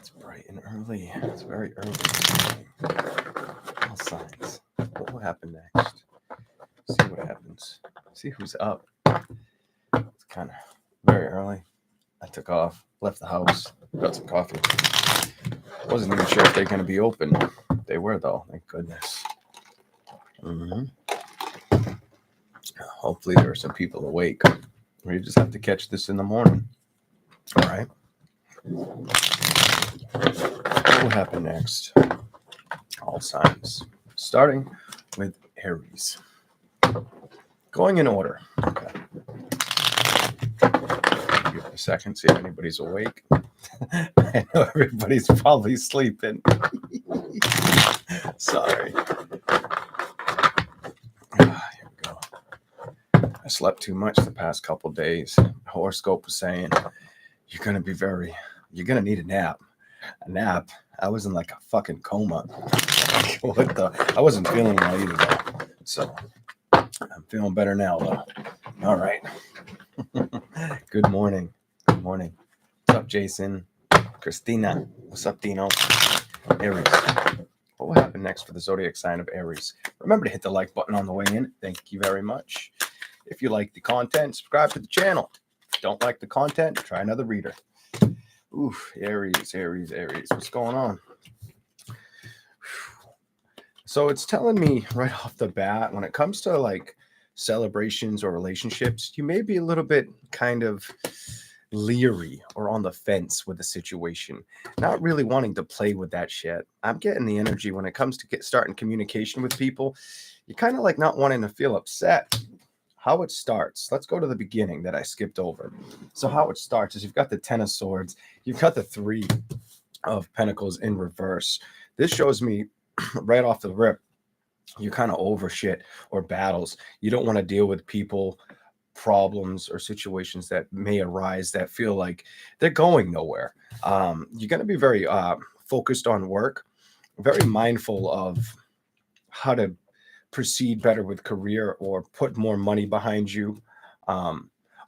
It's bright and early. It's very early. All signs. What will happen next? See what happens. See who's up. It's kind of very early. I took off, left the house, got some coffee. Wasn't even sure if they're going to be open. They were, though. Thank goodness. Hopefully, there are some people awake. Or you just have to catch this in the morning. All right. What will happen next? All signs. Starting with Aries. Going in order. Okay. Give it a second, see if anybody's awake. I know everybody's probably sleeping. Sorry. Here we go. I slept too much the past couple days. The horoscope was saying you're gonna need a nap. A nap. I was in like a fucking coma. I wasn't feeling well either though. So I'm feeling better now though. All right. Good morning. Good morning. What's up, Jason? Christina. What's up, Dino? Aries. What will happen next for the zodiac sign of Aries? Remember to hit the like button on the way in. Thank you very much. If you like the content, subscribe to the channel. If you don't like the content, try another reader. Oof, Aries. What's going on? So it's telling me right off the bat, when it comes to like celebrations or relationships, you may be a little bit kind of leery or on the fence with the situation, not really wanting to play with that shit. I'm getting the energy when it comes to starting communication with people. You're kind of like not wanting to feel upset. How it starts. Let's go to the beginning that I skipped over. So how it starts is you've got the Ten of Swords. You've got the Three of Pentacles in reverse. This shows me right off the rip, you're kind of over shit or battles. You don't want to deal with people, problems, or situations that may arise that feel like they're going nowhere. You're going to be very focused on work, very mindful of how to proceed better with career or put more money behind you.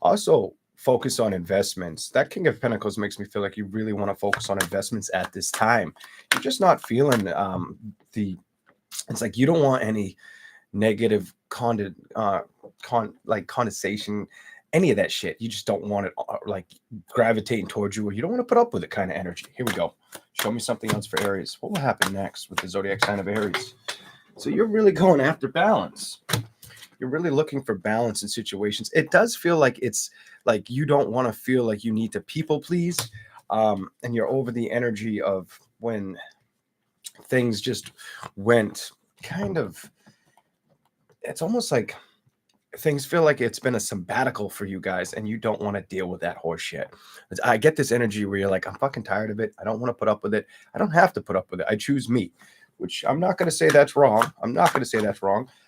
Also focus on investments. That King of Pentacles makes me feel like you really want to focus on investments at this time. You're just not feeling it's like you don't want any negative condensation, any of that shit. You just don't want it like gravitating towards you, or you don't want to put up with it kind of energy. Here we go. Show me something else for Aries. What will happen next with the zodiac sign of Aries? So you're really going after balance. You're really looking for balance in situations. It does feel like it's like you don't want to feel like you need to people please. And you're over the energy of when things just went kind of, it's almost like things feel like it's been a sabbatical for you guys and you don't want to deal with that horse shit. I get this energy where you're like, I'm fucking tired of it. I don't want to put up with it. I don't have to put up with it. I choose me. Which I'm not going to say that's wrong. I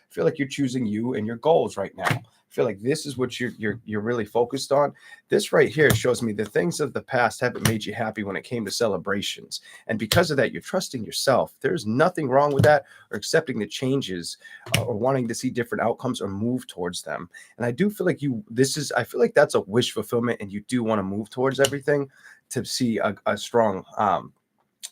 feel like you're choosing you and your goals right now. I feel like this is what you're really focused on. This right here shows me the things of the past haven't made you happy when it came to celebrations. And because of that, you're trusting yourself. There's nothing wrong with that, or accepting the changes, or wanting to see different outcomes or move towards them. And I do feel like I feel like that's a wish fulfillment, and you do want to move towards everything to see a strong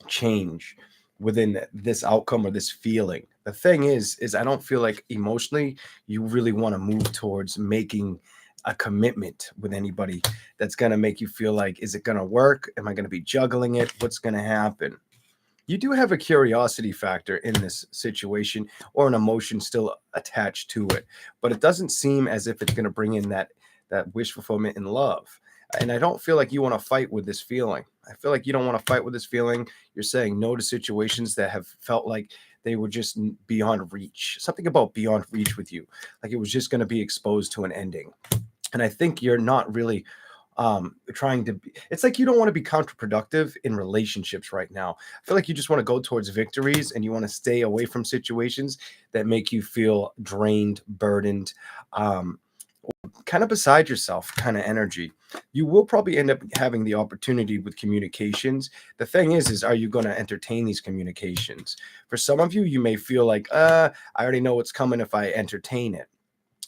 change within this outcome or this feeling. The thing is I don't feel like emotionally you really want to move towards making a commitment with anybody that's going to make you feel like, is it going to work? Am I going to be juggling it? What's going to happen? You do have a curiosity factor in this situation, or an emotion still attached to it, but it doesn't seem as if it's going to bring in that wish fulfillment in love. And I don't feel like you want to fight with this feeling. I feel like you don't want to fight with this feeling. You're saying no to situations that have felt like they were just beyond reach. Something about beyond reach with you. Like it was just going to be exposed to an ending. And I think you're not really trying to be, it's like you don't want to be counterproductive in relationships right now. I feel like you just want to go towards victories, and you want to stay away from situations that make you feel drained, burdened, kind of beside yourself kind of energy. You will probably end up having the opportunity with communications. The thing is are you going to entertain these communications? For some of you, you may feel like, I already know what's coming if I entertain it.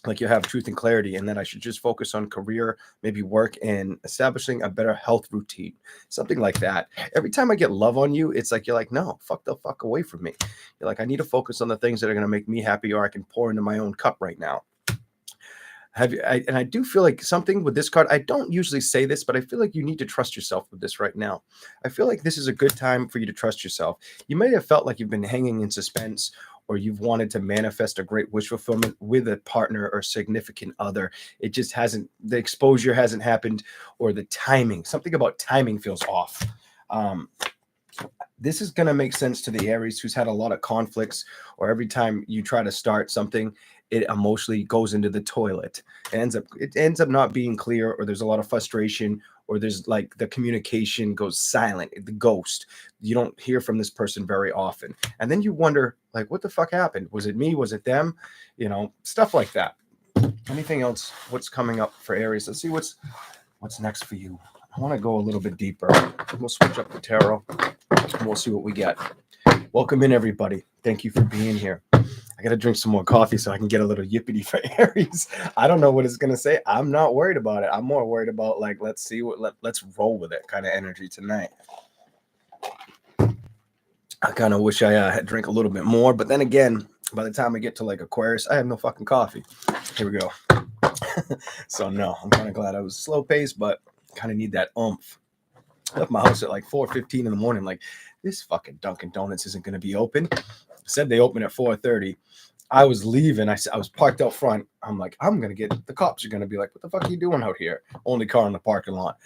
like you have truth and clarity, and that I should just focus on career, maybe work, and establishing a better health routine, something like that. Every time I get love on you, it's like you're like, no, fuck the fuck away from me. You're like, I need to focus on the things that are going to make me happy, or I can pour into my own cup right now. And I do feel like something with this card, I don't usually say this, but I feel like you need to trust yourself with this right now. I feel like this is a good time for you to trust yourself. You may have felt like you've been hanging in suspense, or you've wanted to manifest a great wish fulfillment with a partner or significant other. It just hasn't, the exposure hasn't happened, or the timing, something about timing feels off. This is going to make sense to the Aries who's had a lot of conflicts, or every time you try to start something, it emotionally goes into the toilet. It ends up not being clear, or there's a lot of frustration, or there's like the communication goes silent, the ghost. You don't hear from this person very often. And then you wonder, like, what the fuck happened? Was it me? Was it them? You know, stuff like that. Anything else? What's coming up for Aries? Let's see what's next for you. I want to go a little bit deeper. We'll switch up the tarot and we'll see what we get. Welcome in, everybody. Thank you for being here. I got to drink some more coffee so I can get a little yippity for Aries. I don't know what it's going to say. I'm not worried about it. I'm more worried about, like, let's roll with it kind of energy tonight. I kind of wish I had drank a little bit more, but then again, by the time I get to like Aquarius, I have no fucking coffee. Here we go. So no, I'm kind of glad I was slow paced, but kind of need that oomph. I left my house at like 4:15 in the morning. Like, this fucking Dunkin' Donuts isn't going to be open. Said they open at 4:30. I was leaving. I was parked out front. I'm like, the cops are going to be like, what the fuck are you doing out here? Only car in the parking lot.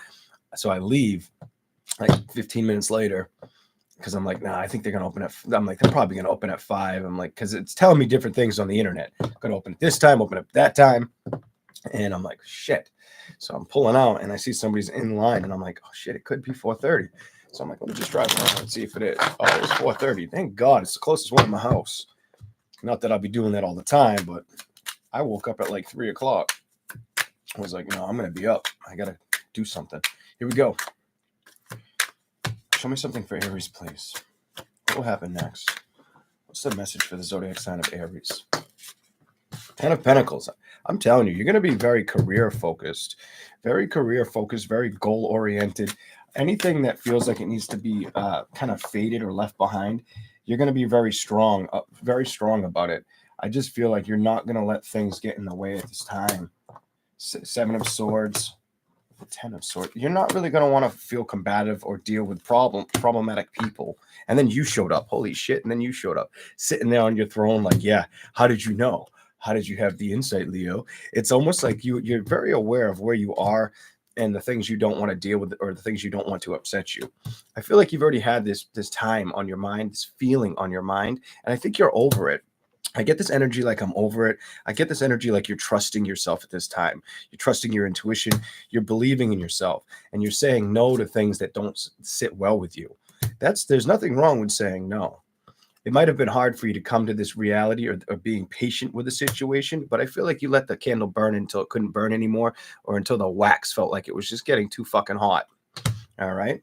So I leave like 15 minutes later, because I'm like, nah, I think they're going to open I'm like, they're probably going to open at 5. I'm like, because it's telling me different things on the internet. Going to open at this time, open at that time. And I'm like, shit. So I'm pulling out and I see somebody's in line and I'm like, oh shit, it could be 4:30. So I'm like, let me just drive around and see if it is. Oh, it's 4:30. Thank God, it's the closest one to my house. Not that I'll be doing that all the time, but I woke up at like 3 o'clock. I was like, no, I'm going to be up. I got to do something. Here we go. Show me something for Aries, please. What will happen next? What's the message for the zodiac sign of Aries? 10 of Pentacles. I'm telling you, you're going to be very career focused, very goal oriented. Anything that feels like it needs to be kind of faded or left behind, you're going to be very strong about it. I just feel like you're not going to let things get in the way at this time. 7 of Swords, 10 of Swords. You're not really going to want to feel combative or deal with problematic people. And then you showed up. Holy shit. And then you showed up sitting there on your throne like, yeah, how did you know? How did you have the insight, Leo? It's almost like you're very aware of where you are and the things you don't want to deal with, or the things you don't want to upset you. I feel like you've already had this time on your mind, this feeling on your mind, and I think you're over it. I get this energy like I'm over it. I get this energy like you're trusting yourself at this time. You're trusting your intuition. You're believing in yourself, and you're saying no to things that don't sit well with you. There's nothing wrong with saying no. It might have been hard for you to come to this reality, or being patient with the situation, but I feel like you let the candle burn until it couldn't burn anymore, or until the wax felt like it was just getting too fucking hot. All right.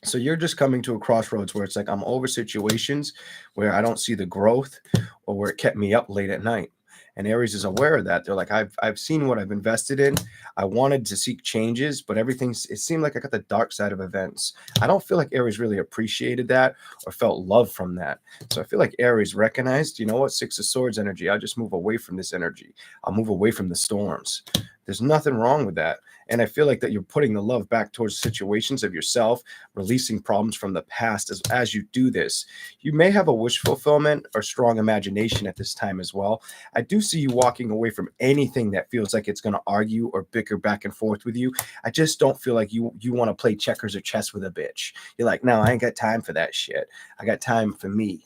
So you're just coming to a crossroads where it's like, I'm over situations where I don't see the growth, or where it kept me up late at night. And Aries is aware of that. They're like, I've seen what I've invested in. I wanted to seek changes, but it seemed like I got the dark side of events. I don't feel like Aries really appreciated that or felt love from that. So I feel like Aries recognized, you know what, 6 of Swords energy. I'll just move away from this energy. I'll move away from the storms. There's nothing wrong with that. And I feel like that you're putting the love back towards situations of yourself, releasing problems from the past as you do this. You may have a wish fulfillment or strong imagination at this time as well. I do see you walking away from anything that feels like it's going to argue or bicker back and forth with you. I just don't feel like you want to play checkers or chess with a bitch. You're like, no, I ain't got time for that shit. I got time for me,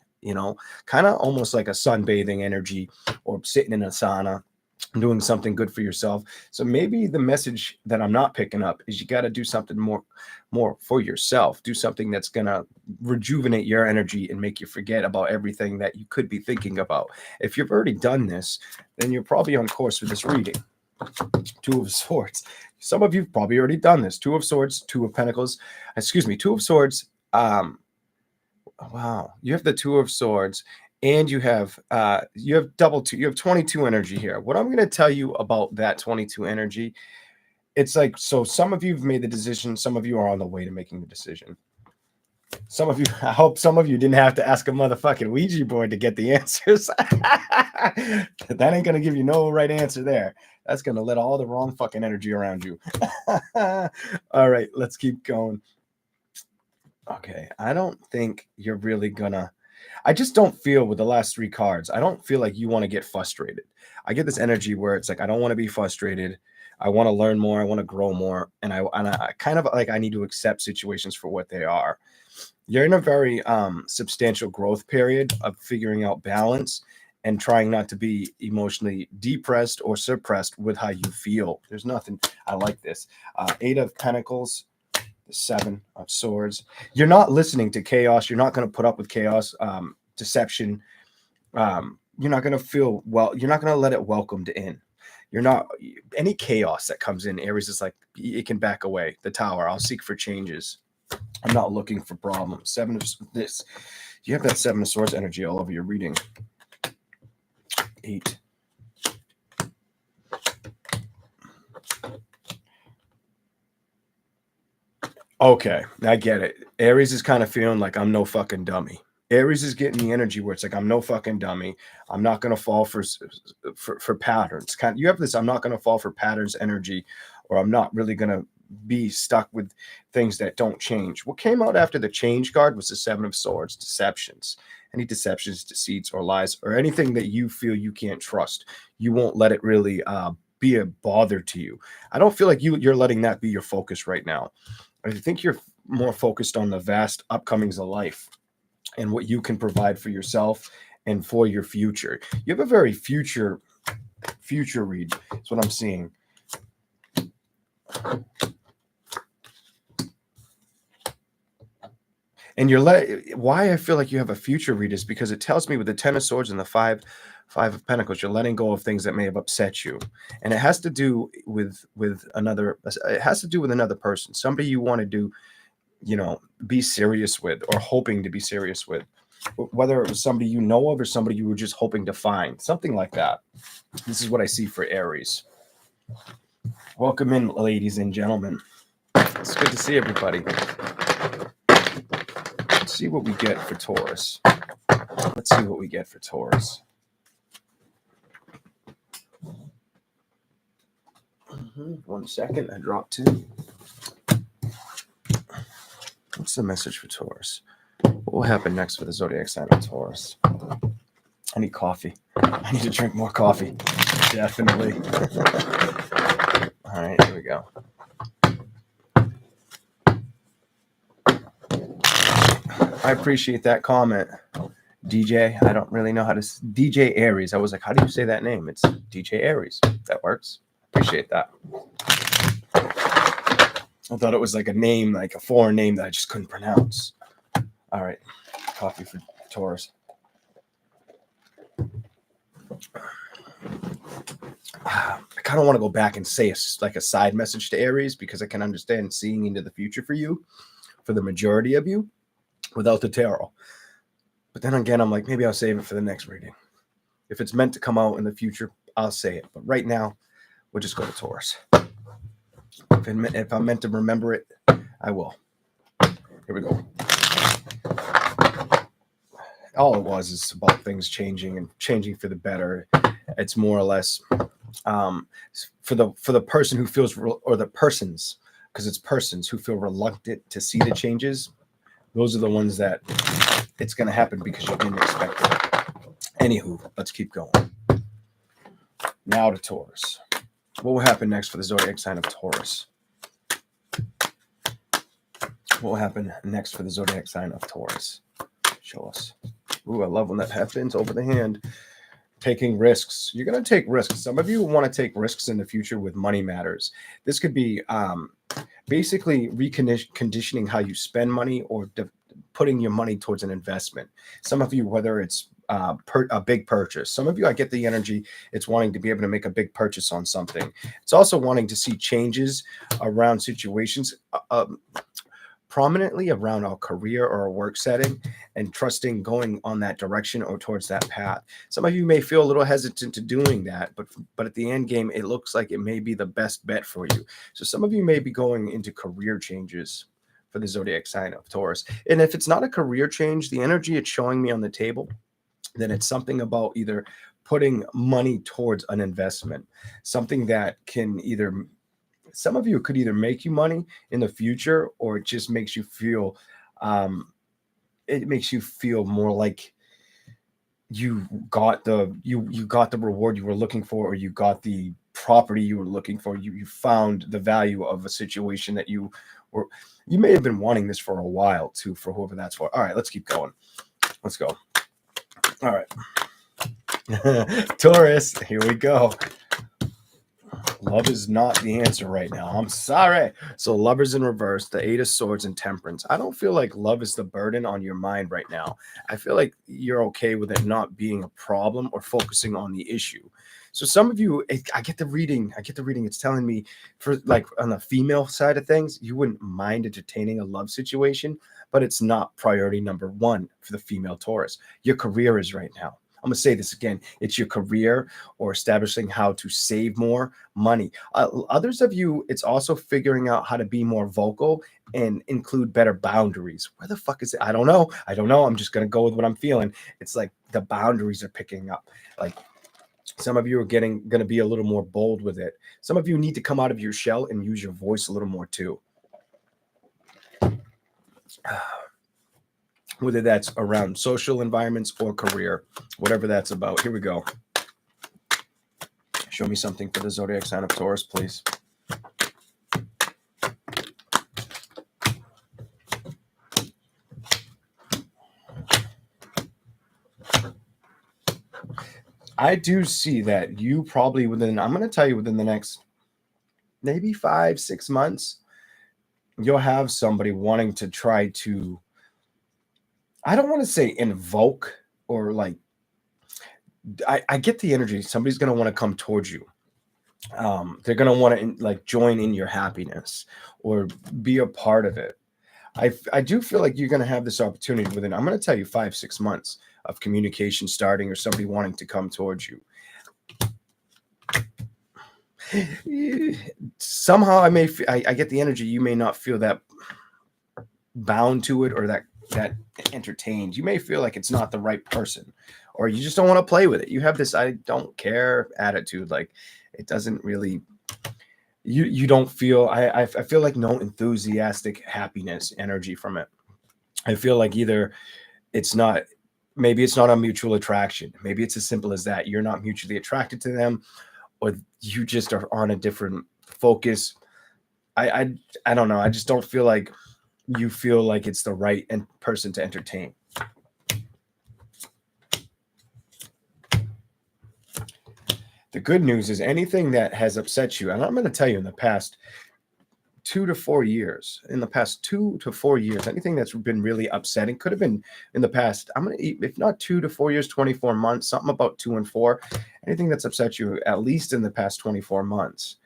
kind of almost like a sunbathing energy, or sitting in a sauna, doing something good for yourself. So maybe the message that I'm not picking up is you got to do something more for yourself. Do something that's going to rejuvenate your energy and make you forget about everything that you could be thinking about. If you've already done this, then you're probably on course for this reading. 2 of Swords. Some of you've probably already done this. 2 of Swords, 2 of Pentacles. 2 of Swords. Wow. You have the 2 of Swords and you have double two. You have 22 energy here. What I'm going to tell you about that 22 energy, it's like, so some of you have made the decision, some of you are on the way to making the decision. Some of you, I hope some of you didn't have to ask a motherfucking Ouija board to get the answers. That ain't going to give you no right answer there. That's going to let all the wrong fucking energy around you. All right, let's keep going. Okay, I don't think you're really gonna, I just don't feel with the last three cards, I don't feel like you want to get frustrated. I get this energy where it's like, I don't want to be frustrated. I want to learn more. I want to grow more. And I kind of like, I need to accept situations for what they are. You're in a very substantial growth period of figuring out balance and trying not to be emotionally depressed or suppressed with how you feel. There's nothing, I like this. Eight of Pentacles, the Seven of Swords. You're not listening to chaos. You're not going to put up with chaos, deception. You're not going to feel, well, you're not going to let it welcomed in. You're not, any chaos that comes in, Aries is like, it can back away. The Tower, I'll seek for changes. I'm not looking for problems. Seven of this. You have that Seven of Swords energy all over your reading. 8. Okay, I get it. Aries is kind of feeling like, I'm no fucking dummy. Aries is getting the energy where it's like, I'm no fucking dummy. I'm not going to fall for patterns. You have this, I'm not going to fall for patterns energy, or I'm not really going to be stuck with things that don't change. What came out after the change card was the Seven of Swords, deceptions. Any deceptions, deceits, or lies, or anything that you feel you can't trust. You won't let it really be a bother to you. I don't feel like you're letting that be your focus right now. I think you're more focused on the vast upcomings of life and what you can provide for yourself and for your future. You have a very future read. That's what I'm seeing. And why I feel like you have a future read is because it tells me with the Ten of Swords and the Five of Pentacles, you're letting go of things that may have upset you. And it has to do with another, it has to do with another person, somebody you want to do, be serious with, or hoping to be serious with, whether it was somebody you know of or somebody you were just hoping to find, something like that. This is what I see for Aries. Welcome in, ladies and gentlemen. It's good to see everybody. Let's see what we get for Taurus. Let's see what we get for Taurus. One second, I dropped 2. What's the message for Taurus? What will happen next for the zodiac sign of Taurus? I need coffee. I need to drink more coffee. Definitely. All right, here we go. I appreciate that comment, DJ. I don't really know how to... DJ Aries. I was like, how do you say that name? It's DJ Aries. That works. Appreciate that. I thought it was like a name, like a foreign name that I just couldn't pronounce. All right. Coffee for Taurus. I kind of want to go back and say like a side message to Aries, because I can understand seeing into the future for you, for the majority of you, without the tarot. But then again, I'm like, maybe I'll save it for the next reading. If it's meant to come out in the future, I'll say it. But right now, we'll just go to Taurus. If I'm meant to remember it, I will. Here we go. All it was is about things changing and changing for the better. It's more or less for the person who feels, or the persons, because it's persons who feel reluctant to see the changes. Those are the ones that it's going to happen because you didn't expect it. Anywho, let's keep going. Now to Taurus. What will happen next for the zodiac sign of Taurus? What will happen next for the zodiac sign of Taurus? Show us. Ooh, I love when that happens over the hand. Taking risks. You're going to take risks. Some of you want to take risks in the future with money matters. This could be basically reconditioning how you spend money, or putting your money towards an investment. Some of you, whether it's a big purchase. Some of you, I get the energy, it's wanting to be able to make a big purchase on something. It's also wanting to see changes around situations. prominently around our career or a work setting and trusting going on that direction or towards that path. Some of you may feel a little hesitant to doing that, but at the end game, it looks like it may be the best bet for you. So some of you may be going into career changes for the zodiac sign of Taurus. And if it's not a career change, the energy it's showing me on the table, then it's something about either putting money towards an investment, something that can either, some of you could either make you money in the future, or it just makes you feel, it makes you feel more like you got you got the reward you were looking for, or you got the property you were looking for. You found the value of a situation that you were, you may have been wanting this for a while too, for whoever that's for. All right, let's keep going. Let's go. All right. Taurus, here we go. Love is not the answer right now. I'm sorry. So Lovers in reverse, the Eight of Swords, and Temperance. I don't feel like love is the burden on your mind right now. I feel like you're okay with it not being a problem or focusing on the issue. So some of you, I get the reading. It's telling me, for like on the female side of things, you wouldn't mind entertaining a love situation, but it's not priority number one for the female Taurus. Your career is right now. I'm going to say this again. It's your career or establishing how to save more money. Others of you, it's also figuring out how to be more vocal and include better boundaries. Where the fuck is it? I don't know. I'm just going to go with what I'm feeling. It's like the boundaries are picking up. Like some of you are going to be a little more bold with it. Some of you need to come out of your shell and use your voice a little more too. Whether that's around social environments or career, whatever that's about. Here we go. Show me something for the zodiac sign of Taurus, please. I do see that you probably within, I'm going to tell you within the next maybe 5-6 months, you'll have somebody wanting to try to, I don't want to say invoke or like, I get the energy. Somebody's going to want to come towards you. They're going to want to like join in your happiness or be a part of it. I do feel like you're going to have this opportunity within, I'm going to tell you 5-6 months of communication starting or somebody wanting to come towards you. Somehow I get the energy. You may not feel that bound to it or that entertained. You may feel like it's not the right person, or you just don't want to play with it. You have this I don't care attitude. Like it doesn't really, you don't feel, I feel like no enthusiastic happiness energy from it. I feel like either it's not, maybe it's not a mutual attraction. Maybe it's as simple as that. You're not mutually attracted to them, or you just are on a different focus. I don't know. I just don't feel like you feel like it's the right person to entertain. The good news is anything that has upset you, and I'm going to tell you in the past 2 to 4 years, anything that's been really upsetting, could have been in the past, I'm going to, if not 2 to 4 years, 24 months, something about 2 and 4, anything that's upset you at least in the past 24 months,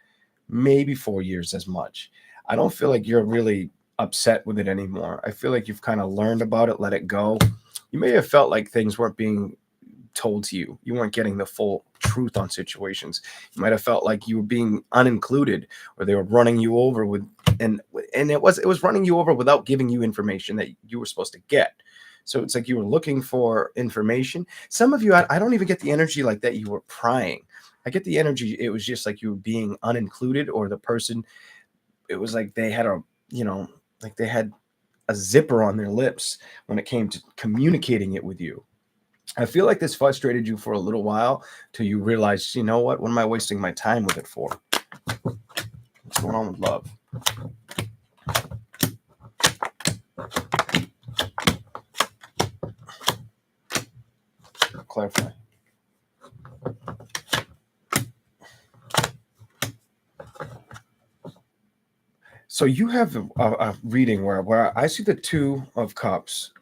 maybe 4 years as much. I don't feel like you're really upset with it anymore. I feel like you've kind of learned about it, let it go. You may have felt like things weren't being told to you. You weren't getting the full truth on situations. You might have felt like you were being unincluded, or they were running you over with, and it was running you over without giving you information that you were supposed to get. So it's like you were looking for information. Some of you, I don't even get the energy like that you were prying. I get the energy, it was just like you were being unincluded, or the person, it was like they had like they had a zipper on their lips when it came to communicating it with you. I feel like this frustrated you for a little while till you realize, you know what am I wasting my time with it for? What's going on with love? Clarify. So you have a reading where I see the Two of Cups.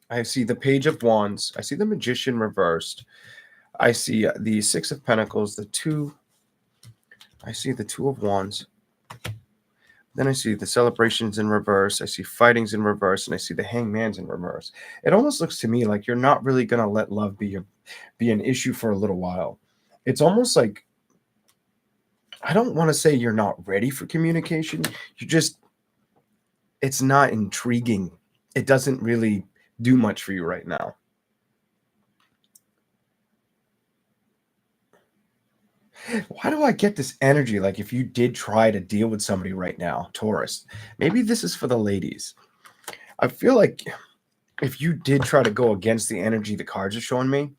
I see the Page of Wands. I see the Magician reversed. I see the Six of Pentacles, I see the Two of Wands, Then I see the celebrations in reverse. I see fightings in reverse, and I see the hangman's in reverse. It almost looks to me like you're not really gonna let love be an issue for a little while. It's almost like, I don't want to say you're not ready for communication. You just, it's not intriguing. It doesn't really do much for you right now. Why do I get this energy? Like if you did try to deal with somebody right now, Taurus, maybe this is for the ladies. I feel like if you did try to go against the energy the cards are showing me,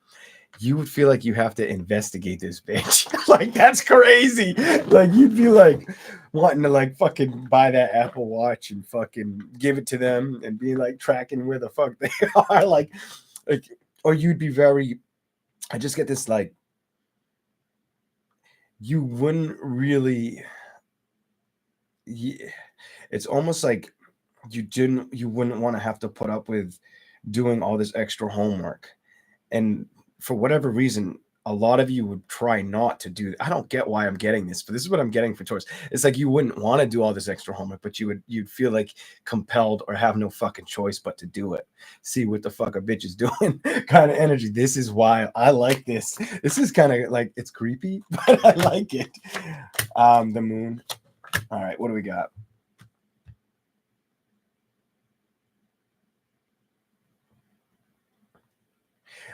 you would feel like you have to investigate this bitch. Like that's crazy. Like you'd be like wanting to like fucking buy that Apple Watch and fucking give it to them and be like tracking where the fuck they are. Like, or you'd be very, I just get this like, you wouldn't really, yeah, it's almost like you wouldn't want to have to put up with doing all this extra homework. And for whatever reason, a lot of you would try not to do. I don't get why I'm getting this, but this is what I'm getting for Taurus. It's like you wouldn't want to do all this extra homework, but you'd feel like compelled or have no fucking choice but to do it. See what the fuck a bitch is doing kind of energy. This is why I like this. This is kind of like, it's creepy, but I like it. The moon. All right, what do we got?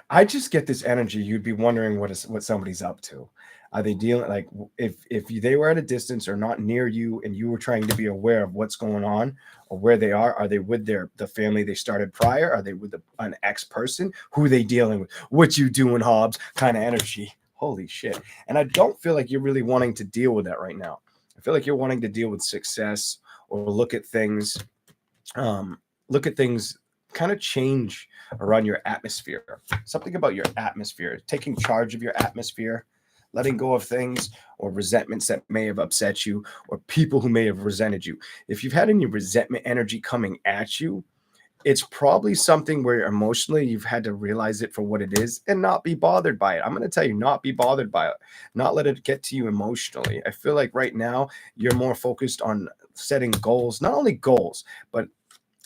I just get this energy. You'd be wondering what somebody's up to. Are they dealing like if they were at a distance or not near you, and you were trying to be aware of what's going on or where they are? Are they with the family they started prior? Are they with an ex person? Who are they dealing with? What you doing, Hobbs? Kind of energy. Holy shit! And I don't feel like you're really wanting to deal with that right now. I feel like you're wanting to deal with success or look at things. Look at things kind of change around your atmosphere. Something about your atmosphere, taking charge of your atmosphere, letting go of things or resentments that may have upset you or people who may have resented you. If you've had any resentment energy coming at you, it's probably something where emotionally you've had to realize it for what it is and not be bothered by it. I'm going to tell you, not be bothered by it, not let it get to you emotionally. I feel like right now you're more focused on setting goals, not only goals, but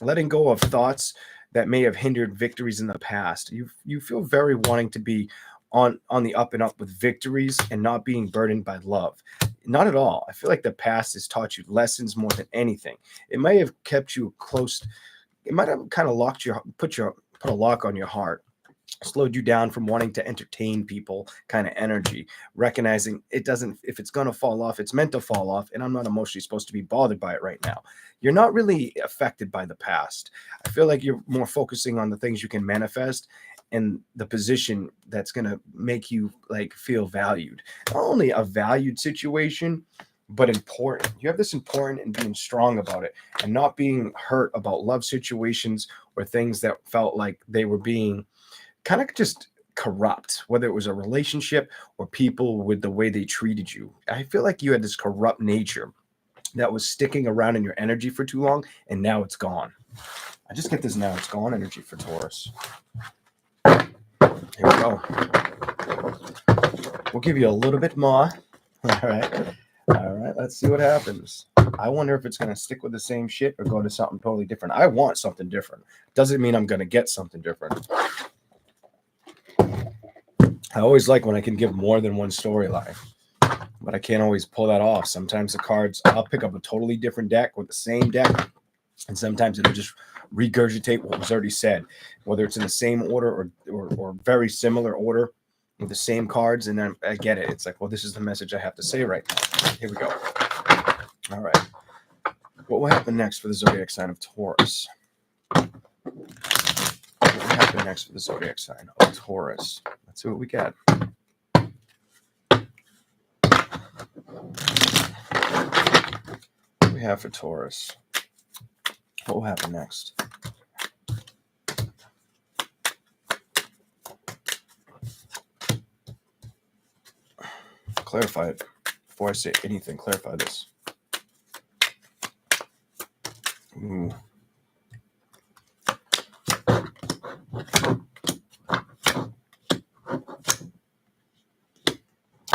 letting go of thoughts that may have hindered victories in the past. You feel very wanting to be on the up and up with victories and not being burdened by love. Not at all. I feel like the past has taught you lessons more than anything. It may have kept you close. It might have kind of put a lock on your heart, slowed you down from wanting to entertain people kind of energy, recognizing it doesn't, if it's going to fall off, it's meant to fall off. And I'm not emotionally supposed to be bothered by it right now. You're not really affected by the past. I feel like you're more focusing on the things you can manifest and the position that's going to make you like feel valued. Not only a valued situation, but important. You have this important and being strong about it and not being hurt about love situations or things that felt like they were being kind of just corrupt, whether it was a relationship or people with the way they treated you. I feel like you had this corrupt nature that was sticking around in your energy for too long, and now it's gone. I just get this now it's gone energy for Taurus. Here we go. We'll give you a little bit more. All right. Let's see what happens. I wonder if it's going to stick with the same shit or go to something totally different. I want something different. Doesn't mean I'm going to get something different. I always like when I can give more than one storyline, but I can't always pull that off. Sometimes the cards, I'll pick up a totally different deck with the same deck, and sometimes it'll just regurgitate what was already said, whether it's in the same order or very similar order with the same cards. And then I get it. It's like, well, this is the message I have to say right now. Here we go. All right. What will happen next for the zodiac sign of Taurus? What will happen next for the zodiac sign of Taurus? Let's see what we got. What do we have for Taurus? What will happen next? Clarify it. Before I say anything, clarify this. Ooh.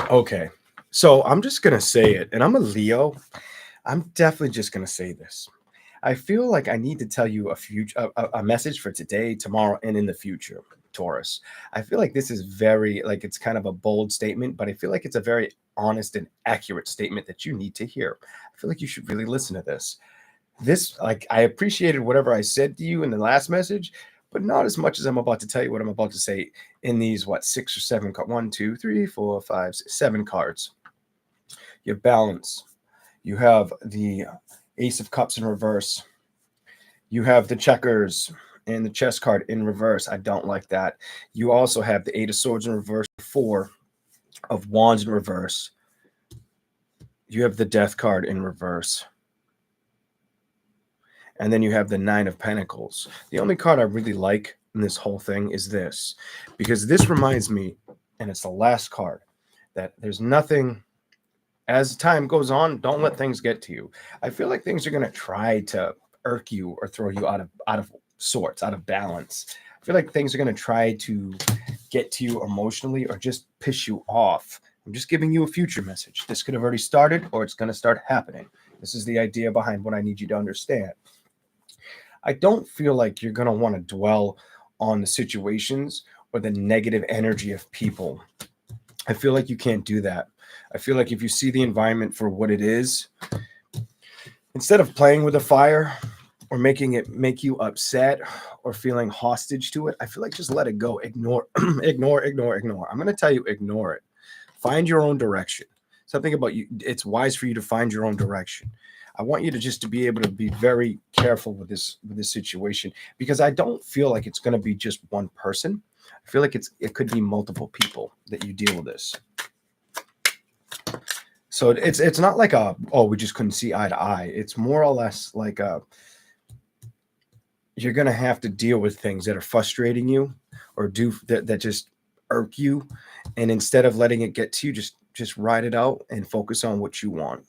Okay, so I'm just going to say it, and I'm a Leo. I'm definitely just going to say this. I feel like I need to tell you a message for today, tomorrow, and in the future, Taurus. I feel like this is very, like, it's kind of a bold statement, but I feel like it's a very honest and accurate statement that you need to hear. I feel like you should really listen to this. This, like, I appreciated whatever I said to you in the last message, but not as much as I'm about to tell you what I'm about to say in these, what, 6 or 7 cards? 1, 2, 3, 4, 5, 7 cards. Your balance. You have the Ace of Cups in reverse. You have the checkers and the chess card in reverse. I don't like that. You also have the Eight of Swords in reverse, 4 of Wands in reverse. You have the Death card in reverse. And then you have the Nine of Pentacles. The only card I really like in this whole thing is this, because this reminds me, and it's the last card, that there's nothing, as time goes on, don't let things get to you. I feel like things are going to try to irk you or throw you out of sorts, out of balance. I feel like things are going to try to get to you emotionally or just piss you off. I'm just giving you a future message. This could have already started or it's going to start happening. This is the idea behind what I need you to understand. I don't feel like you're going to want to dwell on the situations or the negative energy of people. I feel like you can't do that. I feel like if you see the environment for what it is, instead of playing with the fire or making it make you upset or feeling hostage to it, I feel like just let it go. Ignore, ignore. I'm going to tell you, ignore it. Find your own direction. Something about you, it's wise for you to find your own direction. I want you to just to be able to be very careful with this situation, because I don't feel like it's going to be just one person. I feel like it could be multiple people that you deal with this. So it's not like we just couldn't see eye to eye. It's more or less like you're going to have to deal with things that are frustrating you or that just irk you, and instead of letting it get to you, just ride it out and focus on what you want.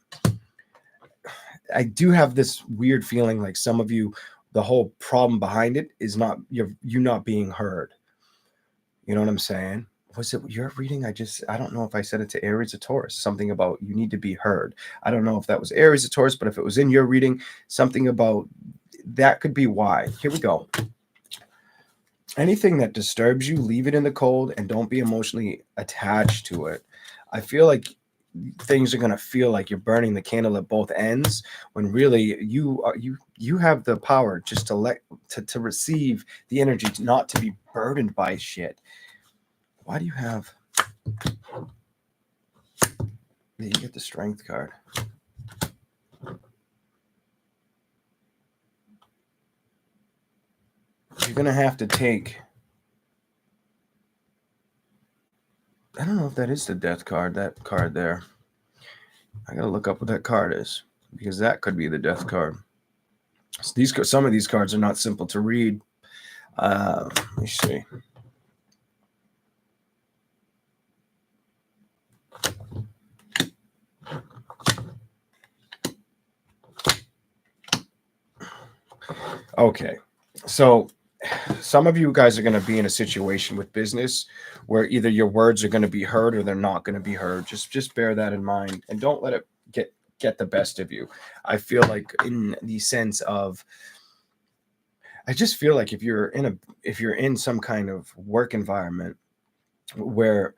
I do have this weird feeling like some of you, the whole problem behind it is not you not being heard. You know what I'm saying? Was it your reading? I don't know if I said it to Aries or Taurus, something about you need to be heard. I don't know if that was Aries or Taurus, but if it was in your reading, something about that could be why. Here we go. Anything that disturbs you, leave it in the cold and don't be emotionally attached to it. I feel like things are going to feel like you're burning the candle at both ends, when really you have the power just to receive the energy, not to be burdened by shit. Why do you have you get the Strength card? You're going to have to take, I don't know if that is the Death card, that card there. I got to look up what that card is, because that could be the Death card. So some of these cards are not simple to read. Let me see. Okay, so some of you guys are going to be in a situation with business where either your words are going to be heard or they're not going to be heard. Just bear that in mind, and don't let it get the best of you. I feel like in the sense of, I just feel like if you're in some kind of work environment where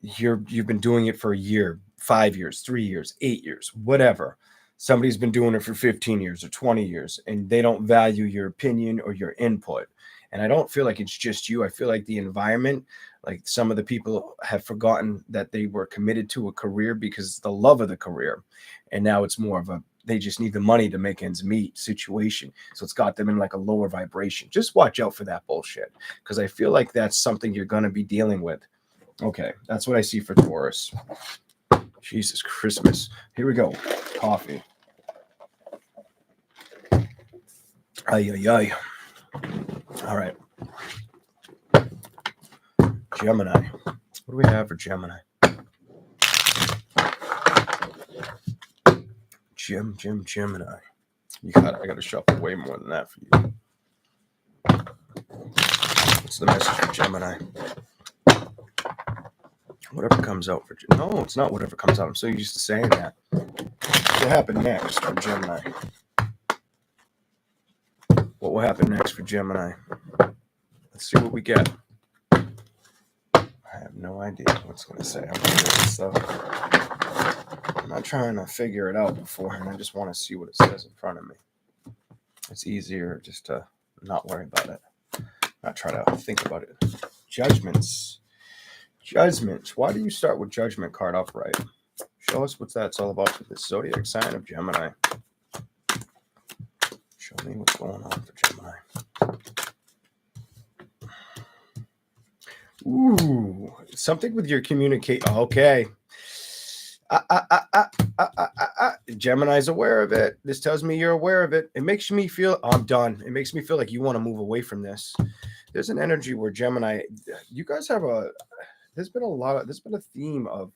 you've been doing it for a year, 5 years, 3 years, 8 years, whatever. Somebody's been doing it for 15 years or 20 years, and they don't value your opinion or your input. And I don't feel like it's just you. I feel like the environment, like some of the people have forgotten that they were committed to a career because it's the love of the career. And now it's more of they just need the money to make ends meet situation. So it's got them in like a lower vibration. Just watch out for that bullshit, because I feel like that's something you're going to be dealing with. Okay, that's what I see for Taurus. Jesus Christmas. Here we go. Coffee. Ay, ay, ay. All right. Gemini. What do we have for Gemini? Gemini. I got to shuffle way more than that for you. What's the message for Gemini? Whatever comes out for... No, it's not whatever comes out. I'm so used to saying that. will happen next for Gemini? What will happen next for Gemini? Let's see what we get. I have no idea what's going to say. I'm going to read this stuff. I'm not trying to figure it out beforehand. I just want to see what it says in front of me. It's easier just to not worry about it. Not try to think about it. Judgments. Judgment. Why do you start with Judgment card upright? Show us what that's all about for this zodiac sign of Gemini. Show me what's going on for Gemini. Ooh, something with your communicate. Okay. Gemini's aware of it. This tells me you're aware of it. It makes me feel, I'm done. It makes me feel like you want to move away from this. There's an energy where Gemini, you guys have there's been a theme of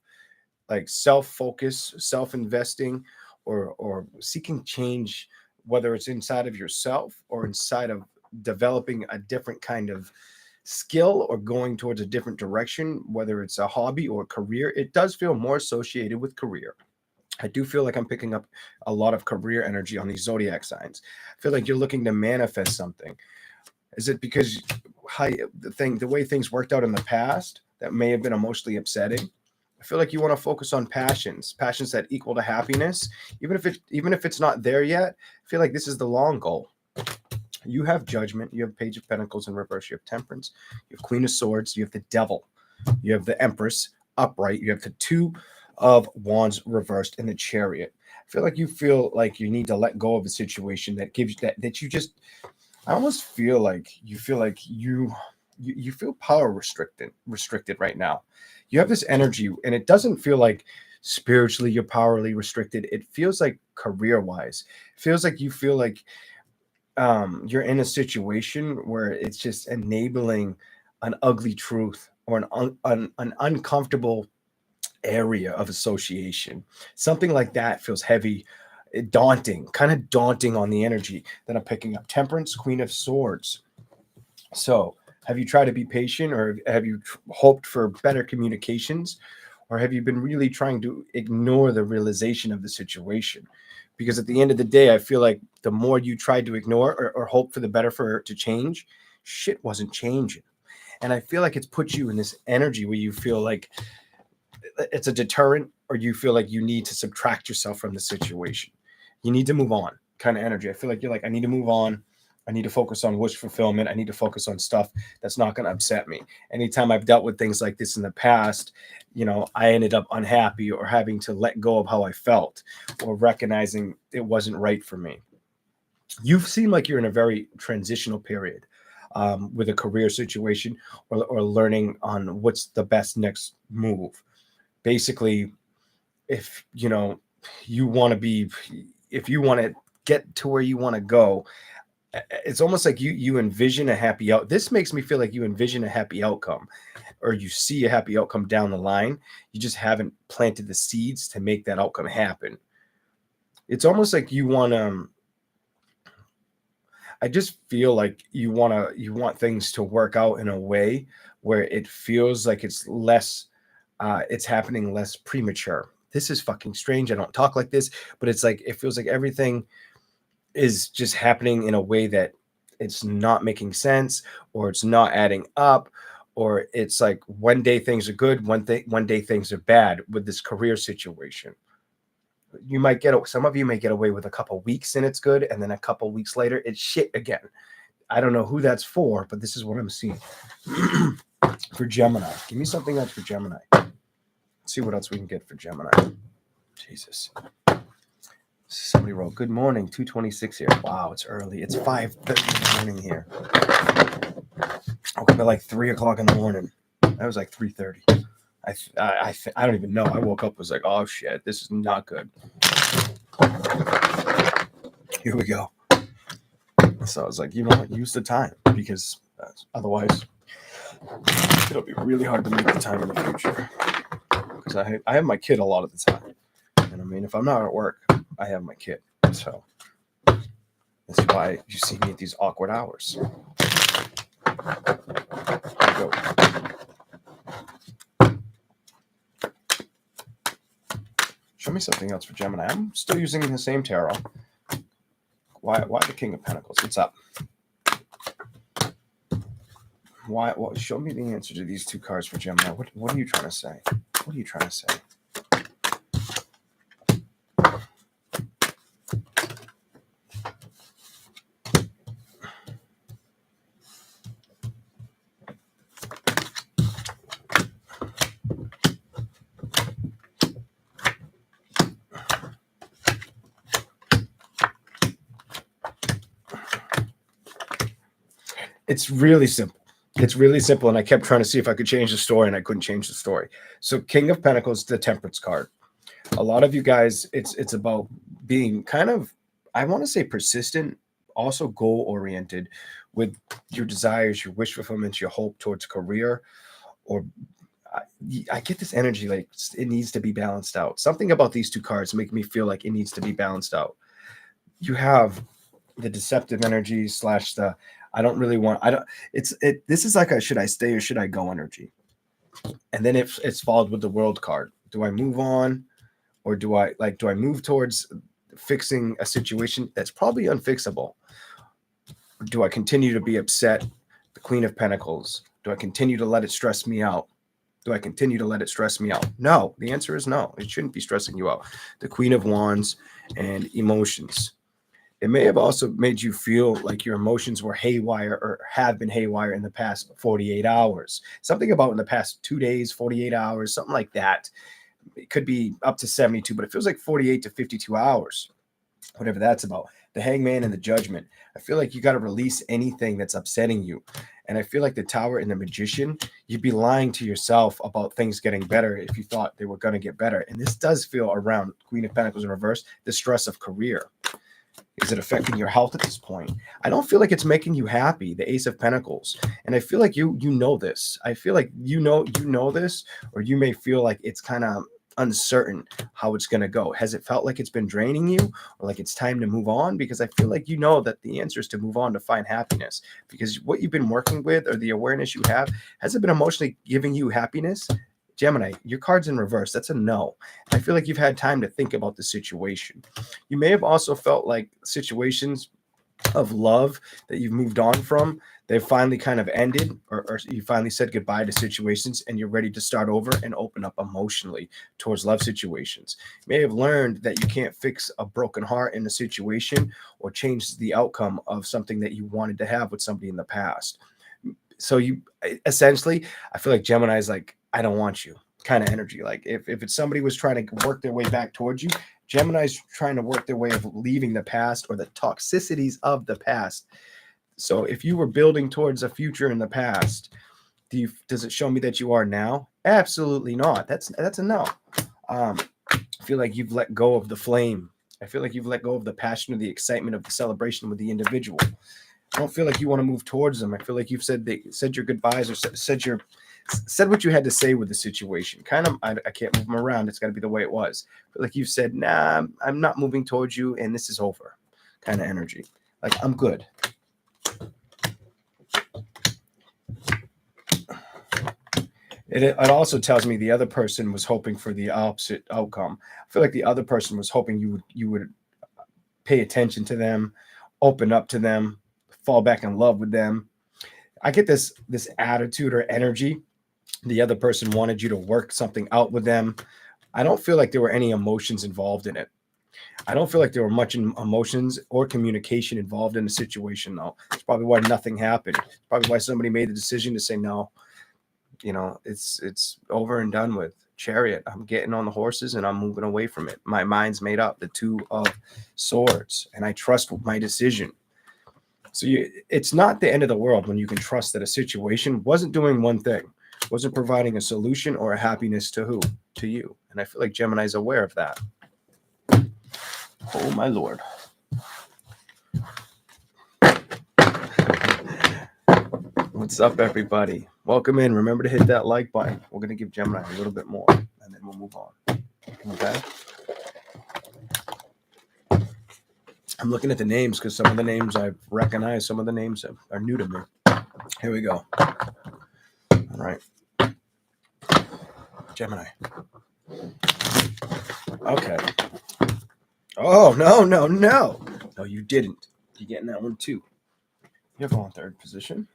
like self-focus, self-investing, or seeking change, whether it's inside of yourself or inside of developing a different kind of skill or going towards a different direction, whether it's a hobby or career. It does feel more associated with career. I do feel like I'm picking up a lot of career energy on these zodiac signs. I feel like you're looking to manifest something. Is it because the way things worked out in the past that may have been emotionally upsetting? I feel like you want to focus on passions that equal to happiness, even if it's not there yet. I feel like this is the long goal. You have Judgment, you have Page of Pentacles in reverse, you have Temperance, you have Queen of Swords, you have the Devil, you have the Empress upright, you have the Two of Wands reversed, and the Chariot. I feel like you need to let go of a situation that gives you that you just. I almost feel like you feel power restricted right now. You have this energy, and it doesn't feel like spiritually you're powerly restricted. It feels like career-wise. It feels like you feel like you're in a situation where it's just enabling an ugly truth or an uncomfortable area of association. Something like that feels heavy, daunting on the energy that I'm picking up. Temperance, Queen of Swords. So have you tried to be patient, or have you hoped for better communications, or have you been really trying to ignore the realization of the situation? Because at the end of the day, I feel like the more you tried to ignore or hope for the better for it to change, shit wasn't changing. And I feel like it's put you in this energy where you feel like it's a deterrent, or you feel like you need to subtract yourself from the situation. You need to move on kind of energy. I feel like you're like, I need to move on. I need to focus on wish fulfillment. I need to focus on stuff that's not going to upset me. Anytime I've dealt with things like this in the past, I ended up unhappy or having to let go of how I felt or recognizing it wasn't right for me. You seem like you're in a very transitional period with a career situation or learning on what's the best next move. Basically, if you want to get to where you want to go, it's almost like you envision a happy out. This makes me feel like you envision a happy outcome, or you see a happy outcome down the line. You just haven't planted the seeds to make that outcome happen. It's almost like you want to. I just feel like you want things to work out in a way where it feels like it's happening less premature. This is fucking strange. I don't talk like this, but it's like, it feels like everything is just happening in a way that it's not making sense, or it's not adding up, or it's like one day things are good, one day things are bad with this career situation. Some of you may get away with a couple weeks and it's good, and then a couple weeks later it's shit again. I don't know who that's for, but this is what I'm seeing. For Gemini, give me something else for Gemini. Let's see what else we can get for Gemini. Jesus. Somebody wrote, good morning, 2:26 here. Wow, it's early. It's 5:30 in the morning here. I woke up at like 3 o'clock in the morning. That was like 3:30. I don't even know. I woke up, was like, oh shit, this is not good. Here we go. So I was like, use the time, because otherwise it'll be really hard to make the time in the future. Because I have my kid a lot of the time. And I mean, if I'm not at work, I have my kid. So that's why you see me at these awkward hours. Go. Show me me something else for Gemini. I'm still using the same tarot. Why the King of Pentacles? What's up? Why? Well, show me the answer to these two cards for Gemini. What are you trying to say? What are you trying to say? It's really simple. It's really simple, and I kept trying to see if I could change the story, and I couldn't change the story. So King of Pentacles, the Temperance card. A lot of you guys, it's about being kind of, I want to say persistent, also goal-oriented with your desires, your wish fulfillment, your hope towards career, or I get this energy like it needs to be balanced out. Something about these two cards make me feel like it needs to be balanced out. You have the deceptive energy slash the I don't really want, this is like a should I stay or should I go energy. And then it's followed with the World card. Do I move on, or do I move towards fixing a situation that's probably unfixable? Do I continue to be upset? The Queen of Pentacles. Do I continue to let it stress me out? Do I continue to let it stress me out? No, the answer is no. It shouldn't be stressing you out. The Queen of Wands and emotions. It may have also made you feel like your emotions were haywire or have been haywire in the past 48 hours. Something about in the past 2 days, 48 hours, something like that. It could be up to 72, but it feels like 48 to 52 hours, whatever that's about. The Hangman and the Judgment. I feel like you got to release anything that's upsetting you. And I feel like the Tower and the Magician, you'd be lying to yourself about things getting better if you thought they were going to get better. And this does feel around Queen of Pentacles in reverse, the stress of career. Is it affecting your health at this point? I don't feel like it's making you happy, the Ace of Pentacles. And I feel like you know this. I feel like you know this, or you may feel like it's kind of uncertain how it's going to go. Has it felt like it's been draining you, or like it's time to move on? Because I feel like you know that the answer is to move on to find happiness, because what you've been working with or the awareness you have, has it been emotionally giving you happiness? Gemini, your card's in reverse. That's a no. I feel like you've had time to think about the situation. You may have also felt like situations of love that you've moved on from, they've finally kind of ended, or you finally said goodbye to situations and you're ready to start over and open up emotionally towards love situations. You may have learned that you can't fix a broken heart in a situation or change the outcome of something that you wanted to have with somebody in the past. So you essentially, I feel like Gemini is like, I don't want you kind of energy. Like if it's somebody was trying to work their way back towards you, Gemini's trying to work their way of leaving the past or the toxicities of the past. So if you were building towards a future in the past, does it show me that you are now? Absolutely not. That's a no. I feel like you've let go of the flame. I feel like you've let go of the passion or the excitement of the celebration with the individual. I don't feel like you want to move towards them. I feel like you've said your goodbyes or said what you had to say with the situation. Kind of, I can't move them around. It's got to be the way it was. But like you've said, nah, I'm not moving towards you, and this is over. Kind of energy. Like I'm good. It also tells me the other person was hoping for the opposite outcome. I feel like the other person was hoping you would pay attention to them, open up to them, fall back in love with them. I get this attitude or energy. The other person wanted you to work something out with them. I don't feel like there were any emotions involved in it. I don't feel like there were much emotions or communication involved in the situation, though. It's probably why nothing happened. It's probably why somebody made the decision to say no. You know, it's over and done with. Chariot, I'm getting on the horses and I'm moving away from it. My mind's made up. The Two of Swords, and I trust my decision. So it's not the end of the world when you can trust that a situation wasn't doing one thing, wasn't providing a solution or a happiness to who? To you. And I feel like Gemini's aware of that. Oh, my Lord. What's up, everybody? Welcome in. Remember to hit that like button. We're going to give Gemini a little bit more, and then we'll move on. Okay? I'm looking at the names because some of the names I've recognized, some of the names are new to me. Here we go. All right. Gemini. Okay. Oh, no, no, no. No, you didn't. You're getting that one too. You're going third position.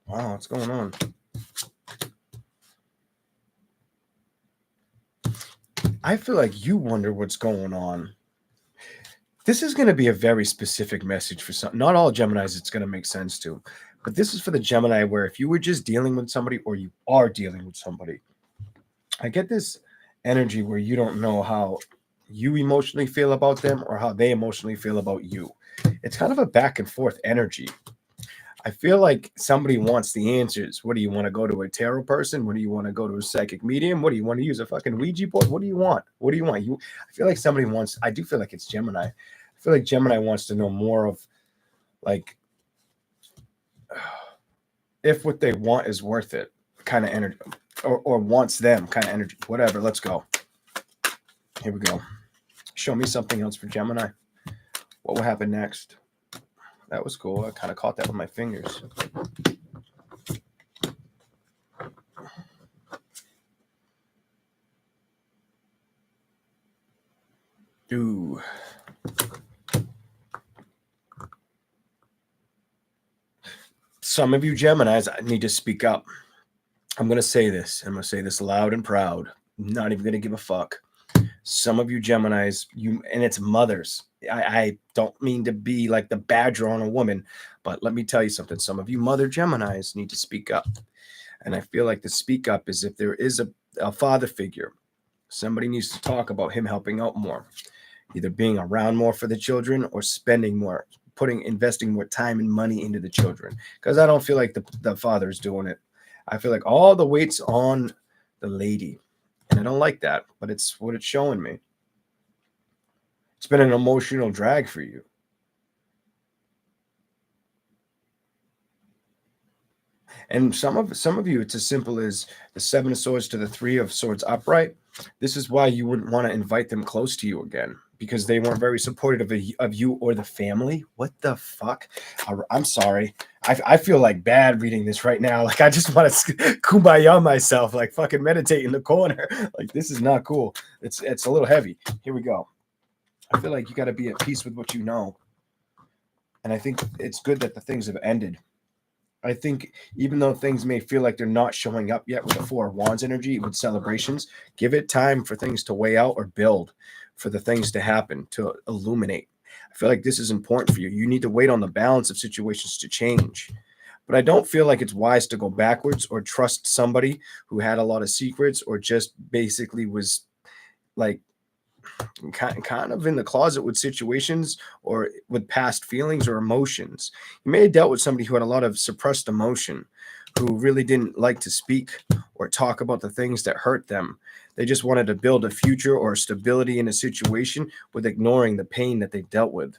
Wow, what's going on? I feel like you wonder what's going on. This is going to be a very specific message for some. Not all Geminis it's going to make sense to. But this is for the Gemini where if you were just dealing with somebody or you are dealing with somebody, I get this energy where you don't know how you emotionally feel about them or how they emotionally feel about you. It's kind of a back and forth energy. I feel like somebody wants the answers. What do you want to go to a tarot person? What do you want to go to a psychic medium? What do you want to use a fucking Ouija board? What do you want? What do you want? I feel like somebody wants. I do feel like it's Gemini. I feel like Gemini wants to know more of, like, if what they want is worth it, kind of energy, or wants them kind of energy. Whatever. Let's go. Here we go. Show me something else for Gemini. What will happen next? That was cool. I kind of caught that with my fingers. Ooh. Some of you Geminis need to speak up. I'm going to say this. I'm going to say this loud and proud. I'm not even going to give a fuck. Some of you Geminis, and it's mothers. I don't mean to be like the badger on a woman, but let me tell you something. Some of you mother Geminis need to speak up. And I feel like the speak up is if there is a father figure, somebody needs to talk about him helping out more, either being around more for the children or spending more, investing more time and money into the children. Because I don't feel like the father's doing it. I feel like all the weight's on the lady. And I don't like that, but it's what it's showing me. It's been an emotional drag for you. And some of you, it's as simple as the Seven of Swords to the Three of Swords upright. This is why you wouldn't want to invite them close to you again, because they weren't very supportive of you or the family. What the fuck? I'm sorry. I feel like bad reading this right now. Like, I just want to kumbaya myself, like fucking meditate in the corner. Like, this is not cool. It's a little heavy. Here we go. I feel like you got to be at peace with what you know. And I think it's good that the things have ended. I think even though things may feel like they're not showing up yet with the Four of Wands energy, with celebrations, give it time for things to weigh out or build, for the things to happen, to illuminate. I feel like this is important for you. You need to wait on the balance of situations to change. But I don't feel like it's wise to go backwards or trust somebody who had a lot of secrets or just basically was like kind of in the closet with situations or with past feelings or emotions. You may have dealt with somebody who had a lot of suppressed emotion, who really didn't like to speak or talk about the things that hurt them. They just wanted to build a future or stability in a situation with ignoring the pain that they dealt with.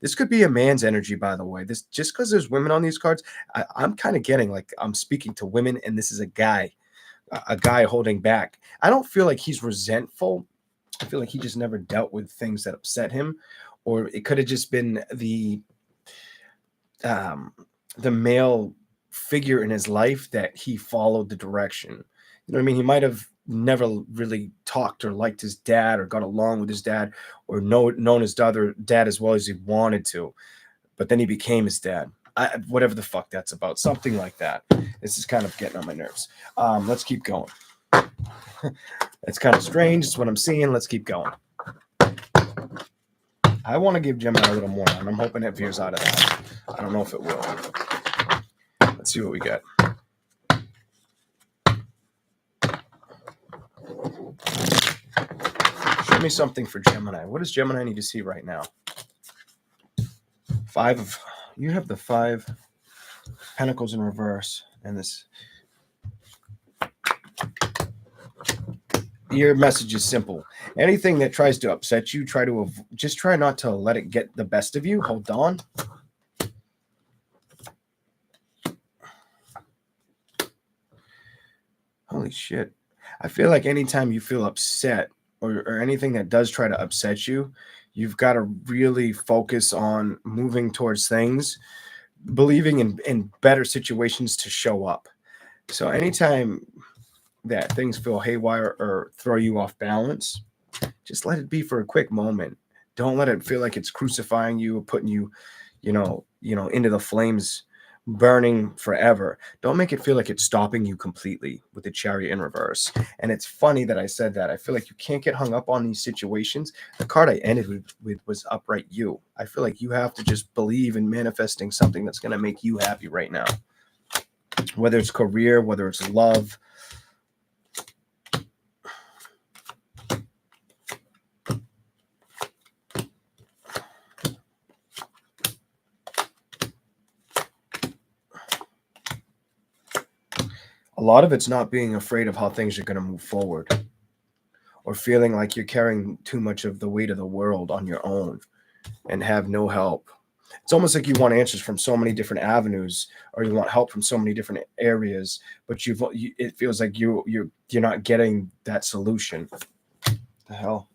This could be a man's energy, by the way. This, just because there's women on these cards, I'm kind of getting like I'm speaking to women, and this is a guy holding back. I don't feel like he's resentful. I feel like he just never dealt with things that upset him, or it could have just been the male figure in his life that he followed the direction. You know what I mean? He might have never really talked or liked his dad or got along with his dad or known his dad as well as he wanted to, but then he became his dad. Whatever the fuck that's about, something like that. This is kind of getting on my nerves. Let's keep going. It's kind of strange. It's what I'm seeing. Let's keep going. I want to give Gemini a little more, and I'm hoping it veers out of that. I don't know if it will. Let's see what we get. Show me something for Gemini. What does Gemini need to see right now? You have the Five Pentacles in reverse, and this. Your message is simple. Anything that tries to upset you, just try not to let it get the best of you. Hold on. Holy shit. I feel like anytime you feel upset or anything that does try to upset you, you've got to really focus on moving towards things believing in better situations to show up. So anytime that things feel haywire or throw you off balance, just let it be for a quick moment. Don't let it feel like it's crucifying you or putting you, into the flames, burning forever. Don't make it feel like it's stopping you completely with the Chariot in reverse. And it's funny that I said that. I feel like you can't get hung up on these situations. The card I ended with was Upright You. I feel like you have to just believe in manifesting something that's going to make you happy right now. Whether it's career, whether it's love. A lot of it's not being afraid of how things are going to move forward, or feeling like you're carrying too much of the weight of the world on your own and have no help. It's almost like you want answers from so many different avenues, or you want help from so many different areas, but it feels like you're not getting that solution. The hell?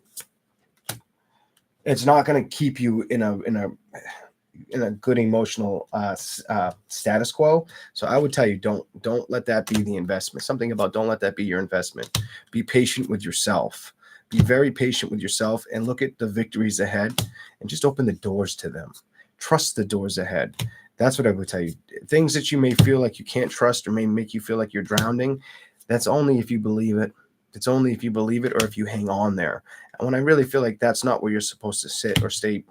It's not going to keep you in a good emotional status quo. So I would tell you, don't let that be the investment. Something about don't let that be your investment. Be patient with yourself. Be very patient with yourself and look at the victories ahead and just open the doors to them. Trust the doors ahead. That's what I would tell you. Things that you may feel like you can't trust or may make you feel like you're drowning, that's only if you believe it. It's only if you believe it or if you hang on there. And when I really feel like that's not where you're supposed to sit or stay,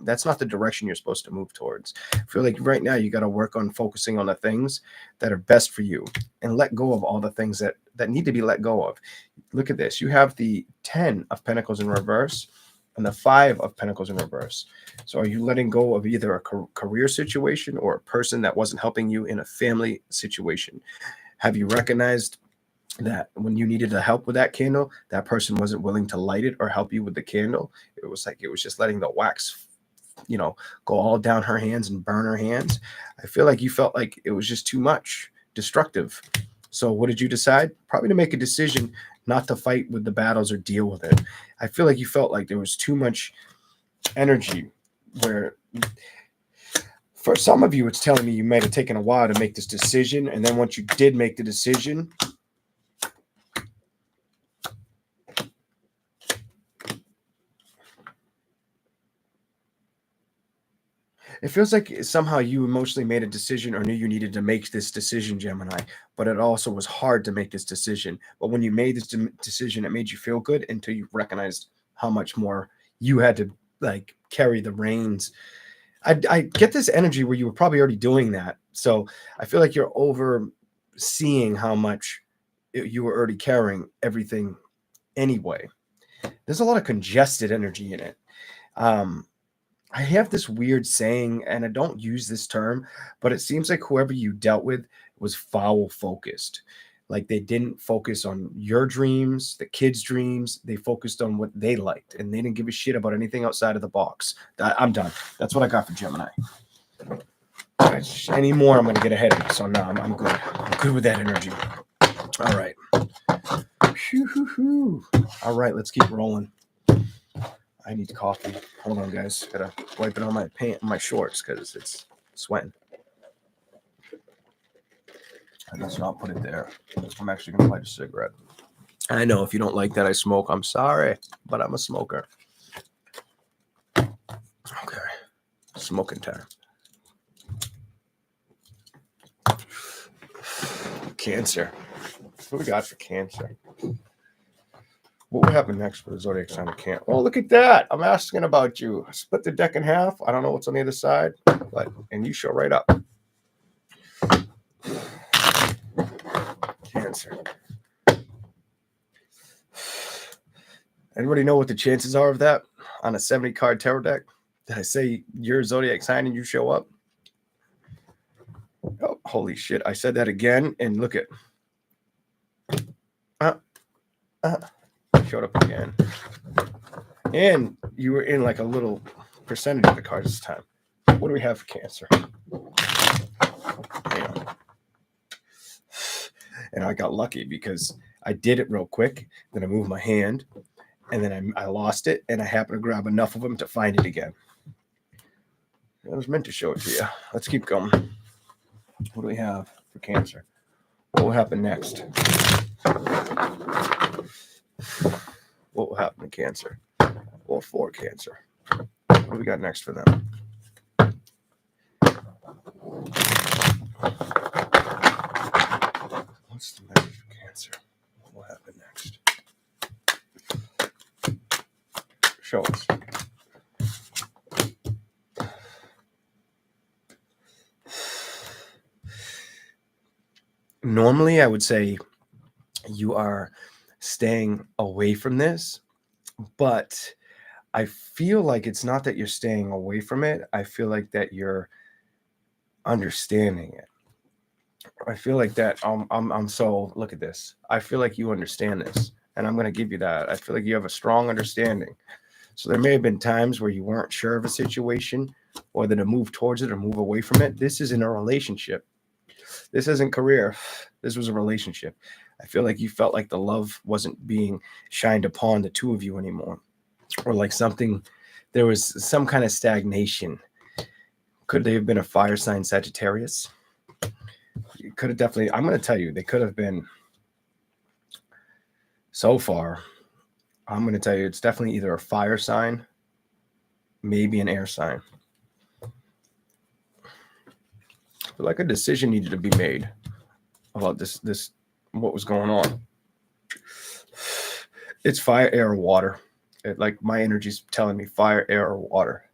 that's not the direction you're supposed to move towards. I feel like right now you got to work on focusing on the things that are best for you and let go of all the things that need to be let go of. Look at this. You have the 10 of Pentacles in reverse and the 5 of Pentacles in reverse. So are you letting go of either a career situation or a person that wasn't helping you in a family situation? Have you recognized that when you needed the help with that candle, that person wasn't willing to light it or help you with the candle? It was just letting the wax, go all down her hands and burn her hands. I feel like you felt like it was just too much, destructive. So what did you decide? Probably to make a decision not to fight with the battles or deal with it. I feel like you felt like there was too much energy where for some of you, it's telling me you might have taken a while to make this decision. And then once you did make the decision, it feels like somehow you emotionally made a decision or knew you needed to make this decision, Gemini, but it also was hard to make this decision. But when you made this decision, it made you feel good until you recognized how much more you had to carry the reins. I get this energy where you were probably already doing that. So I feel like you're overseeing how much you were already carrying everything anyway. There's a lot of congested energy in it. I have this weird saying, and I don't use this term, but it seems like whoever you dealt with was foul focused. Like they didn't focus on your dreams, the kids' dreams. They focused on what they liked, and they didn't give a shit about anything outside of the box. I'm done. That's what I got for Gemini. Any more, I'm going to get ahead of you. So no, I'm good. I'm good with that energy. All right. All right, let's keep rolling. I need coffee. Hold on, guys. Gotta wipe it on my shorts because it's sweating. Let's not put it there. I'm actually gonna light a cigarette. I know if you don't like that I smoke, I'm sorry, but I'm a smoker. Okay, smoking time. Cancer. What do we got for Cancer? What will happen next for the zodiac sign of Cancer? Oh, look at that. I'm asking about you. I split the deck in half. I don't know what's on the other side, and you show right up. Cancer. Anybody know what the chances are of that on a 70 card tarot deck? Did I say your zodiac sign and you show up? Oh, holy shit. I said that again, and look at showed up again. And you were in like a little percentage of the cards this time. What do we have for Cancer? Damn. And I got lucky because I did it real quick. Then I moved my hand, and then I lost it, and I happened to grab enough of them to find it again. I was meant to show it to you. Let's keep going. What do we have for Cancer? What will happen next? What will happen to Cancer? Or for Cancer? What do we got next for them? What's the message for Cancer? What will happen next? Show us. Normally, I would say you are staying away from this, but I feel like it's not that you're staying away from it. I feel like that you're understanding it. I feel like that I'm so, look at this. I feel like you understand this, and I'm going to give you that. I feel like you have a strong understanding. So there may have been times where you weren't sure of a situation, whether to move towards it or move away from it. This is in a relationship. This isn't career. This was a relationship. I feel like you felt like the love wasn't being shined upon the two of you anymore, or like something, there was some kind of stagnation. Could they have been a fire sign Sagittarius? It could have definitely, I'm going to tell you, they could have been. So far, I'm going to tell you, it's definitely either a fire sign, maybe an air sign. But like a decision needed to be made about this what was going on. It's fire, air, or water. Like my energy's telling me fire, air, or water.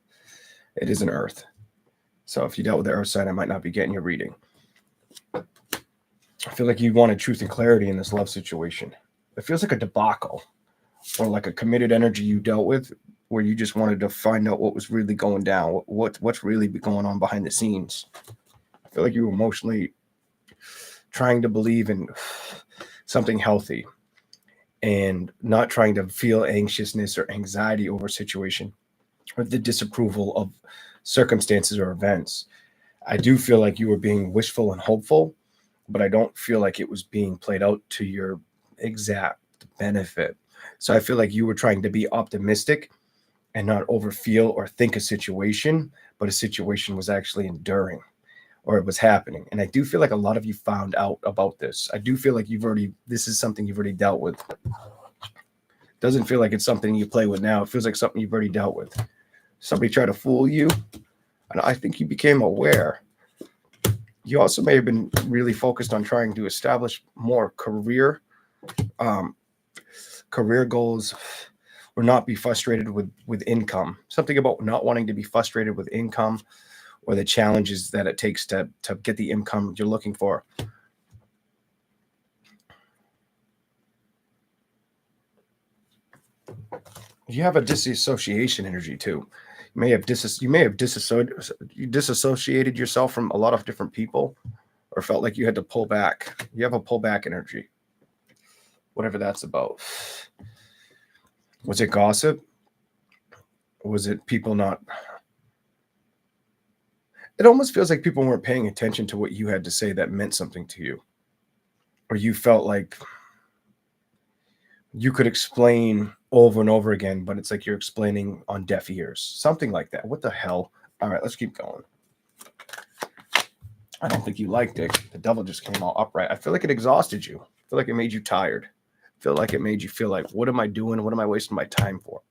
It isn't earth. So if you dealt with the earth sign, I might not be getting your reading. I feel like you wanted truth and clarity in this love situation. It feels like a debacle, or like a committed energy you dealt with where you just wanted to find out what was really going down, what's really going on behind the scenes. I feel like you were emotionally trying to believe in something healthy and not trying to feel anxiousness or anxiety over a situation or the disapproval of circumstances or events. I do feel like you were being wishful and hopeful, but I don't feel like it was being played out to your exact benefit. So I feel like you were trying to be optimistic and not overfeel or think a situation, but a situation was actually enduring, or it was happening. And I do feel like a lot of you found out about this. I do feel like this is something you've already dealt with. Doesn't feel like it's something you play with now. It feels like something you've already dealt with. Somebody tried to fool you, and I think you became aware. You also may have been really focused on trying to establish more career goals, or not be frustrated with income. Something about not wanting to be frustrated with income, or the challenges that it takes to get the income you're looking for. You have a disassociation energy too. You may have disassociated yourself from a lot of different people, or felt like you had to pull back. You have a pullback energy, whatever that's about. Was it gossip? Was it people not? It almost feels like people weren't paying attention to what you had to say that meant something to you, or you felt like you could explain over and over again, but it's like you're explaining on deaf ears, something like that. What the hell? All right, let's keep going. I don't think you liked it. The devil just came all upright. I feel like it exhausted you. I feel like it made you tired. I feel like it made you feel like, what am I doing? What am I wasting my time for?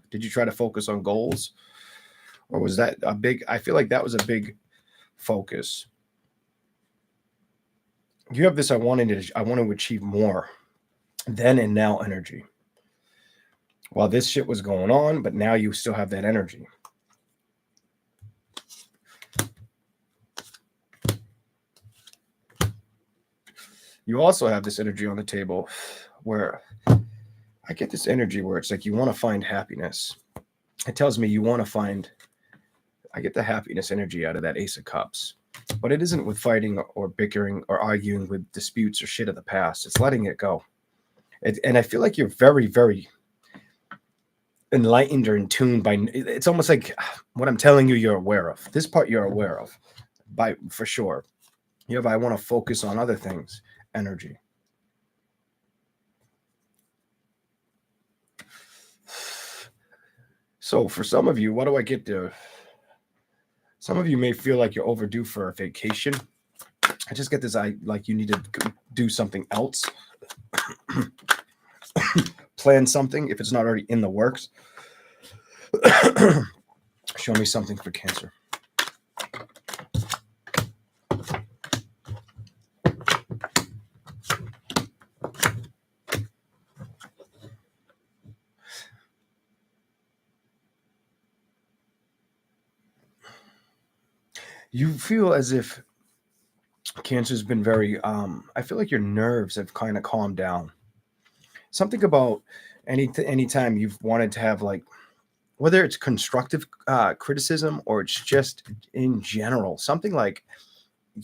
Did you try to focus on goals? Or was that a big, I feel like that was a big focus. You have this, I want to achieve more then and now energy. While this shit was going on, but now you still have that energy. You also have this energy on the table where I get this energy where it's like you want to find happiness. It tells me you want to find, I get the happiness energy out of that Ace of Cups. But it isn't with fighting or bickering or arguing with disputes or shit of the past. It's letting it go. And I feel like you're very, very enlightened or in tune by, it's almost like what I'm telling you, you're aware of. This part you're aware of, for sure. You have, I want to focus on other things, energy. So for some of you, what do I get to? Some of you may feel like you're overdue for a vacation. I just get this, like you need to do something else. Plan something if it's not already in the works. Show me something for Cancer. You feel as if Cancer's been very, I feel like your nerves have kind of calmed down. Something about anytime you've wanted to have, like, whether it's constructive criticism or it's just in general, something like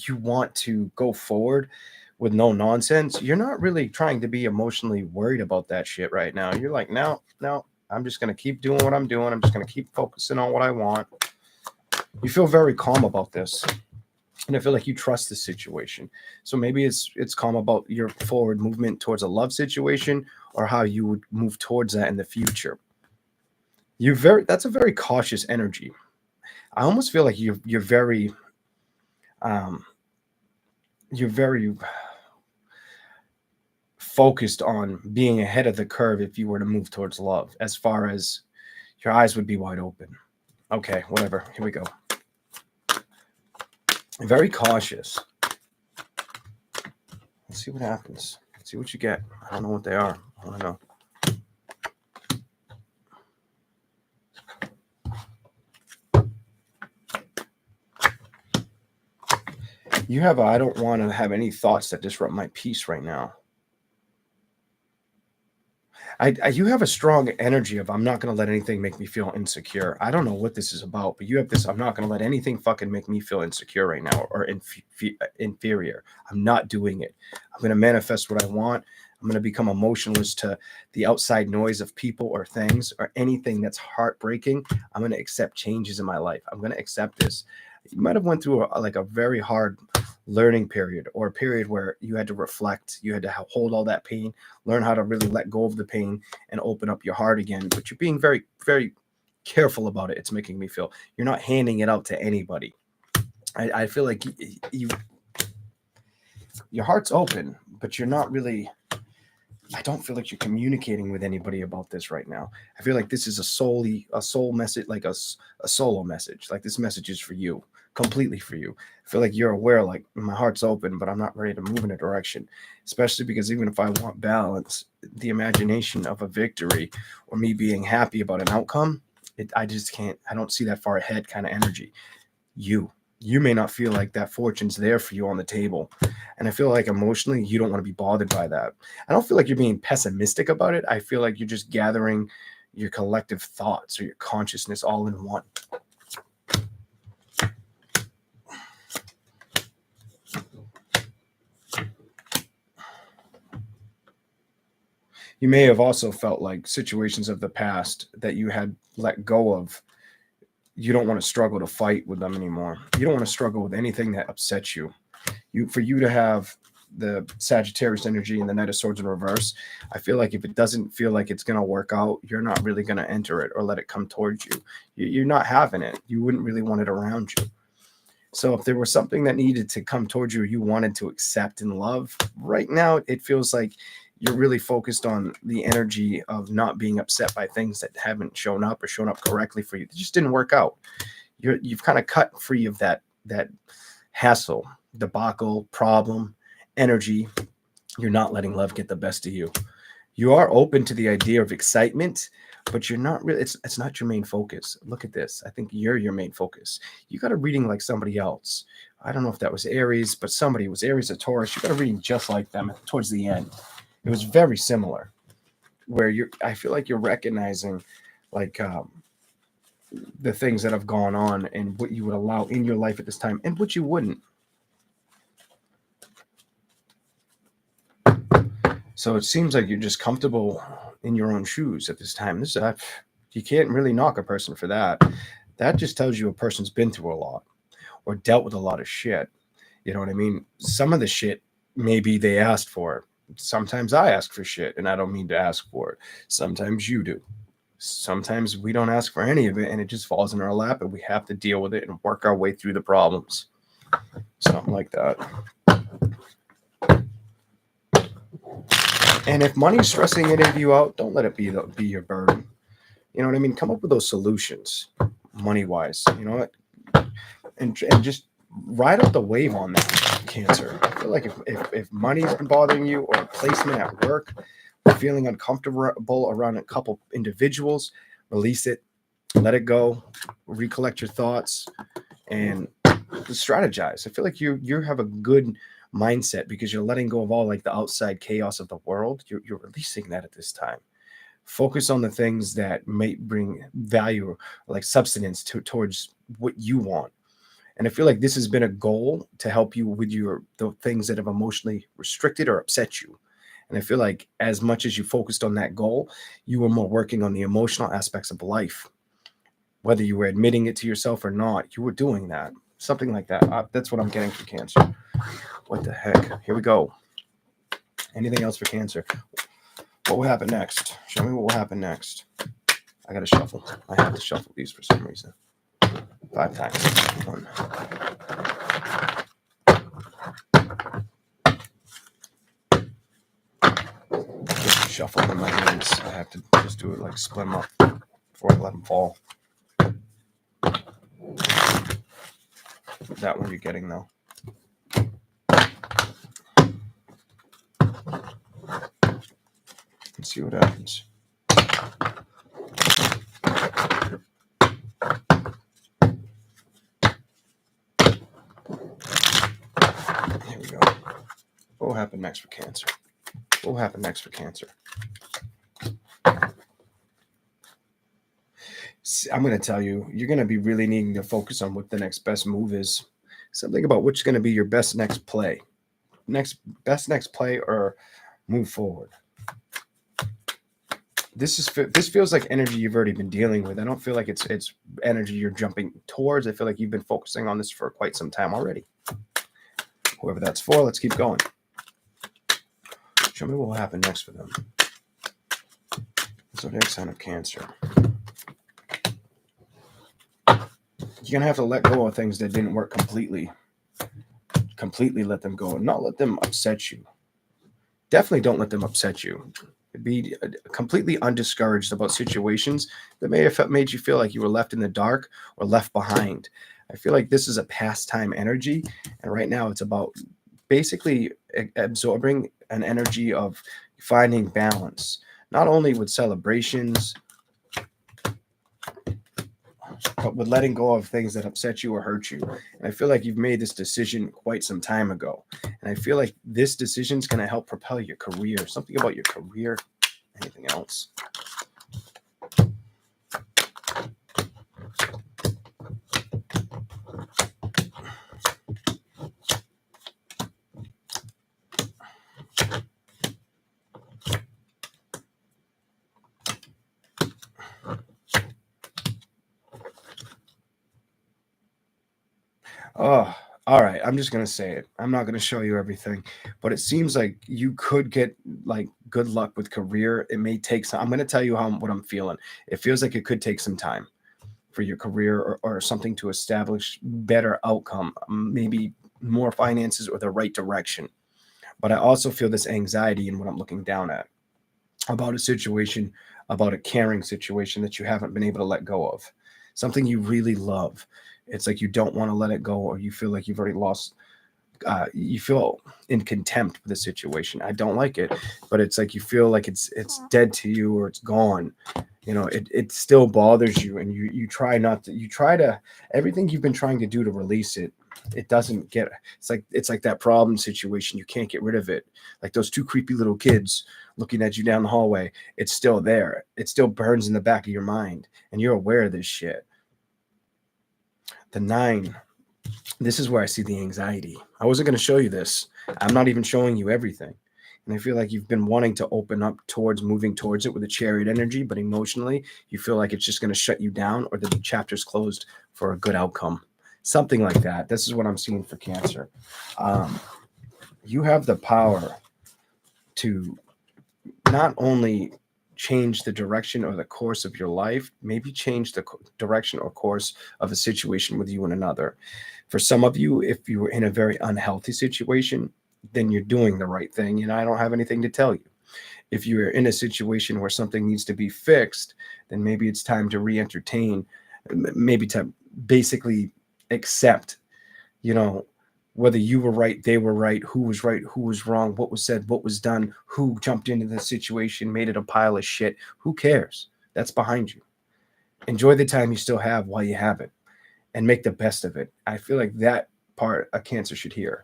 you want to go forward with no nonsense, you're not really trying to be emotionally worried about that shit right now. You're like, no, I'm just going to keep doing what I'm doing. I'm just going to keep focusing on what I want. You feel very calm about this. And I feel like you trust the situation. So maybe it's calm about your forward movement towards a love situation or how you would move towards that in the future. That's a very cautious energy. I almost feel like you're very focused on being ahead of the curve if you were to move towards love, as far as your eyes would be wide open. Okay, whatever. Here we go. Very cautious. Let's see what happens. Let's see what you get. I don't know what they are. I want to know. You have I don't want to have any thoughts that disrupt my peace right now. You have a strong energy of I'm not going to let anything make me feel insecure. I don't know what this is about, but you have this I'm not going to let anything fucking make me feel insecure right now or inferior. I'm not doing it. I'm going to manifest what I want. I'm going to become emotionless to the outside noise of people or things or anything that's heartbreaking. I'm going to accept changes in my life. I'm going to accept this. You might have went through a very hard learning period, or a period where you had to reflect, you had to hold all that pain, learn how to really let go of the pain and open up your heart again. But you're being very, very careful about it. It's making me feel you're not handing it out to anybody. I feel like your heart's open, but you're not really, I don't feel like you're communicating with anybody about this right now. I feel like this is a soul message, like a solo message. Like this message is for you, completely for you. I feel like you're aware, like my heart's open, but I'm not ready to move in a direction, especially because even if I want balance, the imagination of a victory or me being happy about an outcome, I just can't, I don't see that far ahead kind of energy. You may not feel like that fortune's there for you on the table. And I feel like emotionally, you don't want to be bothered by that. I don't feel like you're being pessimistic about it. I feel like you're just gathering your collective thoughts or your consciousness all in one. You may have also felt like situations of the past that you had let go of. You don't want to struggle to fight with them anymore. You don't want to struggle with anything that upsets you. For you to have the Sagittarius energy and the Knight of Swords in reverse, I feel like if it doesn't feel like it's going to work out, you're not really going to enter it or let it come towards you. You're not having it. You wouldn't really want it around you. So if there was something that needed to come towards you, you wanted to accept and love, right now it feels like you're really focused on the energy of not being upset by things that haven't shown up or shown up correctly for you. It just didn't work out. You've kind of cut free of that hassle, debacle, problem, energy. You're not letting love get the best of you. You are open to the idea of excitement, but you're not really, it's not your main focus. Look at this. I think you're your main focus. You got a reading like somebody else. I don't know if that was Aries, but somebody was Aries or Taurus. You got a reading just like them towards the end. It was very similar, where I feel like you're recognizing like the things that have gone on and what you would allow in your life at this time and what you wouldn't. So it seems like you're just comfortable in your own shoes at this time. You can't really knock a person for that. That just tells you a person's been through a lot or dealt with a lot of shit. You know what I mean? Some of the shit, maybe they asked for it. Sometimes I ask for shit and I don't mean to ask for it. Sometimes you do. Sometimes we don't ask for any of it and it just falls in our lap and we have to deal with it and work our way through the problems. Something like that. And if money's stressing any of you out, don't let it be your burden. You know what I mean? Come up with those solutions, money-wise. You know what? And just ride out the wave on that, Cancer. I feel like if money's been bothering you, or a placement at work, or feeling uncomfortable around a couple individuals, release it, let it go, recollect your thoughts, and strategize. I feel like you have a good mindset because you're letting go of all like the outside chaos of the world. You're releasing that at this time. Focus on the things that may bring value, like substance towards what you want. And I feel like this has been a goal to help you with the things that have emotionally restricted or upset you. And I feel like as much as you focused on that goal, you were more working on the emotional aspects of life. Whether you were admitting it to yourself or not, you were doing that. Something like that. That's what I'm getting for Cancer. What the heck? Here we go. Anything else for Cancer? What will happen next? Show me what will happen next. I got to shuffle. I have to shuffle these for some reason. 5 times. 1. Just shuffle in my hands. I have to just do it like split them up before I let them fall. That one you're getting though. Let's see what happens. Here we go. What will happen next for Cancer? What will happen next for Cancer? I'm going to tell you, you're going to be really needing to focus on what the next best move is. Something about which is going to be your best next play. Best next play or move forward. This feels like energy you've already been dealing with. I don't feel like it's energy you're jumping towards. I feel like you've been focusing on this for quite some time already. Whoever that's for, let's keep going. Show me what will happen next for them. Zodiac sign of Cancer. You're going to have to let go of things that didn't work completely. Completely let them go and not let them upset you. Definitely don't let them upset you. Be completely undiscouraged about situations that may have made you feel like you were left in the dark or left behind. I feel like this is a pastime energy, and right now it's about basically absorbing an energy of finding balance, not only with celebrations, but with letting go of things that upset you or hurt you. And I feel like you've made this decision quite some time ago. And I feel like this decision is going to help propel your career. Something about your career. Anything else? Oh, all right. I'm just going to say it. I'm not going to show you everything, but it seems like you could get like good luck with career. It may take some. I'm going to tell you what I'm feeling. It feels like it could take some time for your career or something to establish better outcome, maybe more finances or the right direction. But I also feel this anxiety in what I'm looking down at about a situation, about a caring situation that you haven't been able to let go of, something you really love. It's like you don't want to let it go, or you feel like you've already lost. You feel in contempt with the situation. I don't like it, but it's like you feel like it's dead to you or it's gone. You know, it still bothers you, and you try not to. You try to everything you've been trying to do to release it. It doesn't get. It's like that problem situation. You can't get rid of it. Like those 2 creepy little kids looking at you down the hallway. It's still there. It still burns in the back of your mind, and you're aware of this shit. The 9. This is where I see the anxiety. I wasn't going to show you this. I'm not even showing you everything. And I feel like you've been wanting to open up towards moving towards it with a Chariot energy, but emotionally, you feel like it's just going to shut you down or the chapter's closed for a good outcome. Something like that. This is what I'm seeing for Cancer. You have the power to not only change the direction or the course of your life, maybe change the direction or course of a situation with you and another. For some of you, if you were in a very unhealthy situation, then you're doing the right thing, and I don't have anything to tell you. If you're in a situation where something needs to be fixed, then maybe it's time to re-entertain, maybe to basically accept, whether you were right, they were right, who was wrong, what was said, what was done, who jumped into the situation, made it a pile of shit. Who cares? That's behind you. Enjoy the time you still have while you have it and make the best of it. I feel like that part a Cancer should hear.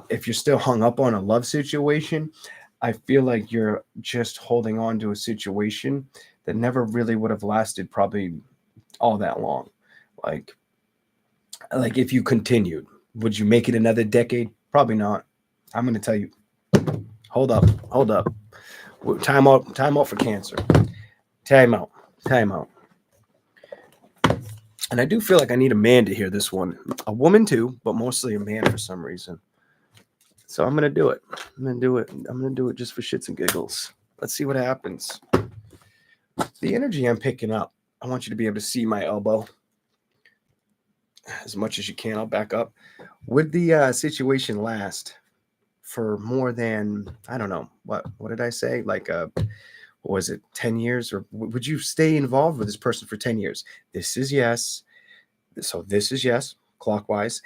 If you're still hung up on a love situation, I feel like you're just holding on to a situation that never really would have lasted probably all that long. Like if you continued, would you make it another decade? Probably not. I'm going to tell you, hold up. Time out for Cancer. Time out. And I do feel like I need a man to hear this one. A woman too, but mostly a man for some reason. So I'm going to do it. I'm going to do it just for shits and giggles. Let's see what happens. The energy I'm picking up, I want you to be able to see my elbow as much as you can. I'll back up. Would the situation last for more than, I don't know, what did I say? Like, what was it, 10 years? Or would you stay involved with this person for 10 years? This is yes. So this is yes, clockwise.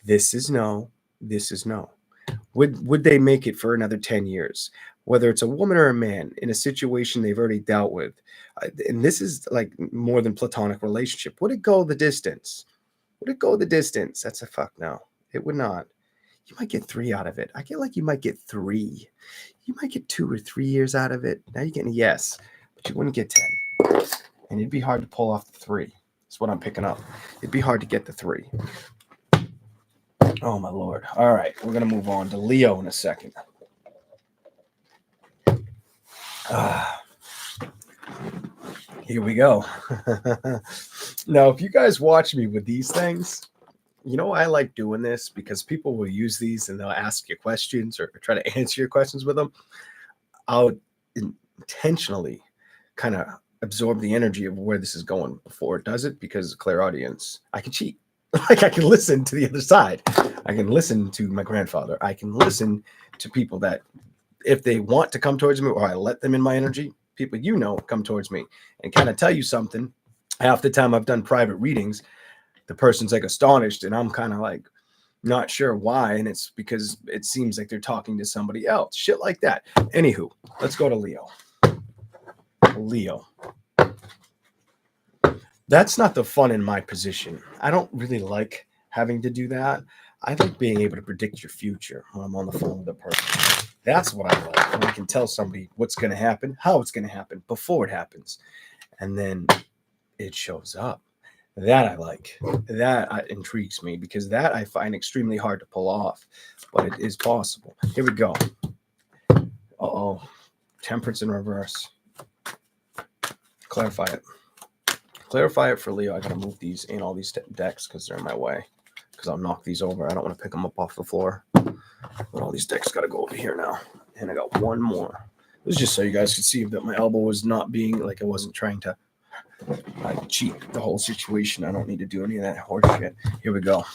This is no. This is no. Would they make it for another 10 years? Whether it's a woman or a man in a situation they've already dealt with. And this is like more than platonic relationship. Would it go the distance? That's a fuck no. It would not. You might get 3 out of it. I feel like you might get 3. You might get 2 or 3 years out of it. Now you're getting a yes, but you wouldn't get 10. And it'd be hard to pull off the 3. That's what I'm picking up. It'd be hard to get the 3. Oh, my Lord. All right. We're going to move on to Leo in a second. Here we go. Now, if you guys watch me with these things, I like doing this because people will use these and they'll ask you questions or try to answer your questions with them. I'll intentionally kind of absorb the energy of where this is going before it does it, because clairaudience, I can cheat. Like I can listen to the other side. I can listen to my grandfather. I can listen to people that if they want to come towards me or I let them in my energy, people come towards me and kind of tell you something. Half the time I've done private readings, the person's like astonished and I'm kind of like not sure why. And it's because it seems like they're talking to somebody else. Shit like that. Anywho, let's go to Leo. Leo. That's not the fun in my position. I don't really like having to do that. I like being able to predict your future when I'm on the phone with a person. That's what I like. When I can tell somebody what's going to happen, how it's going to happen before it happens. And then it shows up. That I like. That intrigues me because that I find extremely hard to pull off. But it is possible. Here we go. Uh-oh. Temperance in reverse. Clarify it. Clarify it for Leo. I got to move these in all these decks because they're in my way. Because I'll knock these over. I don't want to pick them up off the floor. But all these decks got to go over here now. And I got one more. This is just so you guys could see that my elbow was not being like I wasn't trying to cheat the whole situation. I don't need to do any of that horse shit. Here we go.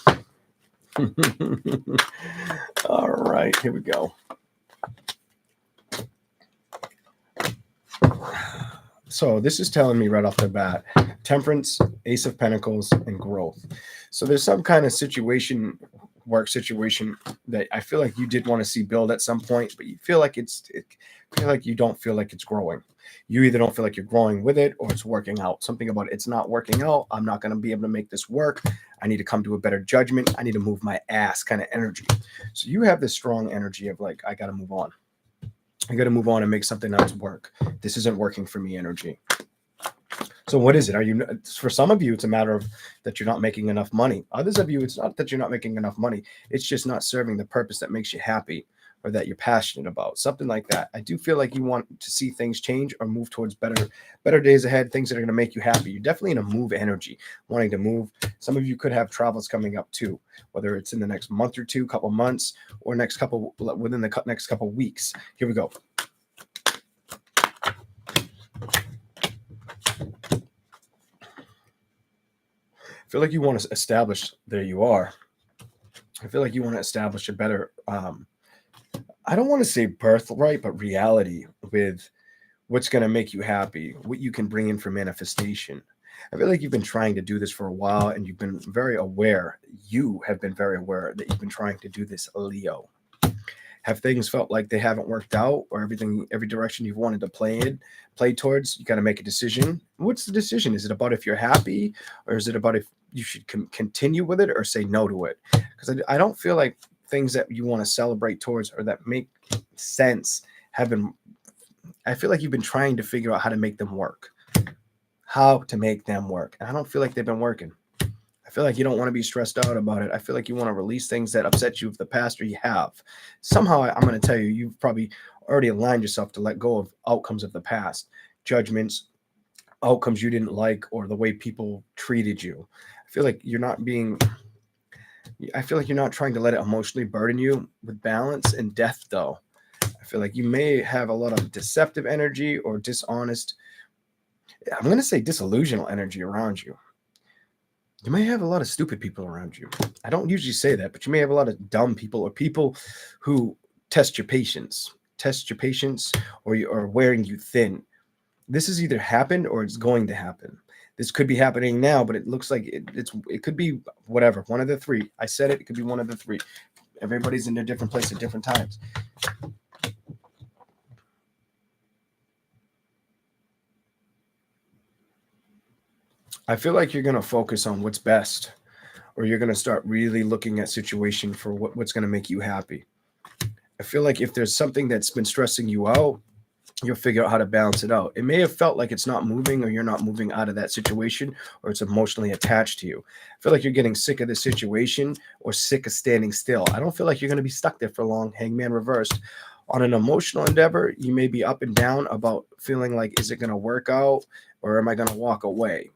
All right. Here we go. So this is telling me right off the bat, temperance, Ace of Pentacles, and growth. So there's some kind of work situation that I feel like you did want to see build at some point, but you feel like you don't feel like it's growing. You either don't feel like you're growing with it or it's working out. Something about it's not working out. I'm not going to be able to make this work. I need to come to a better judgment. I need to move my ass kind of energy. So you have this strong energy of like, I got to move on. I got to move on and make something else work. This isn't working for me energy. So what is it? For some of you, it's a matter of that you're not making enough money. Others of you, it's not that you're not making enough money. It's just not serving the purpose that makes you happy or that you're passionate about. Something like that. I do feel like you want to see things change or move towards better days ahead, things that are going to make you happy. You're definitely in a move energy, wanting to move. Some of you could have travels coming up too, whether it's in the next month or two, couple months, or within the next couple weeks. Here we go. I feel like you want to establish, there you are. I feel like you want to establish a better, I don't want to say birthright, but reality with what's going to make you happy, what you can bring in for manifestation. I feel like you've been trying to do this for a while and you've been very aware. You have been very aware that you've been trying to do this, Leo. Have things felt like they haven't worked out, or every direction you've wanted to play towards, you got to make a decision? What's the decision? Is it about if you're happy, or is it about if you should continue with it or say no to it? Because I don't feel like things that you want to celebrate towards or that make sense have been, I feel like you've been trying to figure out how to make them work. How to make them work. And I don't feel like they've been working. I feel like you don't want to be stressed out about it. I feel like you want to release things that upset you of the past, or you have. Somehow, I'm going to tell you, you've probably already aligned yourself to let go of outcomes of the past, judgments, outcomes you didn't like, or the way people treated you. I feel like you're not trying to let it emotionally burden you with balance and depth, though. I feel like you may have a lot of deceptive energy or dishonest, I'm going to say disillusional energy around you. You may have a lot of stupid people around you. I don't usually say that, but you may have a lot of dumb people, or people who test your patience, or wearing you thin. This has either happened or it's going to happen. This could be happening now, but it looks like it could be whatever, one of the three. I said it could be one of the three. Everybody's in a different place at different times. I feel like you're going to focus on what's best, or you're going to start really looking at situation for what's going to make you happy. I feel like if there's something that's been stressing you out, you'll figure out how to balance it out. It may have felt like it's not moving, or you're not moving out of that situation, or it's emotionally attached to you. I feel like you're getting sick of the situation, or sick of standing still. I don't feel like you're going to be stuck there for long. Hangman reversed. On an emotional endeavor, you may be up and down about feeling like, is it going to work out, or am I going to walk away?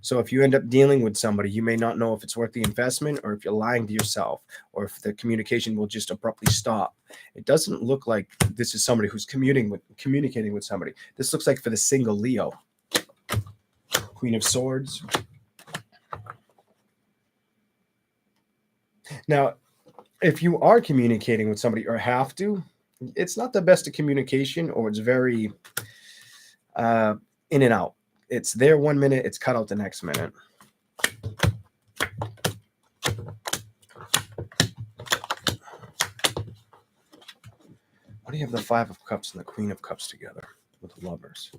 So if you end up dealing with somebody, you may not know if it's worth the investment, or if you're lying to yourself, or if the communication will just abruptly stop. It doesn't look like this is somebody who's communicating with somebody. This looks like for the single Leo. Queen of Swords. Now, if you are communicating with somebody or have to, it's not the best of communication, or it's very in and out. It's there 1 minute, it's cut out the next minute. Why do you have the Five of Cups and the Queen of Cups together with the Lovers?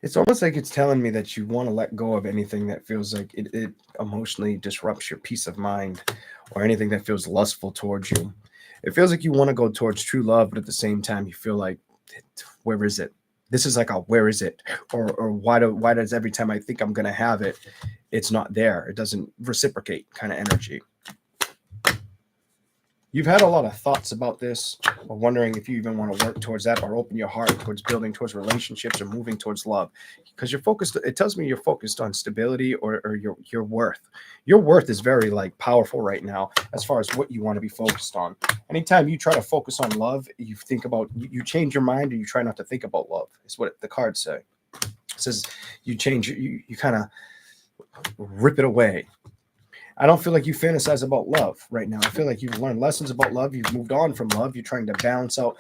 It's almost like it's telling me that you want to let go of anything that feels like it emotionally disrupts your peace of mind, or anything that feels lustful towards you. It feels like you want to go towards true love, but at the same time, you feel like, where is it? This is like a where is it? Or why does every time I think I'm going to have it, it's not there? It doesn't reciprocate kind of energy. You've had a lot of thoughts about this, or wondering if you even want to work towards that, or open your heart towards building towards relationships, or moving towards love, because you're focused. It tells me you're focused on stability, or your worth. Your worth is very powerful right now as far as what you want to be focused on. Anytime you try to focus on love, you think about, you change your mind, or you try not to think about love. Is what the cards say. It says you change, you kind of rip it away. I don't feel like you fantasize about love right now. I feel like you've learned lessons about love. You've moved on from love. You're trying to balance out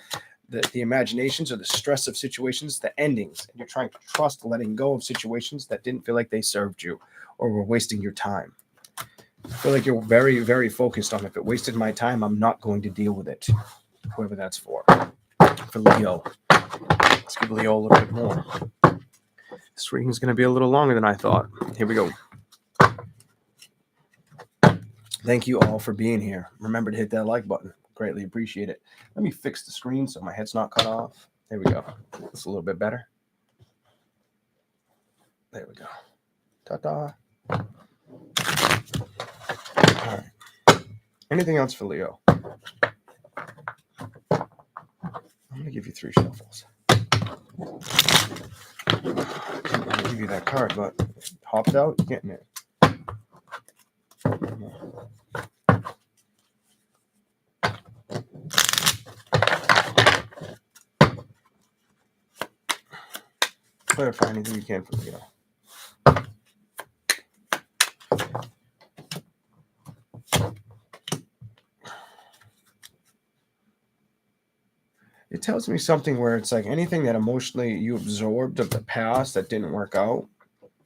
the imaginations, or the stress of situations, the endings. And you're trying to trust letting go of situations that didn't feel like they served you, or were wasting your time. I feel like you're very, very focused on, if it wasted my time, I'm not going to deal with it. Whoever that's for. For Leo. Let's give Leo a little bit more. This reading is going to be a little longer than I thought. Here we go. Thank you all for being here. Remember to hit that like button. Greatly appreciate it. Let me fix the screen so my head's not cut off. There we go. It's a little bit better. There we go. Ta-da. All right. Anything else for Leo? I'm going to give you 3 shuffles. I'm going to give you that card, but if it hopped out, you're getting it. Clarify anything you can for Leo. It tells me something where it's like anything that emotionally you absorbed of the past that didn't work out.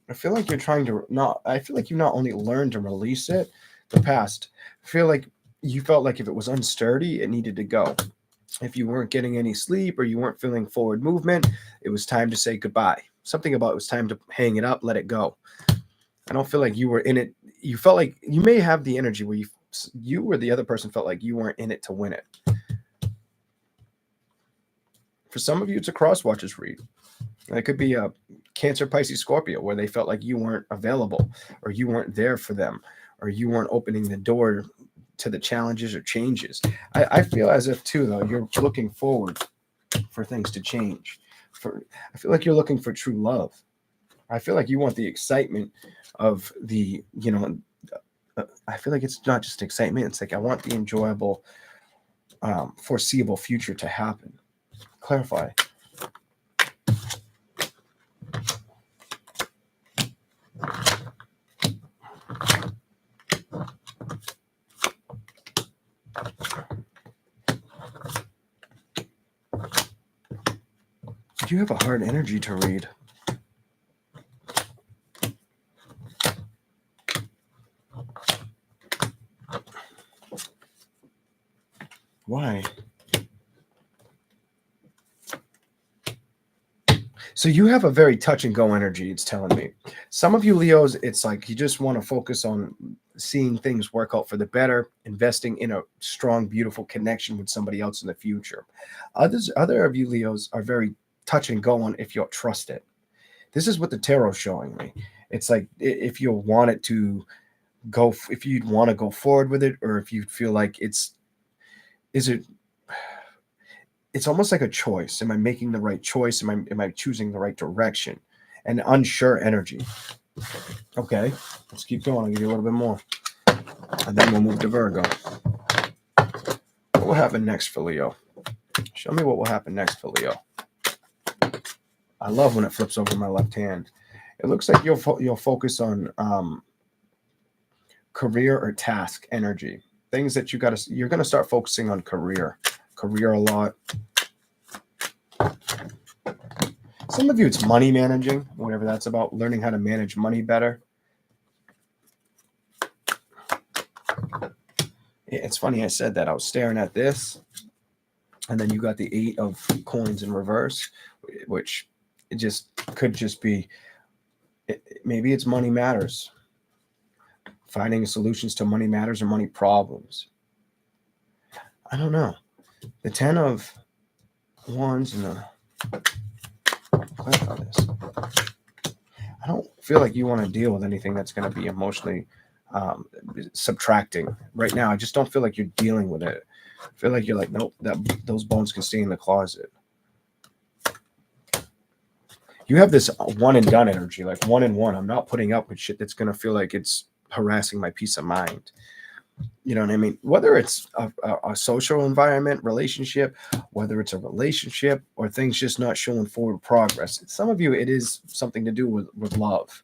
I feel like you're trying to I feel like you not only learned to release it, the past. I feel like you felt like if it was unsturdy, it needed to go. If you weren't getting any sleep or you weren't feeling forward movement, it was time to say goodbye. Something about it was time to hang it up, let it go. I don't feel like you were in it. You felt like you may have the energy where you or the other person felt like you weren't in it to win it. For some of you, it's a cross watchers read. It could be a Cancer, Pisces, Scorpio, where they felt like you weren't available or you weren't there for them or you weren't opening the door to the challenges or changes. I feel as if, too, though, you're looking forward for things to change. I feel like you're looking for true love. I feel like you want the excitement of the, I feel like it's not just excitement. It's like I want the enjoyable, foreseeable future to happen. Clarify. You have a hard energy to read. Why? So you have a very touch and go energy, it's telling me. Some of you Leos, it's like you just want to focus on seeing things work out for the better, investing in a strong, beautiful connection with somebody else in the future. Other of you Leos are very touch and go on if you'll trust it. This is what the tarot's showing me. It's like if you want it to go, if you'd want to go forward with it, or if you feel like it's almost like a choice. Am I making the right choice? Am I choosing the right direction? And unsure energy. Okay, let's keep going. I'll give you a little bit more. And then we'll move to Virgo. What will happen next for Leo? Show me what will happen next for Leo. I love when it flips over my left hand. It looks like you'll focus on career or task energy. Things that you're going to start focusing on career a lot. Some of you, it's money managing, whatever that's about, learning how to manage money better. It's funny I said that. I was staring at this, and then you got the 8 of coins in reverse, which it just could just be, maybe it's money matters. Finding solutions to money matters or money problems. I don't know. The 10 of Wands and the... Clarify this. I don't feel like you want to deal with anything that's going to be emotionally subtracting right now. I just don't feel like you're dealing with it. I feel like you're like, nope, those bones can stay in the closet. You have this one and done energy, like 1 and 1. I'm not putting up with shit that's going to feel like it's harassing my peace of mind. You know what I mean? Whether it's a social environment, relationship, whether it's a relationship or things just not showing forward progress. Some of you, it is something to do with love.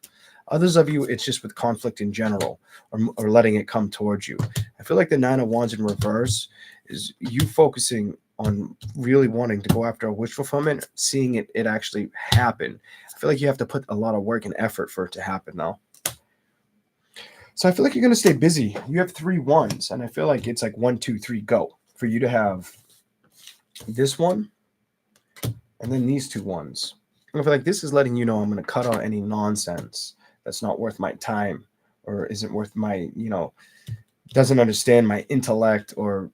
Others of you, it's just with conflict in general or letting it come towards you. I feel like the 9 of Wands in reverse is you focusing on really wanting to go after a wish fulfillment, seeing it actually happen. I feel like you have to put a lot of work and effort for it to happen now. So I feel like you're going to stay busy. You have 3 ones, and I feel like it's like 1, 2, 3, go. For you to have this one and then these 2 ones. I feel like this is letting you know I'm going to cut out any nonsense that's not worth my time or isn't worth my, doesn't understand my intellect or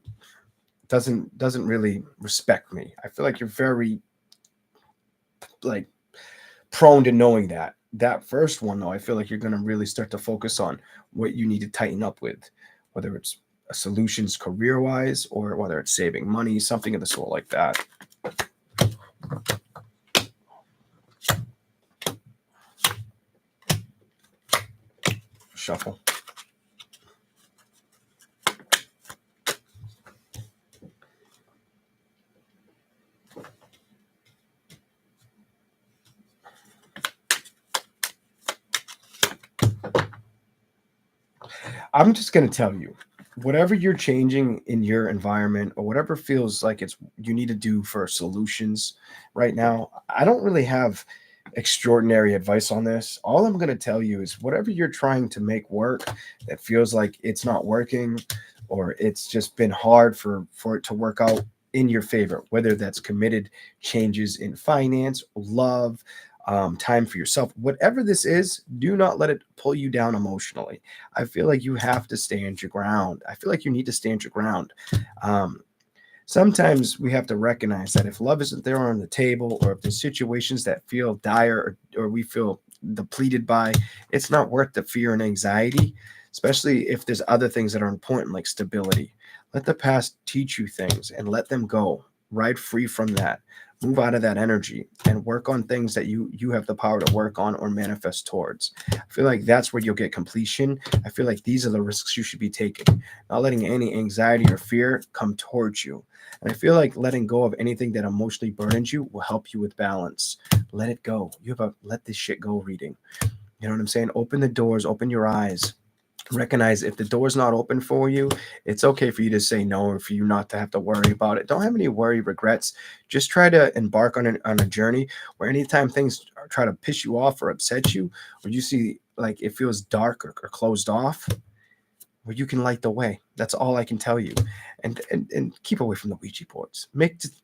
doesn't really respect me. I feel like you're very like prone to knowing that. That first one, though, I feel like you're going to really start to focus on what you need to tighten up with, whether it's solutions career-wise or whether it's saving money, something of the sort like that. Shuffle. I'm just going to tell you, whatever you're changing in your environment or whatever feels like it's you need to do for solutions right now, I don't really have extraordinary advice on this. All I'm going to tell you is whatever you're trying to make work that feels like it's not working or it's just been hard for it to work out in your favor, whether that's committed changes in finance, love, time for yourself, whatever this is, do not let it pull you down emotionally. I feel like you have to stand your ground. I feel like you need to stand your ground. Um, Sometimes we have to recognize that if love isn't there on the table, or if there's situations that feel dire, or we feel depleted by, it's not worth the fear and anxiety, especially if there's other things that are important like stability. Let the past teach you things and let them go. Ride free from that. Move out of that energy and work on things that you have the power to work on or manifest towards. I feel like that's where you'll get completion. I feel like these are the risks you should be taking, not letting any anxiety or fear come towards you. And I feel like letting go of anything that emotionally burdens you will help you with balance. Let it go. You have a let this shit go reading. You know what I'm saying? Open the doors, open your eyes. Recognize if the door's not open for you, it's okay for you to say no or for you not to have to worry about it. Don't have any worry, regrets. Just try to embark on a journey where anytime things try to piss you off or upset you, or you see like it feels dark or closed off, where you can light the way. That's all I can tell you. And keep away from the Ouija boards.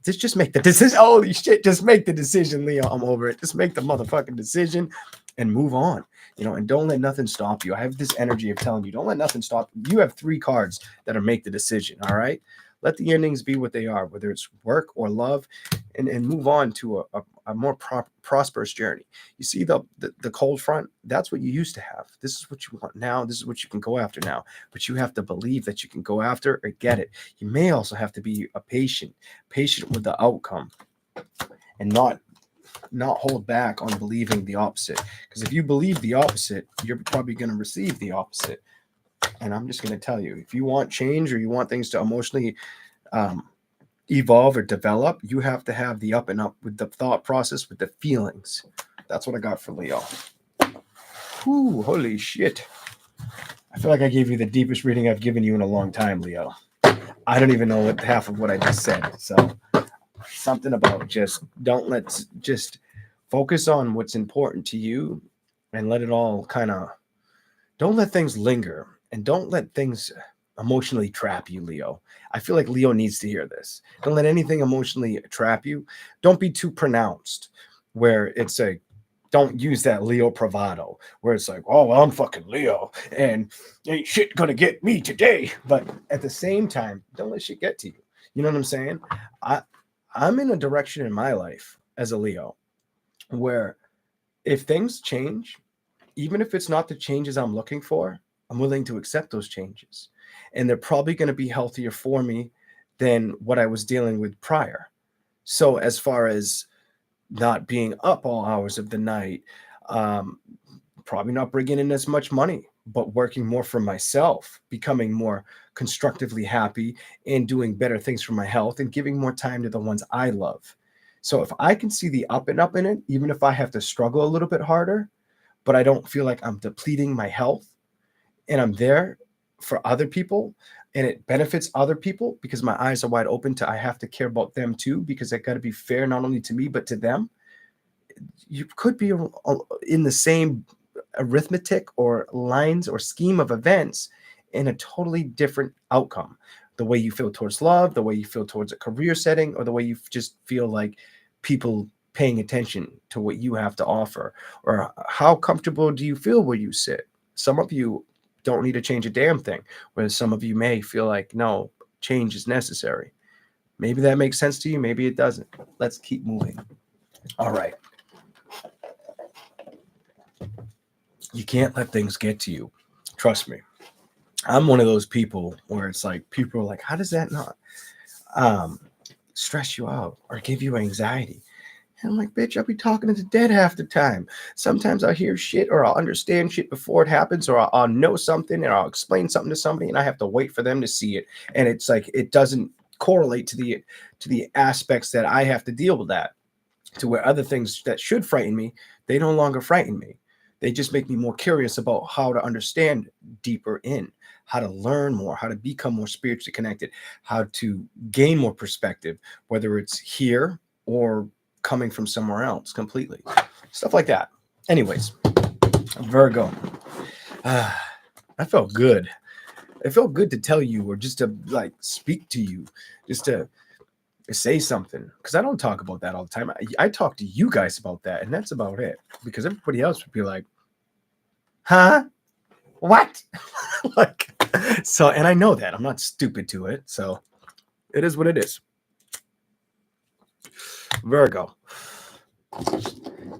Just make the decision. Holy shit, just make the decision, Leo. I'm over it. Just make the motherfucking decision and move on. And don't let nothing stop you. I have this energy of telling you, don't let nothing stop you. You have 3 cards that are make the decision. All right. Let the endings be what they are, whether it's work or love, and move on to a more prosperous journey. You see the cold front, that's what you used to have. This is what you want now. This is what you can go after now. But you have to believe that you can go after or get it. You may also have to be patient with the outcome, and not hold back on believing the opposite. Because if you believe the opposite, you're probably going to receive the opposite. And I'm just going to tell you, if you want change or you want things to emotionally evolve or develop, you have to have the up and up with the thought process, with the feelings. That's what I got for Leo. Whew, holy shit. I feel like I gave you the deepest reading I've given you in a long time, Leo. I don't even know what half of what I just said. So something about just focus on what's important to you and let it all don't let things linger, and don't let things emotionally trap you, Leo. I feel like Leo needs to hear this. Don't let anything emotionally trap you. Don't be too pronounced where it's don't use that Leo bravado where it's like, oh, well, I'm fucking Leo and ain't shit gonna get me today. But at the same time, don't let shit get to you. You know what I'm saying? I'm in a direction in my life as a Leo where if things change, even if it's not the changes I'm looking for, I'm willing to accept those changes. And they're probably going to be healthier for me than what I was dealing with prior. So as far as not being up all hours of the night, probably not bringing in as much money, but working more for myself, becoming more constructively happy and doing better things for my health and giving more time to the ones I love. So if I can see the up and up in it, even if I have to struggle a little bit harder, but I don't feel like I'm depleting my health, and I'm there for other people and it benefits other people because my eyes are wide open to I have to care about them too, because I got to be fair not only to me but to them. You could be in the same arithmetic or lines or scheme of events in a totally different outcome. The way you feel towards love, the way you feel towards a career setting, or the way you just feel like people paying attention to what you have to offer, or how comfortable do you feel where you sit. Some of you don't need to change a damn thing, whereas some of you may feel like, no, change is necessary. Maybe that makes sense to you. Maybe it doesn't. Let's keep moving. All right. You can't let things get to you. Trust me. I'm one of those people where it's like, people are like, how does that not stress you out or give you anxiety? And I'm like, bitch, I'll be talking to the dead half the time. Sometimes I'll hear shit or I'll understand shit before it happens, or I'll know something and I'll explain something to somebody and I have to wait for them to see it. And it's like, it doesn't correlate to the aspects that I have to deal with, that to where other things that should frighten me, they no longer frighten me. They just make me more curious about how to understand deeper in, how to learn more, how to become more spiritually connected, how to gain more perspective, whether it's here or coming from somewhere else completely. Stuff like that. Anyways, Virgo. I felt good. It felt good to tell you, or just to like speak to you, just to say something, because I don't talk about that all the time. I talk to you guys about that, and that's about it, because everybody else would be like, huh, what? Like, so, and I know that I'm not stupid to it, so it is what it is. Virgo,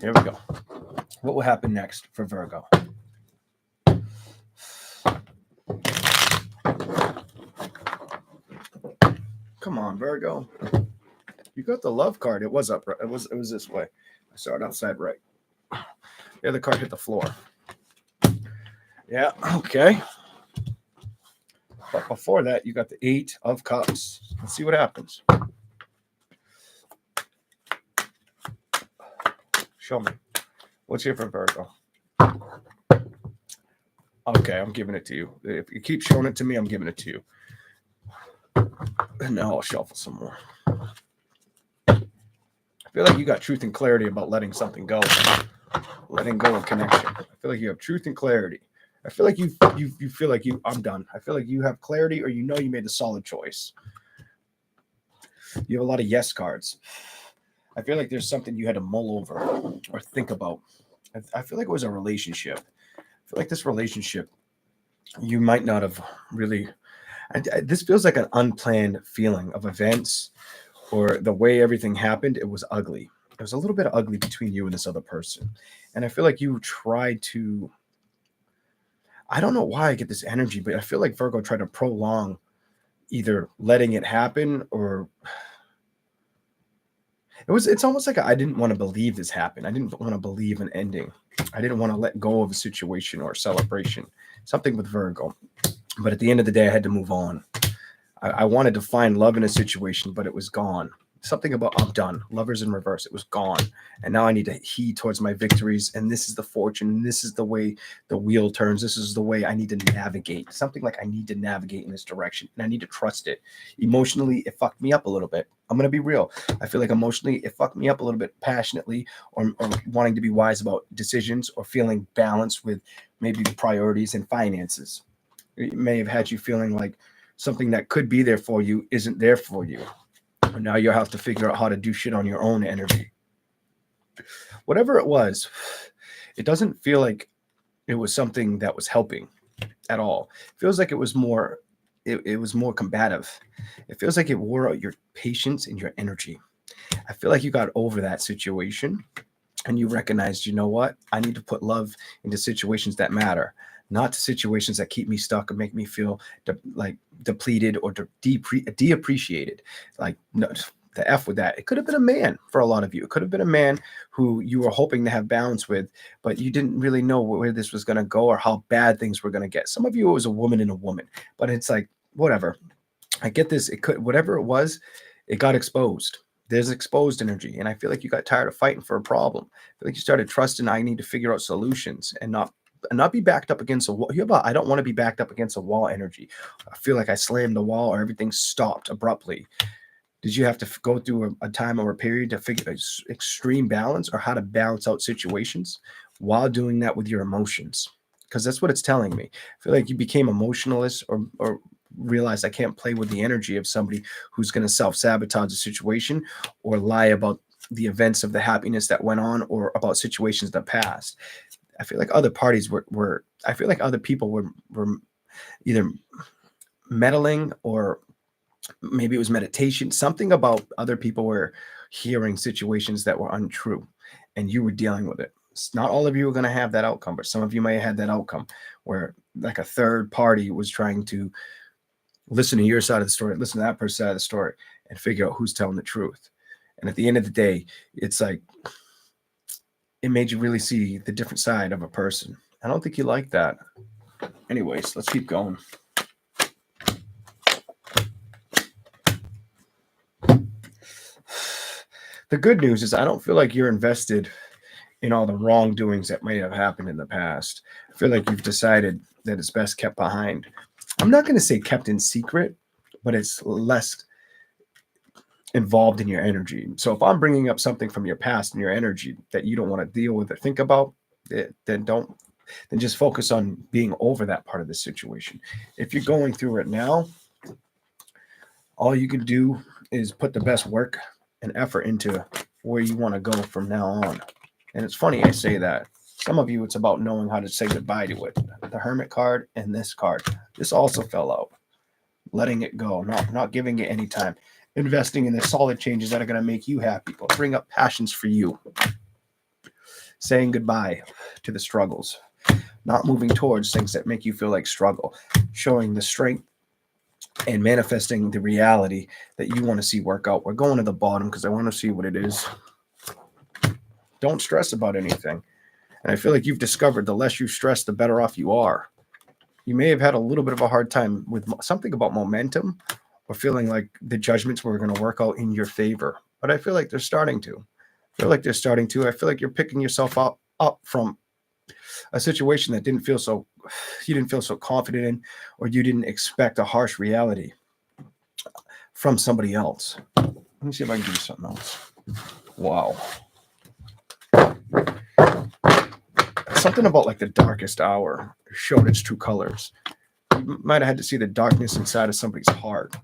here we go. What will happen next for Virgo? Come on, Virgo. You got the love card. It was up. It was this way. I saw it outside right. The other card hit the floor. Yeah, okay. But before that, you got the 8 of Cups. Let's see what happens. Show me. What's here for Virgo? Okay, I'm giving it to you. If you keep showing it to me, I'm giving it to you. And now I'll shuffle some more. I feel like you got truth and clarity about letting something go. Letting go of connection. I feel like you have truth and clarity. I feel like you feel like I'm done. I feel like you have clarity, or you know you made the solid choice. You have a lot of yes cards. I feel like there's something you had to mull over or think about. I feel like it was a relationship. I feel like this relationship, you might not have really... this feels like an unplanned feeling of events, or the way everything happened. It was ugly. It was a little bit ugly between you and this other person. And I feel like you tried to... I don't know why I get this energy, but I feel like Virgo tried to prolong either letting it happen, or... It's almost like I didn't want to believe this happened. I didn't want to believe an ending. I didn't want to let go of a situation or a celebration. Something with Virgo. But at the end of the day, I had to move on. I wanted to find love in a situation, but it was gone. Something about I'm done. Lovers in reverse. It was gone. And now I need to heed towards my victories. And this is the fortune. And this is the way the wheel turns. This is the way I need to navigate. Something like I need to navigate in this direction. And I need to trust it. Emotionally, it fucked me up a little bit. I'm going to be real. I feel like emotionally, it fucked me up a little bit, passionately, or wanting to be wise about decisions, or feeling balanced with maybe the priorities and finances. It may have had you feeling like something that could be there for you isn't there for you. And now you'll have to figure out how to do shit on your own energy. Whatever it was, it doesn't feel like it was something that was helping at all. It feels like it was more... It was more combative. It feels like it wore out your patience and your energy. I feel like you got over that situation, and you recognized, you know what? I need to put love into situations that matter, not to situations that keep me stuck and make me feel like depleted or de-appreciated. Like, no, the F with that. It could have been a man for a lot of you. It could have been a man who you were hoping to have balance with, but you didn't really know where this was going to go or how bad things were going to get. Some of you, it was a woman and a woman, but it's like, whatever. I get this. It could, whatever it was, it got exposed. There's exposed energy. And I feel like you got tired of fighting for a problem. I feel like you started trusting I need to figure out solutions and not be backed up against a wall. I don't want to be backed up against a wall energy. I feel like I slammed the wall or everything stopped abruptly. Did you have to go through a time or a period to figure extreme balance, or how to balance out situations while doing that with your emotions? Because that's what it's telling me. I feel like you became emotionalist, or realized I can't play with the energy of somebody who's going to self-sabotage a situation or lie about the events of the happiness that went on, or about situations that passed. I feel like other parties were I feel like other people were either meddling, or maybe it was meditation. Something about other people were hearing situations that were untrue, and you were dealing with it. Not all of you are going to have that outcome, but some of you may have had that outcome where like a third party was trying to listen to your side of the story, listen to that person's side of the story, and figure out who's telling the truth. And at the end of the day, it's like, it made you really see the different side of a person. I don't think you like that. Anyways, let's keep going. The good news is I don't feel like you're invested in all the wrongdoings that may have happened in the past. I feel like you've decided that it's best kept behind. I'm not going to say kept in secret, but it's less involved in your energy. So if I'm bringing up something from your past and your energy that you don't want to deal with or think about, then just focus on being over that part of the situation. If you're going through it now, all you can do is put the best work and effort into where you want to go from now on. And it's funny I say that. Some of you, it's about knowing how to say goodbye to it. The Hermit card and this card. This also fell out. Letting it go, not giving it any time. Investing in the solid changes that are going to make you happy, or bring up passions for you. Saying goodbye to the struggles. Not moving towards things that make you feel like struggle. Showing the strength and manifesting the reality that you want to see work out. We're going to the bottom because I want to see what it is. Don't stress about anything. And I feel like you've discovered the less you stress, the better off you are. You may have had a little bit of a hard time with something about momentum or feeling like the judgments were going to work out in your favor. But I feel like they're starting to. I feel like you're picking yourself up from a situation that you didn't feel so confident in, or you didn't expect a harsh reality from somebody else. Let me see if I can do something else. Wow. Something about like the darkest hour showed its true colors. You might have had to see the darkness inside of somebody's heart.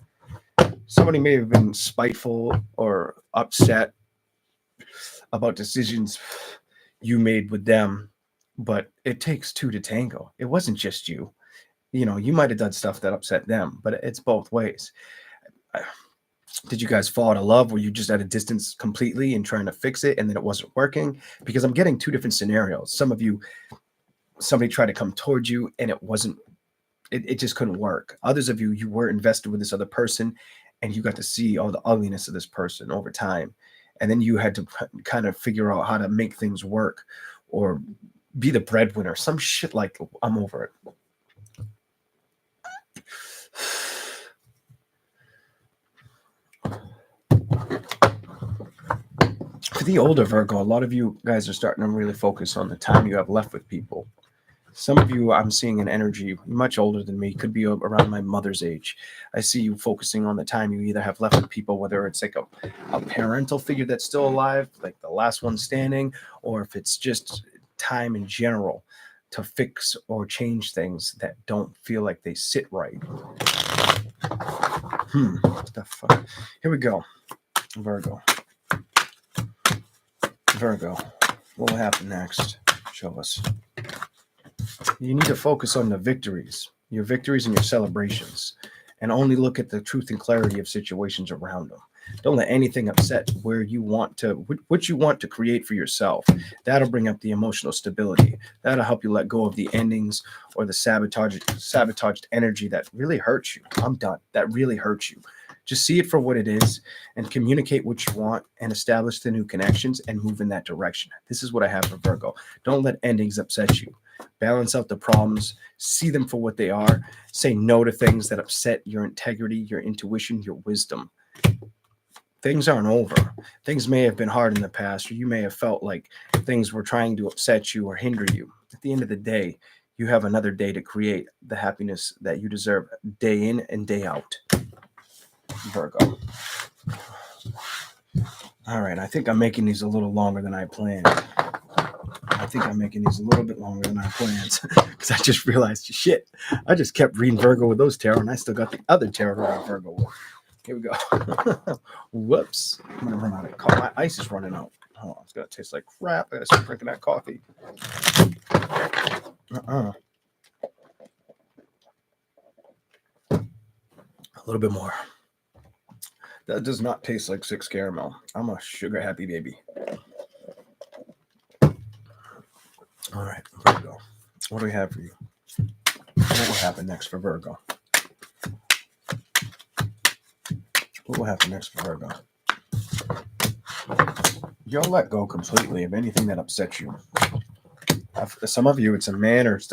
Somebody may have been spiteful or upset about decisions you made with them, but it takes two to tango. It wasn't just you. You might have done stuff that upset them, but it's both ways. Did you guys fall out of love? Were you just at a distance completely and trying to fix it and then it wasn't working? Because I'm getting two different scenarios. Some of you, somebody tried to come towards you and it just couldn't work. Others of you, you were invested with this other person and you got to see all the ugliness of this person over time. And then you had to kind of figure out how to make things work or be the breadwinner. Some shit like, I'm over it. For the older Virgo, a lot of you guys are starting to really focus on the time you have left with people. Some of you, I'm seeing an energy much older than me, could be around my mother's age. I see you focusing on the time you either have left with people, whether it's like a parental figure that's still alive, like the last one standing, or if it's just time in general to fix or change things that don't feel like they sit right. What the fuck? Here we go. Virgo, what will happen next? Show us. You need to focus on the victories, your victories and your celebrations, and only look at the truth and clarity of situations around them. Don't let anything upset what you want to create for yourself. That'll bring up the emotional stability. That'll help you let go of the endings or the sabotaged energy that really hurts you. I'm done. That really hurts you. Just see it for what it is and communicate what you want and establish the new connections and move in that direction. This is what I have for Virgo. Don't let endings upset you. Balance out the problems, see them for what they are. Say no to things that upset your integrity, your intuition, your wisdom. Things aren't over. Things may have been hard in the past, or you may have felt like things were trying to upset you or hinder you. At the end of the day, you have another day to create the happiness that you deserve day in and day out. Virgo. All right, I think I'm making these a little longer than I planned. Because I just realized, shit, I just kept reading Virgo with those tarot, and I still got the other tarot around Virgo. Here we go. Whoops. I'm going to run out of coffee. My ice is running out. Oh, it's going to taste like crap. I got to start drinking that coffee. A little bit more. That does not taste like 6 caramel. I'm a sugar happy baby. All right, Virgo. What do we have for you? What will happen next for Virgo? What will happen next for Virgo? You'll let go completely of anything that upsets you. Some of you, it's a man, or it's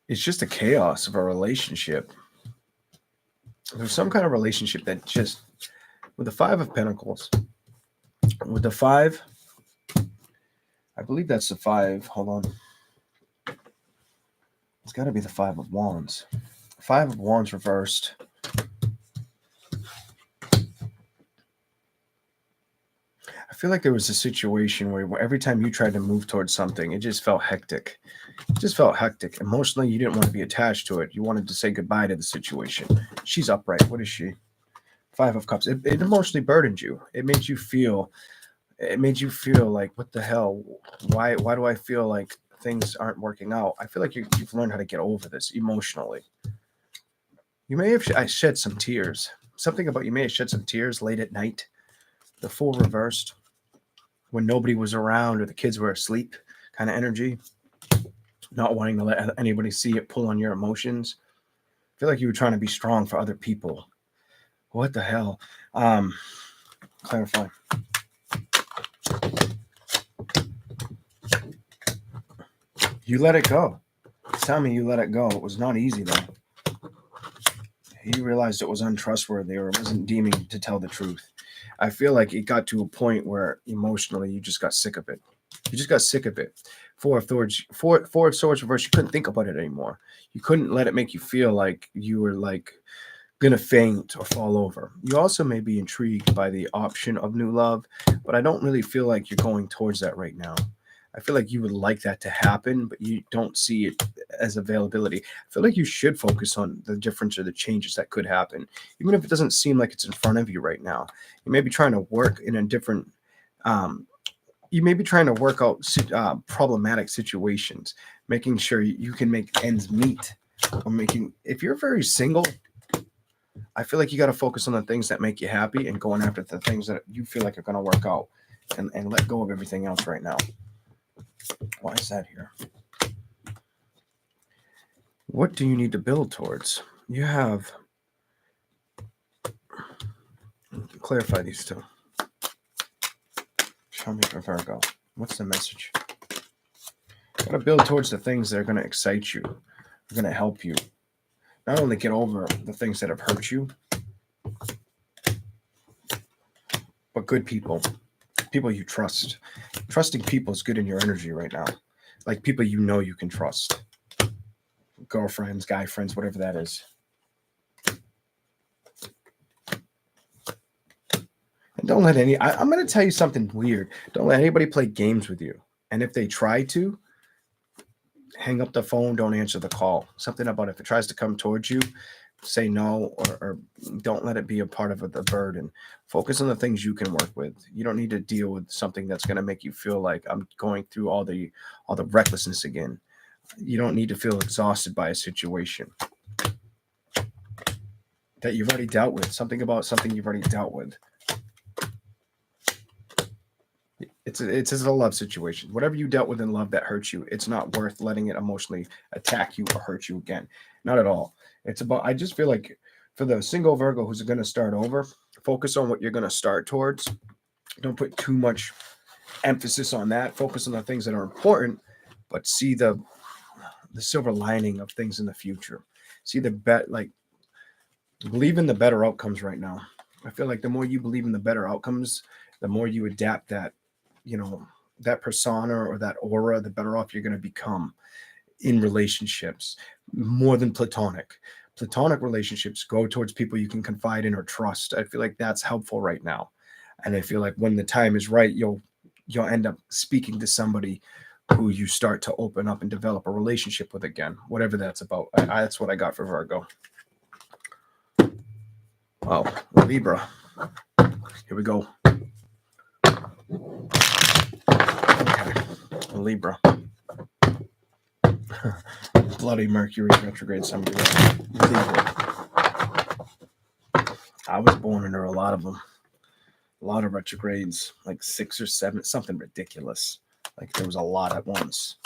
it's just a chaos of a relationship. There's some kind of relationship that just, with the 5 of Pentacles, with the 5, I believe that's the 5. Hold on. It's got to be the 5 of Wands. 5 of Wands reversed. I feel like there was a situation where every time you tried to move towards something, it just felt hectic. It just felt hectic. Emotionally, you didn't want to be attached to it. You wanted to say goodbye to the situation. She's upright. What is she? 5 of Cups. It emotionally burdened you. It made you feel like, what the hell? Why do I feel like things aren't working out? I feel like you've learned how to get over this emotionally. You may have shed some tears. Something about you may have shed some tears late at night. The 4 reversed. When nobody was around or the kids were asleep kind of energy. Not wanting to let anybody see it pull on your emotions. I feel like you were trying to be strong for other people. What the hell? Clarify. You let it go. Tell me you let it go. It was not easy though. You realized it was untrustworthy or it wasn't deeming to tell the truth. I feel like it got to a point where emotionally you just got sick of it. You just got sick of it. 4 of Swords reverse. You couldn't think about it anymore. You couldn't let it make you feel like you were like gonna faint or fall over. You also may be intrigued by the option of new love, but I don't really feel like you're going towards that right now. I feel like you would like that to happen, but you don't see it as availability. I feel like you should focus on the difference or the changes that could happen, even if it doesn't seem like it's in front of you right now. You may be trying to work in a different, you may be trying to work out problematic situations, making sure you can make ends meet. Or if you're very single, I feel like you got to focus on the things that make you happy and going after the things that you feel like are going to work out and let go of everything else right now. Why is that here? What do you need to build towards? You have... Clarify these two. Show me for Virgo. What's the message? You got to build towards the things that are going to excite you. Are going to help you. Not only get over the things that have hurt you, but good people. People you trust. Trusting people is good in your energy right now. Like people you know you can trust. Girlfriends, guy friends, whatever that is. And don't let I'm going to tell you something weird. Don't let anybody play games with you. And if they try to, hang up the phone, don't answer the call. Something about if it tries to come towards you, say no, or don't let it be a part of the burden. Focus on the things you can work with. You don't need to deal with something that's going to make you feel like I'm going through all the recklessness again. You don't need to feel exhausted by a situation that you've already dealt with. Something about something you've already dealt with. It's a love situation. Whatever you dealt with in love that hurts you, it's not worth letting it emotionally attack you or hurt you again. Not at all. It's about, I just feel like for the single Virgo who's going to start over, focus on what you're going to start towards. Don't put too much emphasis on that. Focus on the things that are important, but see the silver lining of things in the future. See believe in the better outcomes right now. I feel like the more you believe in the better outcomes, the more you adapt that, that persona or that aura, the better off you're going to become in relationships, more than platonic. Platonic relationships go towards people you can confide in or trust. I feel like that's helpful right now. And I feel like when the time is right, you'll end up speaking to somebody who you start to open up and develop a relationship with again, whatever that's about. That's what I got for Virgo. Oh, Libra. Here we go. Okay, Libra. Bloody Mercury retrograde somebody. Libra. I was born under a lot of them. A lot of retrogrades, like 6 or 7, something ridiculous. Like there was a lot at once.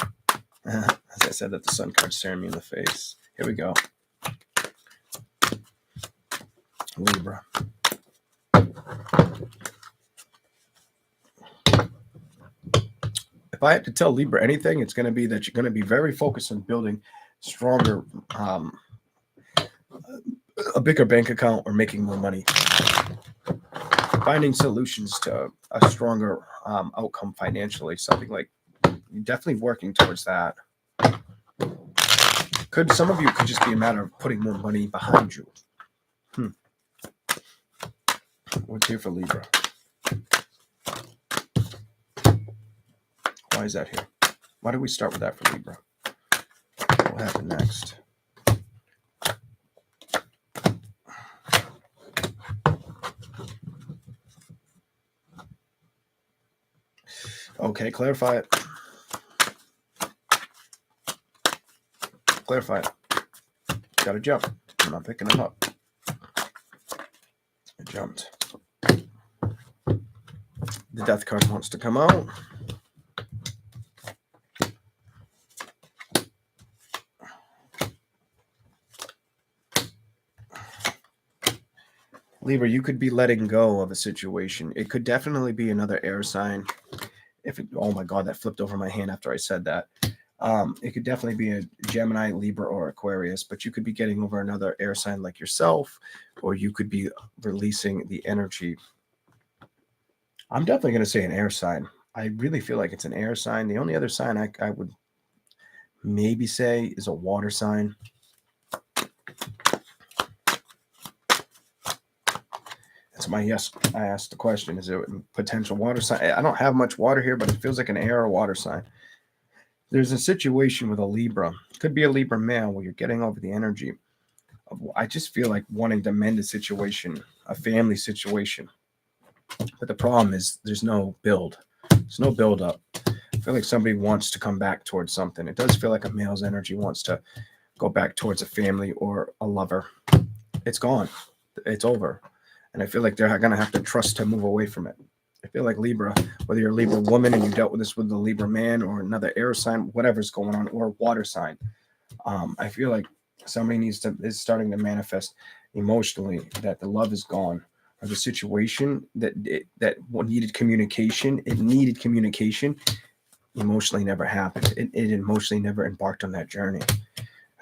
As I said, that the sun card's staring me in the face. Here we go. Libra. If I had to tell Libra anything, it's going to be that you're going to be very focused on building stronger, a bigger bank account or making more money. Finding solutions to a stronger outcome financially. Something like you're definitely working towards that. Some of you could just be a matter of putting more money behind you. What's here for Libra? Why is that here? Why did we start with that for Libra? What will happen next? Okay, clarify it. Clarify it. Gotta jump. I'm not picking them up. I jumped. The death card wants to come out. Libra, you could be letting go of a situation. It could definitely be another air sign. Oh my God, that flipped over my hand after I said that. It could definitely be a Gemini, Libra, or Aquarius, but you could be getting over another air sign like yourself, or you could be releasing the energy. I'm definitely going to say an air sign. I really feel like it's an air sign. The only other sign I would maybe say is a water sign. That's my yes. I asked the question, is it a potential water sign? I don't have much water here, but it feels like an air or water sign. There's a situation with a Libra. Could be a Libra male where you're getting over the energy. I just feel like wanting to mend a situation, a family situation. But the problem is there's no build. There's no build up. I feel like somebody wants to come back towards something. It does feel like a male's energy wants to go back towards a family or a lover. It's gone. It's over. And I feel like they're going to have to trust to move away from it. I feel like Libra, whether you're a Libra woman and you dealt with this with a Libra man or another air sign, whatever's going on, or water sign, I feel like somebody is starting to manifest emotionally that the love is gone, or the situation that needed communication. It needed communication. Emotionally never happened. It emotionally never embarked on that journey.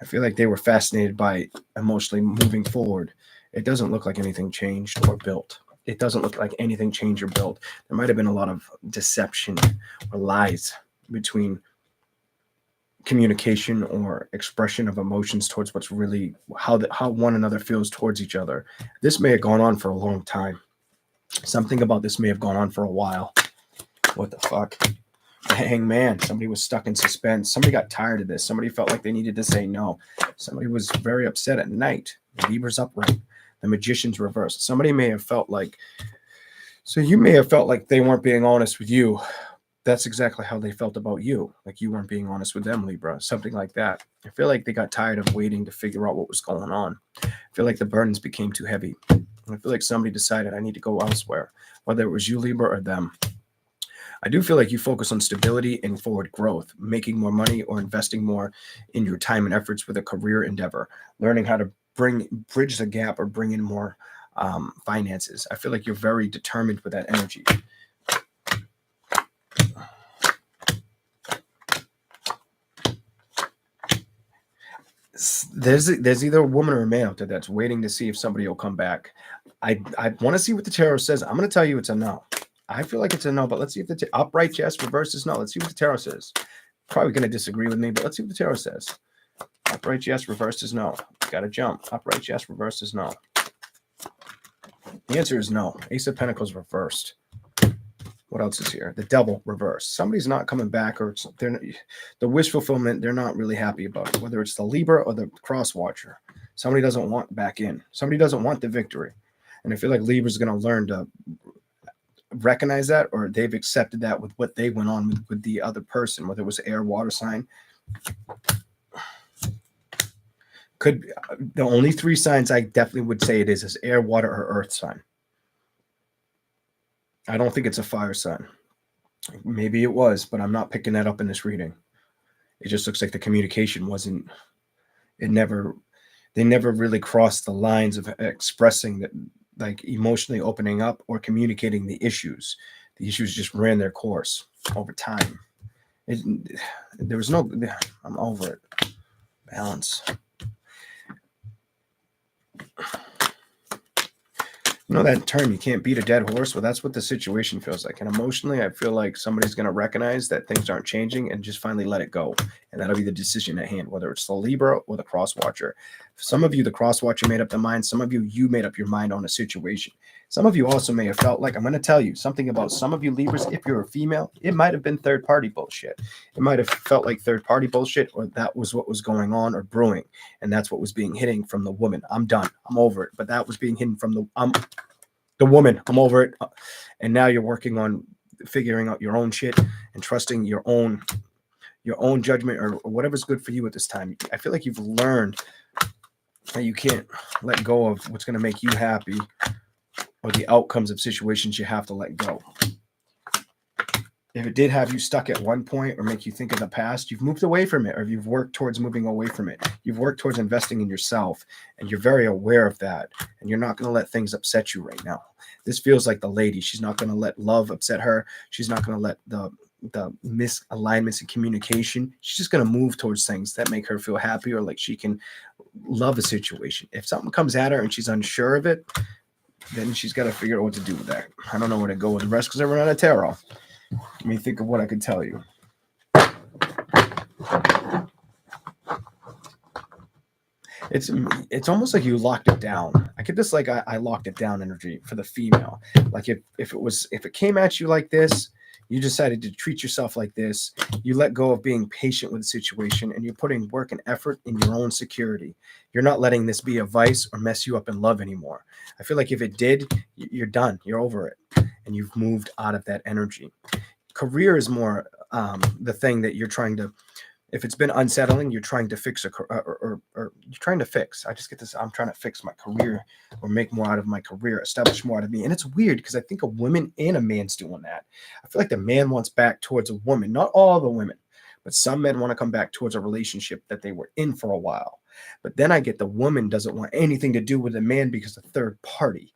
I feel like they were fascinated by emotionally moving forward. It doesn't look like anything changed or built. It doesn't look like anything changed or built. There might have been a lot of deception or lies between communication or expression of emotions towards what's really how one another feels towards each other. This may have gone on for a long time. Something about this may have gone on for a while. What the fuck? The Hangman. Somebody was stuck in suspense. Somebody got tired of this. Somebody felt like they needed to say no. Somebody was very upset at night. The Libra's upright. The Magician's reversed. Somebody may have felt like, so you may have felt like they weren't being honest with you. That's exactly how they felt about you. Like you weren't being honest with them, Libra. Something like that. I feel like they got tired of waiting to figure out what was going on. I feel like the burdens became too heavy. I feel like somebody decided I need to go elsewhere, whether it was you, Libra, or them. I do feel like you focus on stability and forward growth, making more money or investing more in your time and efforts with a career endeavor, learning how to bridge the gap or bring in more finances. I feel like you're very determined with that energy. There's either a woman or a man out there that's waiting to see if somebody will come back. I want to see what the tarot says. I'm going to tell you it's a no. I feel like it's a no, but let's see if the upright yes, reverse is no. Let's see what the tarot says. Probably going to disagree with me, but let's see what the tarot says. Upright yes, reversed is no. Got to jump. Upright yes, reversed is no. The answer is no. Ace of Pentacles reversed. What else is here? The Devil reversed. Somebody's not coming back, or the wish fulfillment, they're not really happy about it, whether it's the Libra or the Cross Watcher. Somebody doesn't want back in. Somebody doesn't want the victory. And I feel like Libra's going to learn to recognize that, or they've accepted that with what they went on with the other person, whether it was air, water sign. Could be, the only three signs I definitely would say it is air, water, or earth sign. I don't think it's a fire sign. Maybe it was, but I'm not picking that up in this reading. It just looks like the communication wasn't, they never really crossed the lines of expressing that, like emotionally opening up or communicating the issues. The issues just ran their course over time. There was no, I'm over it. Balance. You know that term, you can't beat a dead horse? Well, that's what the situation feels like. And emotionally, I feel like somebody's going to recognize that things aren't changing and just finally let it go. And that'll be the decision at hand, whether it's the Libra or the cross watcher. Some of you, the cross watcher made up the mind. Some of you, you made up your mind on a situation. Some of you also may have felt like, I'm going to tell you something about some of you Libras. If you're a female, it might have been third party bullshit. It might have felt like third party bullshit, or that was what was going on or brewing. And that's what was being hidden from the woman. I'm done. I'm over it. But that was being hidden from the woman. I'm over it. And now you're working on figuring out your own shit and trusting your own judgment or whatever's good for you at this time. I feel like you've learned that you can't let go of what's going to make you happy, or the outcomes of situations you have to let go. If it did have you stuck at one point or make you think of the past, you've moved away from it, or you've worked towards moving away from it. You've worked towards investing in yourself, and you're very aware of that, and you're not going to let things upset you right now. This feels like the lady. She's not going to let love upset her. She's not going to let the misalignments in communication. She's just going to move towards things that make her feel happy, or like she can love a situation. If something comes at her and she's unsure of it, then she's got to figure out what to do with that. I don't know where to go with the rest because I run out of tarot. Let me think of what I could tell you. It's almost like you locked it down. I get this like I locked it down energy for the female. Like if it came at you like this, you decided to treat yourself like this. You let go of being patient with the situation, and you're putting work and effort in your own security. You're not letting this be a vice or mess you up in love anymore. I feel like if it did, you're done. You're over it, and you've moved out of that energy. Career is more the thing that you're trying to. If it's been unsettling, you're trying to fix or you're trying to fix. I just get this. I'm trying to fix my career, or make more out of my career, establish more out of me. And it's weird because I think a woman and a man's doing that. I feel like the man wants back towards a woman. Not all the women, but some men want to come back towards a relationship that they were in for a while. But then I get the woman doesn't want anything to do with the man because of third party.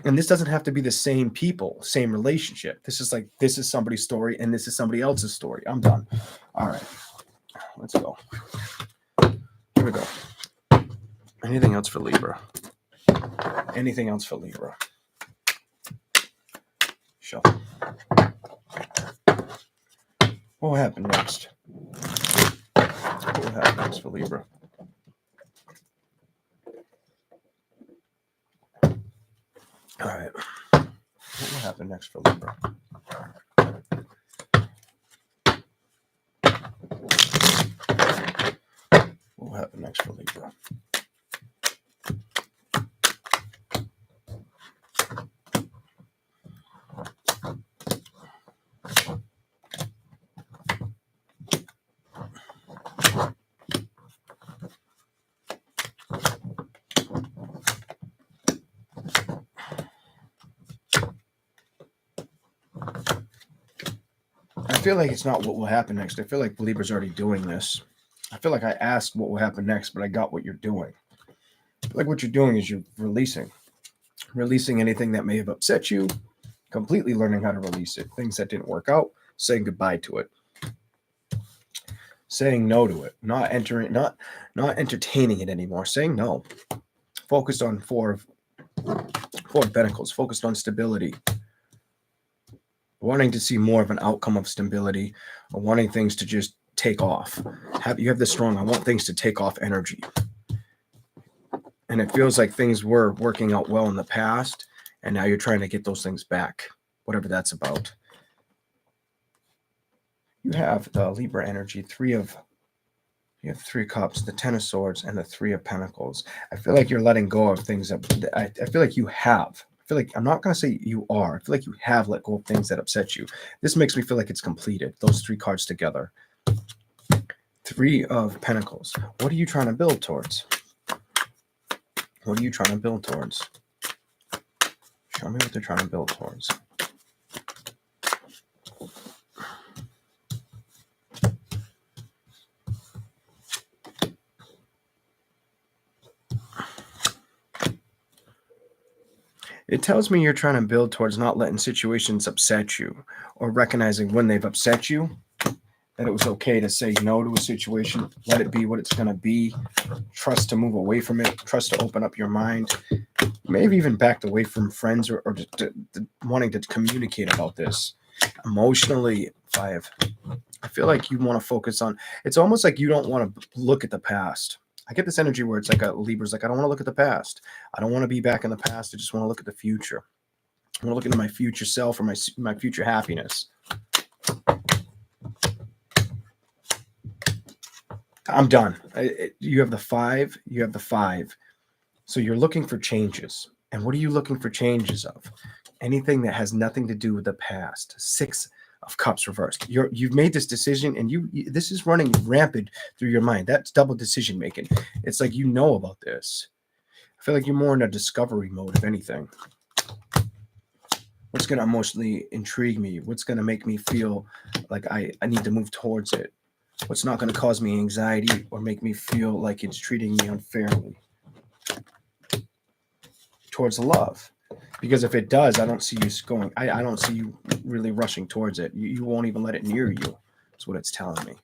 And this doesn't have to be the same people, same relationship. This is somebody's story and this is somebody else's story. I'm done. All right, let's go. Here we go. Anything else for Libra? Anything else for Libra? Shuffle. What will happen next? What will happen next for Libra? All right. What will happen next for Libra? What will happen next for Libra? I feel like it's not what will happen next. I feel like Libra's already doing this. I feel like I asked what will happen next, but I got what you're doing. I feel like what you're doing is you're releasing anything that may have upset you, completely learning how to release it. Things that didn't work out, saying goodbye to it, saying no to it, not entertaining it anymore, saying no. Focused on four of Pentacles, focused on stability, wanting to see more of an outcome of stability, or wanting things to just take off. You have this strong, I want things to take off energy. And it feels like things were working out well in the past, and now you're trying to get those things back, whatever that's about. You have the Libra energy, you have 3 cups, the 10 of swords, and the 3 of pentacles. I feel like you're letting go of things that I feel like you have. I feel like, I'm not going to say you are. I feel like you have let go of things that upset you. This makes me feel like it's completed. Those 3 cards together. 3 of pentacles. What are you trying to build towards? What are you trying to build towards? Show me what they're trying to build towards. It tells me you're trying to build towards not letting situations upset you, or recognizing when they've upset you that it was okay to say no to a situation, let it be what it's going to be, trust to move away from it, trust to open up your mind, maybe even backed away from friends or just wanting to communicate about this. Emotionally, 5. I feel like you want to focus on, it's almost like you don't want to look at the past. I get this energy where it's like a Libra's like, I don't want to look at the past. I don't want to be back in the past. I just want to look at the future. I want to look into my future self or my future happiness. I'm done. You have the 5. You have the 5. So you're looking for changes. And what are you looking for changes of? Anything that has nothing to do with the past. 6 of Cups reversed. You've made this decision, and this is running rampant through your mind. That's double decision making. It's like you know about this. I feel like you're more in a discovery mode, if anything. What's going to emotionally intrigue me? What's going to make me feel like I need to move towards it? What's not going to cause me anxiety or make me feel like it's treating me unfairly? Towards love. Because if it does, I don't see you going, I don't see you really rushing towards it. You won't even let it near you. That's what it's telling me.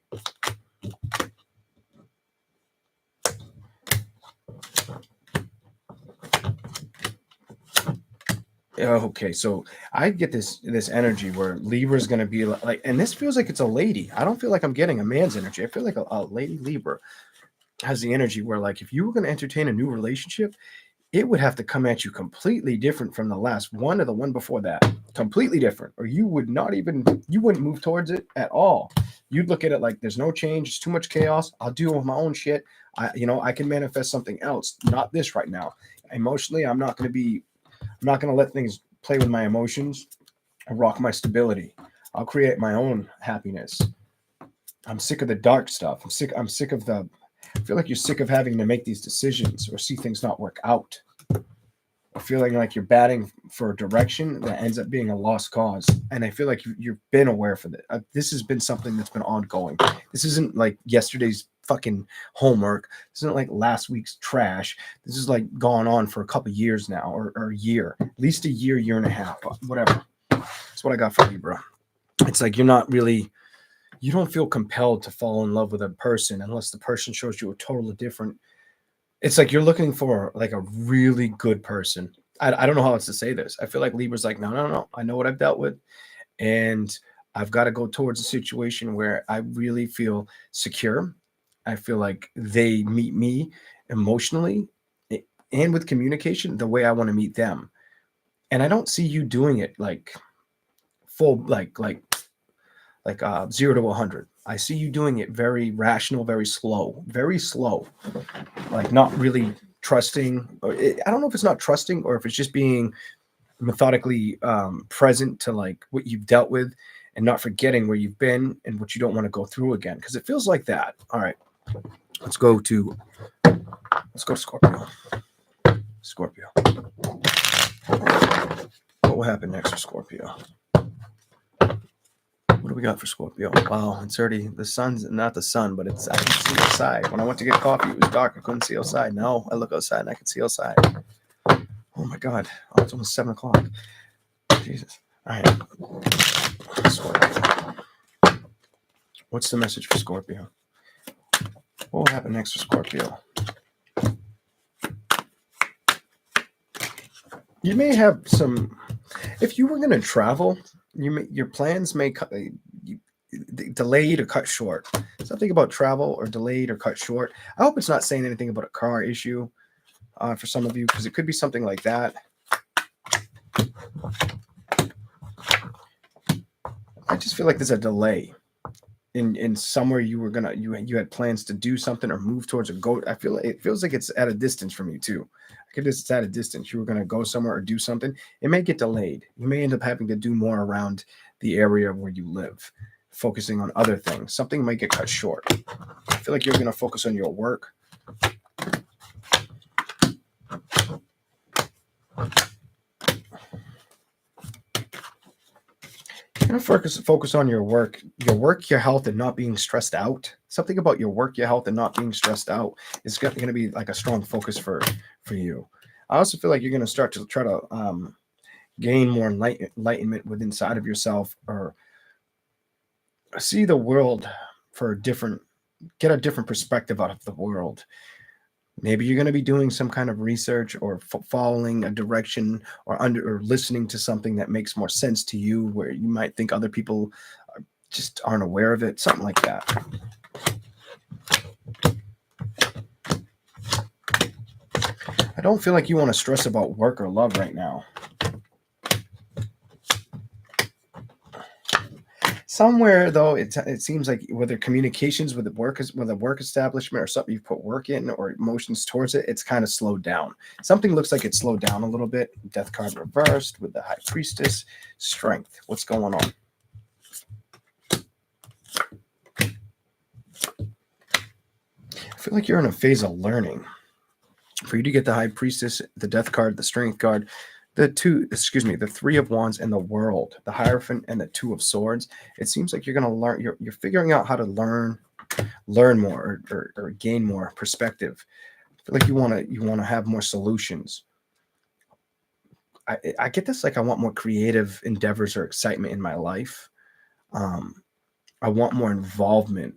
Okay, so I get this energy where Libra is going to be like, and this feels like it's a lady. I don't feel like I'm getting a man's energy. I feel like a lady Libra has the energy where, like, if you were going to entertain a new relationship, it would have to come at you completely different from the last one or the one before that. Completely different. Or you wouldn't move towards it at all. You'd look at it like there's no change. It's too much chaos. I'll deal with my own shit. I can manifest something else. Not this right now. Emotionally, I'm not going to let things play with my emotions and rock my stability. I'll create my own happiness. I'm sick of the dark stuff. I'm sick of I feel like you're sick of having to make these decisions or see things not work out. Or feeling like you're batting for a direction that ends up being a lost cause. And I feel like you've been aware for this. This has been something that's been ongoing. This isn't like yesterday's fucking homework. This isn't like last week's trash. This is like gone on for a couple years now, or a year, at least a year and a half, whatever. That's what I got for Libra. It's like you don't feel compelled to fall in love with a person unless the person shows you a totally different. It's like you're looking for like a really good person. I don't know how else to say this. I feel like Libra's like, no. I know what I've dealt with. And I've got to go towards a situation where I really feel secure. I feel like they meet me emotionally and with communication the way I want to meet them. And I don't see you doing it like full, like 0 to 100. I see you doing it very rational, very slow, like not really trusting. I don't know if it's not trusting or if it's just being methodically present to like what you've dealt with and not forgetting where you've been and what you don't want to go through again, because it feels like that. All right, let's go to Scorpio. What will happen next for Scorpio? What do we got for Scorpio? Wow, it's already, the sun's not the sun, but I can see outside. When I went to get coffee, it was dark. I couldn't see outside. Now I look outside and I can see outside. Oh my God. Oh, it's almost 7 o'clock. Jesus. All right. Scorpio. What's the message for Scorpio? What will happen next for Scorpio? You may have some, if you were going to travel, your plans may delayed or cut short. Something about travel or delayed or cut short. I hope it's not saying anything about a car issue for some of you, because it could be something like that. I just feel like there's a delay in somewhere you were gonna you had plans to do something or move towards a goal. It feels like it's at a distance from you too. It's at a distance. You were gonna go somewhere or do something. It may get delayed. You may end up having to do more around the area where you live, focusing on other things. Something might get cut short. I feel like you're gonna focus on your work. You're gonna focus on your work, your health, and not being stressed out. Something about your work, your health, and not being stressed out is going to be like a strong focus for you. I also feel like you're going to start to try to gain more enlightenment within inside of yourself, or see the world for get a different perspective out of the world. Maybe you're going to be doing some kind of research or following a direction or listening to something that makes more sense to you, where you might think other people just aren't aware of it, something like that. I don't feel like you want to stress about work or love right now. Somewhere though, it seems like whether communications with with a work establishment or something you put work in or emotions towards it, it's kind of slowed down. Something looks like it's slowed down a little bit. Death card reversed with the High Priestess. Strength. What's going on? I feel like you're in a phase of learning. For you to get the High Priestess, the Death card, the Strength card, the Three of Wands and the World, the Hierophant and the Two of Swords, it seems like you're going to learn, you're figuring out how to learn more or gain more perspective. I feel like you want to have more solutions. I get this, like I want more creative endeavors or excitement in my life. I want more involvement.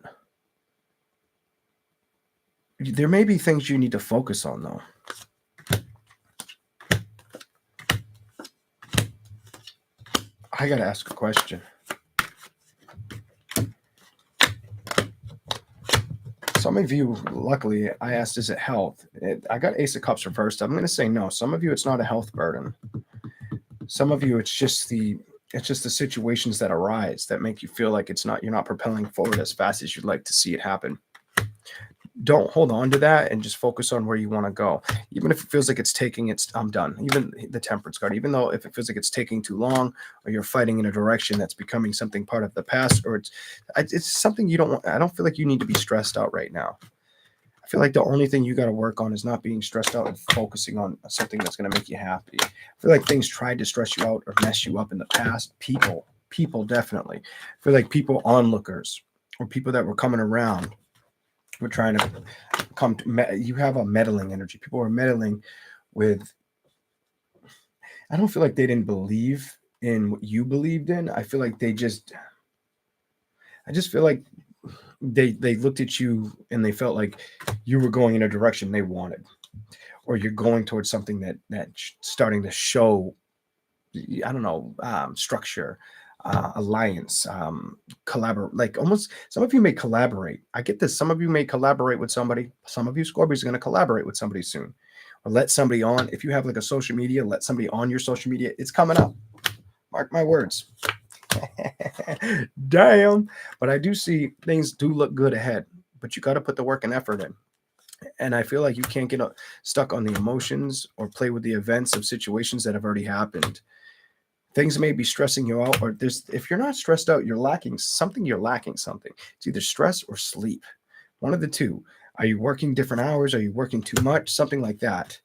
There may be things you need to focus on though. I got to ask a question. Some of you, luckily, I asked, is it health? I got Ace of Cups reversed. I'm going to say no. Some of you, it's not a health burden. Some of you, it's just the situations that arise that make you feel like you're not propelling forward as fast as you'd like to see it happen. Don't hold on to that and just focus on where you want to go. Even if it feels like I'm done. Even the Temperance card, even though if it feels like it's taking too long or you're fighting in a direction that's becoming something part of the past, or it's something you don't want. I don't feel like you need to be stressed out right now. I feel like the only thing you got to work on is not being stressed out and focusing on something that's going to make you happy. I feel like things tried to stress you out or mess you up in the past. People definitely. I feel like people onlookers or people that were coming around. We're trying to come to, you have a meddling energy. People are meddling with, I don't feel like they didn't believe in what you believed in. I feel like I just feel like they looked at you and they felt like you were going in a direction they wanted, or you're going towards something that's starting to show, I don't know, structure, alliance, collaborate. Like almost some of you may collaborate. I get this. Some of you may collaborate with somebody. Some of you Scorpios are going to collaborate with somebody soon, or let somebody on. If you have like a social media, let somebody on your social media. It's coming up. Mark my words. Damn. But I do see things do look good ahead, but you got to put the work and effort in. And I feel like you can't get stuck on the emotions or play with the events of situations that have already happened. Things may be stressing you out, or if you're not stressed out, you're lacking something. It's either stress or sleep. One of the two. Are you working different hours? Are you working too much? Something like that.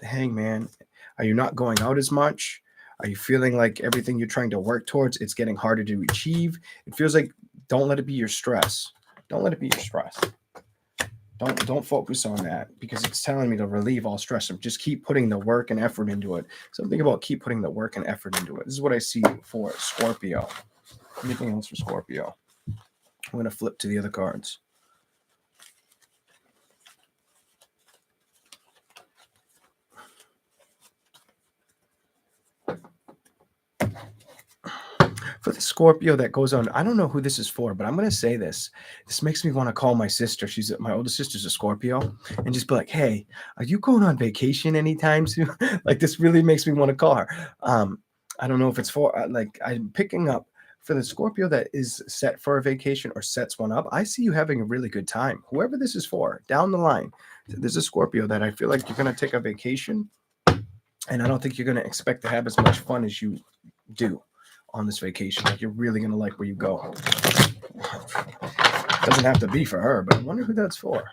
The Hangman. Are you not going out as much? Are you feeling like everything you're trying to work towards, it's getting harder to achieve? It feels like, don't let it be your stress. Don't let it be your stress. Don't focus on that, because it's telling me to relieve all stress. Just keep putting the work and effort into it. Something about keep putting the work and effort into it. This is what I see for Scorpio. Anything else for Scorpio? I'm going to flip to the other cards. For the Scorpio that goes on, I don't know who this is for, but I'm going to say this. This makes me want to call my sister. My oldest sister's a Scorpio, and just be like, hey, are you going on vacation anytime soon? Like, this really makes me want to call her. I don't know if it's for, I'm picking up for the Scorpio that is set for a vacation or sets one up. I see you having a really good time. Whoever this is for, down the line, there's a Scorpio that I feel like you're going to take a vacation, and I don't think you're going to expect to have as much fun as you do on this vacation. Like, you're really going to like where you go. Doesn't have to be for her, but I wonder who that's for.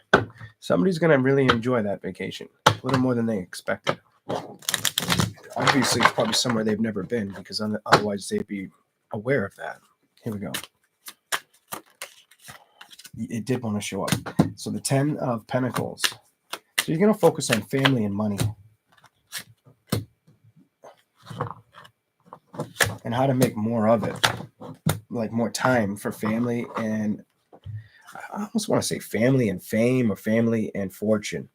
Somebody's going to really enjoy that vacation a little more than they expected. Obviously, it's probably somewhere they've never been, because otherwise they'd be aware of that. Here we go. It did want to show up. So the 10 of Pentacles. So you're going to focus on family and money, and how to make more of it. like more time for family, and I almost want to say family and fame, or family and fortune.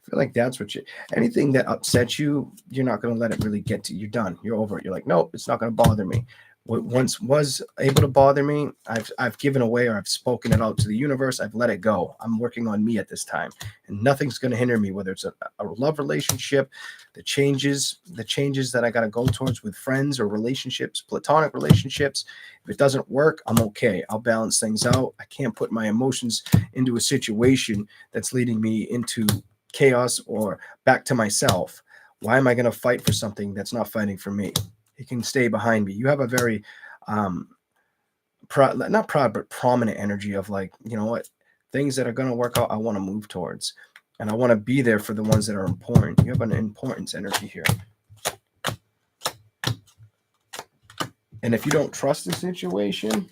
I feel like that's what anything that upsets you, you're not going to let it really get to you. You're done. You're over it. You're like, nope, it's not going to bother me. What once was able to bother me, I've given away, or I've spoken it out to the universe. I've let it go. I'm working on me at this time, and nothing's going to hinder me, whether it's a love relationship, the changes that I got to go towards with friends or relationships, platonic relationships. If it doesn't work, I'm okay. I'll balance things out. I can't put my emotions into a situation that's leading me into chaos or back to myself. Why am I going to fight for something that's not fighting for me? It can stay behind me. You have a very not proud, but prominent energy of like, you know what, things that are going to work out, I want to move towards, and I want to be there for the ones that are important. You have an importance energy here. And if you don't trust the situation,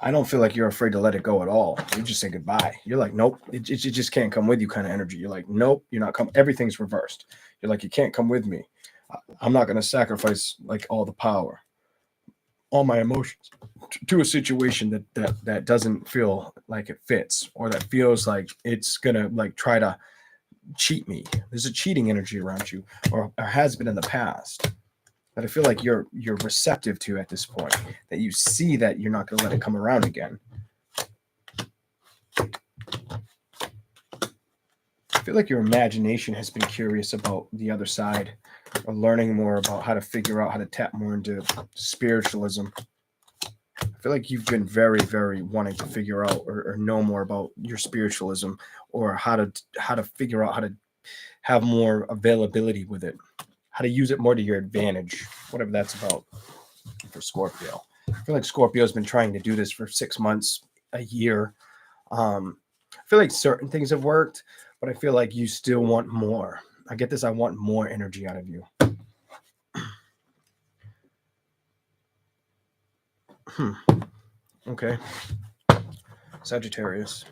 I don't feel like you're afraid to let it go at all. You just say goodbye. You're like, nope, it just can't come with you kind of energy. You're like, nope, you're not coming. Everything's reversed. You're like, you can't come with me. I'm not going to sacrifice like all the power, all my emotions to a situation that doesn't feel like it fits, or that feels like it's going to like try to cheat me. There's a cheating energy around you, or has been in the past, that I feel like you're receptive to at this point, that you see that you're not going to let it come around again. I feel like your imagination has been curious about the other side, or learning more about how to figure out how to tap more into spiritualism. I feel like you've been very, very wanting to figure out, or know more about your spiritualism, or how to figure out how to have more availability with it, how to use it more to your advantage, whatever that's about for Scorpio. I feel like Scorpio's been trying to do this for 6 months, a year. I feel like certain things have worked, but I feel like you still want more. I get this. I want more energy out of you. Okay. Sagittarius.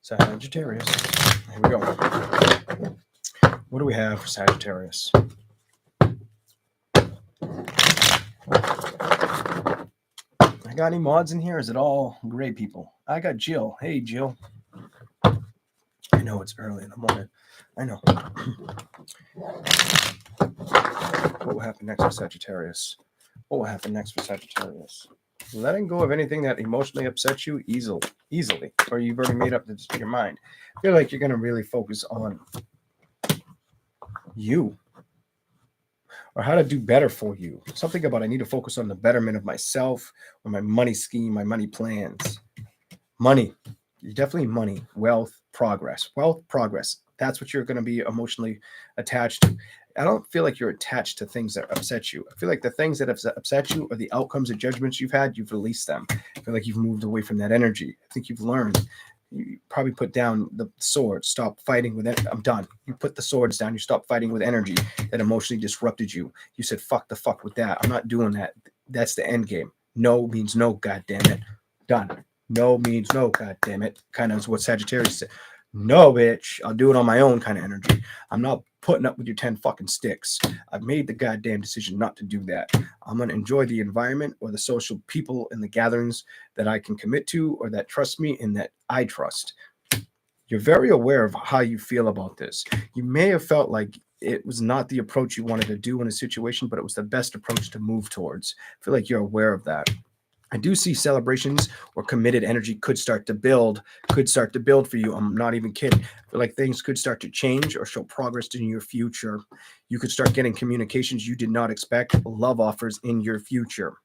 Sagittarius. Here we go. What do we have for Sagittarius? I got any mods in here? Is it all gray people? I got Jill. Hey, Jill. I know it's early in the morning. I know. What will happen next for Sagittarius? What will happen next for Sagittarius? Letting go of anything that emotionally upsets you easily, or you've already made up your mind. I feel like you're going to really focus on you, or how to do better for you. Something about I need to focus on the betterment of myself, or my money scheme, my money plans. Money. Definitely money, wealth, progress. Wealth, progress. That's what you're going to be emotionally attached to. I don't feel like you're attached to things that upset you. I feel like the things that have upset you, or the outcomes and judgments you've had, you've released them. I feel like you've moved away from that energy. I think you've learned. You probably put down the sword. Stop fighting with it. I'm done. You put the swords down. You stop fighting with energy that emotionally disrupted you. You said, fuck with that. I'm not doing that. That's the end game. No means no, God damn it. Done. No means no, God damn it. Kind of is what Sagittarius said. No, bitch, I'll do it on my own kind of energy. I'm not putting up with your 10 fucking sticks. I've made the goddamn decision not to do that. I'm going to enjoy the environment, or the social people and the gatherings that I can commit to, or that trust me and that I trust. You're very aware of how you feel about this. You may have felt like it was not the approach you wanted to do in a situation, but it was the best approach to move towards. I feel like you're aware of that. I do see celebrations or committed energy could start to build for you. I'm not even kidding. I feel like things could start to change or show progress in your future. You could start getting communications you did not expect, love offers in your future.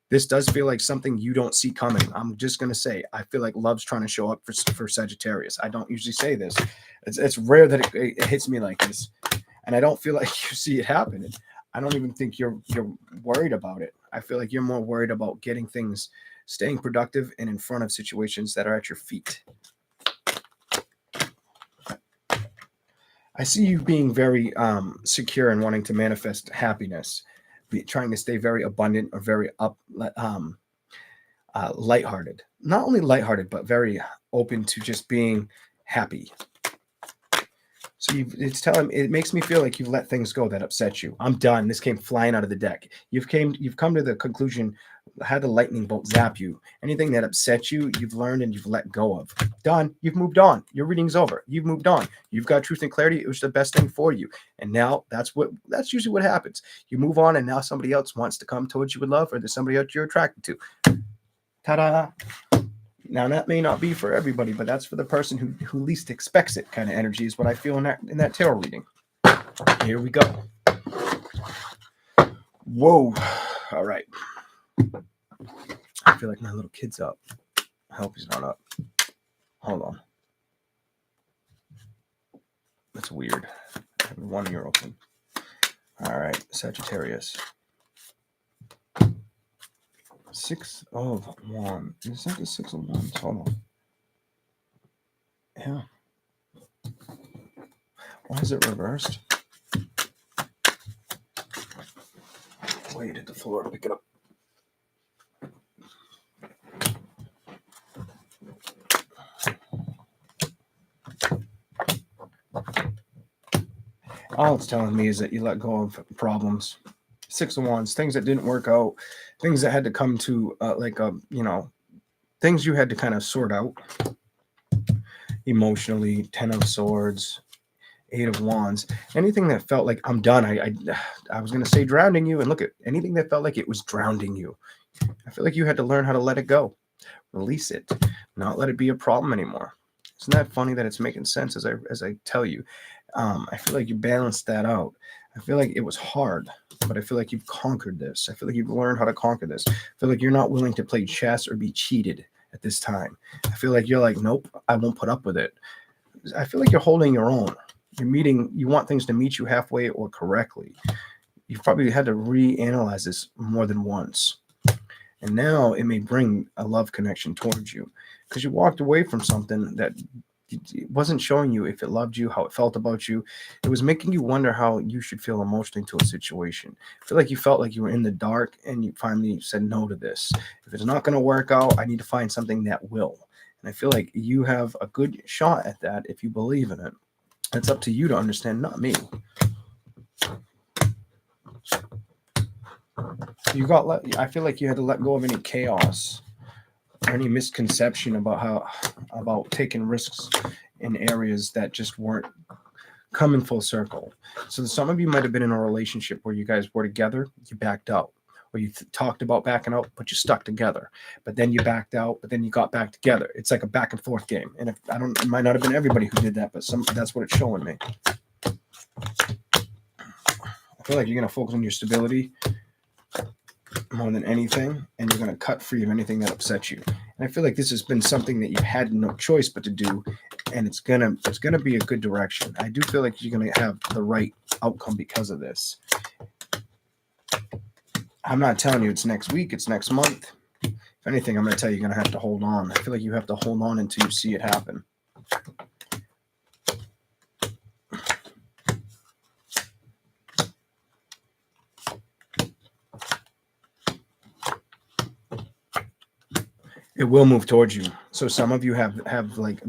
This does feel like something you don't see coming. I'm just going to say, I feel like love's trying to show up for Sagittarius. I don't usually say this. It's rare that it hits me like this. And I don't feel like you see it happening. I don't even think you're worried about it. I feel like you're more worried about getting things, staying productive and in front of situations that are at your feet. I see you being very secure and wanting to manifest happiness, trying to stay very abundant or very lighthearted. Not only lighthearted, but very open to just being happy. So it's telling it makes me feel like you've let things go that upset you. I'm done. This came flying out of the deck. You've come to the conclusion, had the lightning bolt zap you. Anything that upset you, you've learned and you've let go of. Done. You've moved on. Your reading's over. You've moved on. You've got truth and clarity. It was the best thing for you. And now that's usually what happens. You move on and now somebody else wants to come towards you with love, or there's somebody else you're attracted to. Ta-da. Now that may not be for everybody, but that's for the person who least expects it. Kind of energy is what I feel in that tarot reading. Here we go. Whoa. All right. I feel like my little kid's up. I hope he's not up. Hold on. That's weird. I have 1 year open. All right. Sagittarius. 6 of Wands. Is that the 6 of Wands? Hold on. Yeah. Why is it reversed? Wait, hit the floor. Pick it up. All it's telling me is that you let go of problems. 6 of Wands, things that didn't work out, things that had to come to things you had to kind of sort out emotionally. 10 of Swords, 8 of Wands, anything that felt like I'm done. I was going to say drowning you, and look at anything that felt like it was drowning you. I feel like you had to learn how to let it go, release it, not let it be a problem anymore. Isn't that funny that it's making sense as I tell you? I feel like you balanced that out. I feel like it was hard, but I feel like you've conquered this. I feel like you've learned how to conquer this. I feel like you're not willing to play chess or be cheated at this time. I feel like you're like, nope, I won't put up with it. I feel like you're holding your own. You want things to meet you halfway or correctly. You've probably had to reanalyze this more than once. And now it may bring a love connection towards you because you walked away from something that it wasn't showing you if it loved you, how it felt about you. It was making you wonder how you should feel emotionally to a situation. I feel like you felt like you were in the dark and you finally said no to this. If it's not going to work out, I need to find something that will. And I feel like you have a good shot at that if you believe in it. It's up to you to understand, not me. I feel like you had to let go of any chaos or any misconception about taking risks in areas that just weren't coming full circle. So some of you might have been in a relationship where you guys were together, you backed out, or you talked about backing out, but you stuck together. But then you backed out, but then you got back together. It's like a back and forth game. And it might not have been everybody who did that, but that's what it's showing me. I feel like you're going to focus on your stability more than anything, and you're going to cut free of anything that upsets you. And I feel like this has been something that you had no choice but to do, and it's gonna be a good direction. I do feel like you're going to have the right outcome because of this. I'm not telling you it's next week, it's next month. If anything, I'm going to tell you you're going to have to hold on. I feel like you have to hold on until you see it happen. It will move towards you. So some of you have like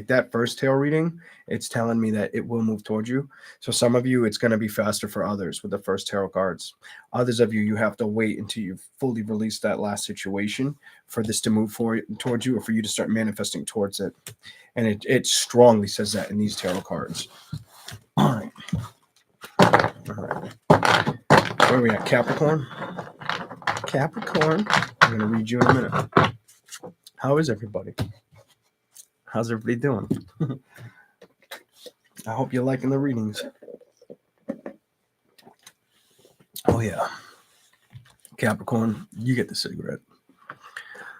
that first tarot reading, it's telling me that it will move towards you. So some of you, it's going to be faster for others with the first tarot cards. Others of you have to wait until you've fully released that last situation for this to move towards you, or for you to start manifesting towards it. And it strongly says that in these tarot cards. All right. Where are we at? Capricorn? Capricorn. I'm going to read you in a minute. How is everybody? How's everybody doing? I hope you're liking the readings. Oh, yeah. Capricorn, you get the cigarette.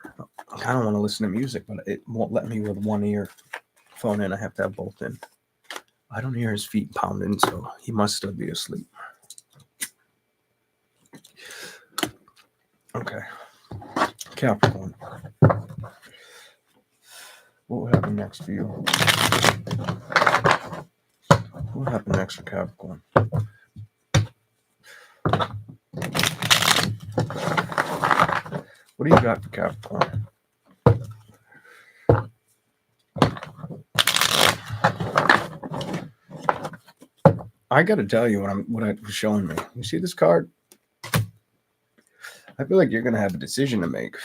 I kind of want to listen to music, but it won't let me with one ear phone in. I have to have both in. I don't hear his feet pounding, so he must still be asleep. Okay. Capricorn. What will happen next for you? What will happen next for Capricorn? What do you got for Capricorn? I got to tell you what it was showing me. You see this card? I feel like you're going to have a decision to make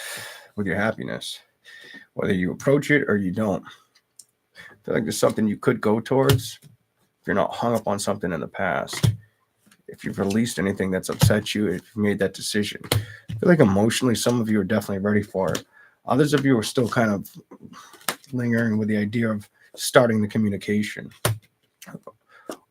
with your happiness, whether you approach it or you don't. I feel like there's something you could go towards if you're not hung up on something in the past. If you've released anything that's upset you, if you made that decision. I feel like emotionally, some of you are definitely ready for it. Others of you are still kind of lingering with the idea of starting the communication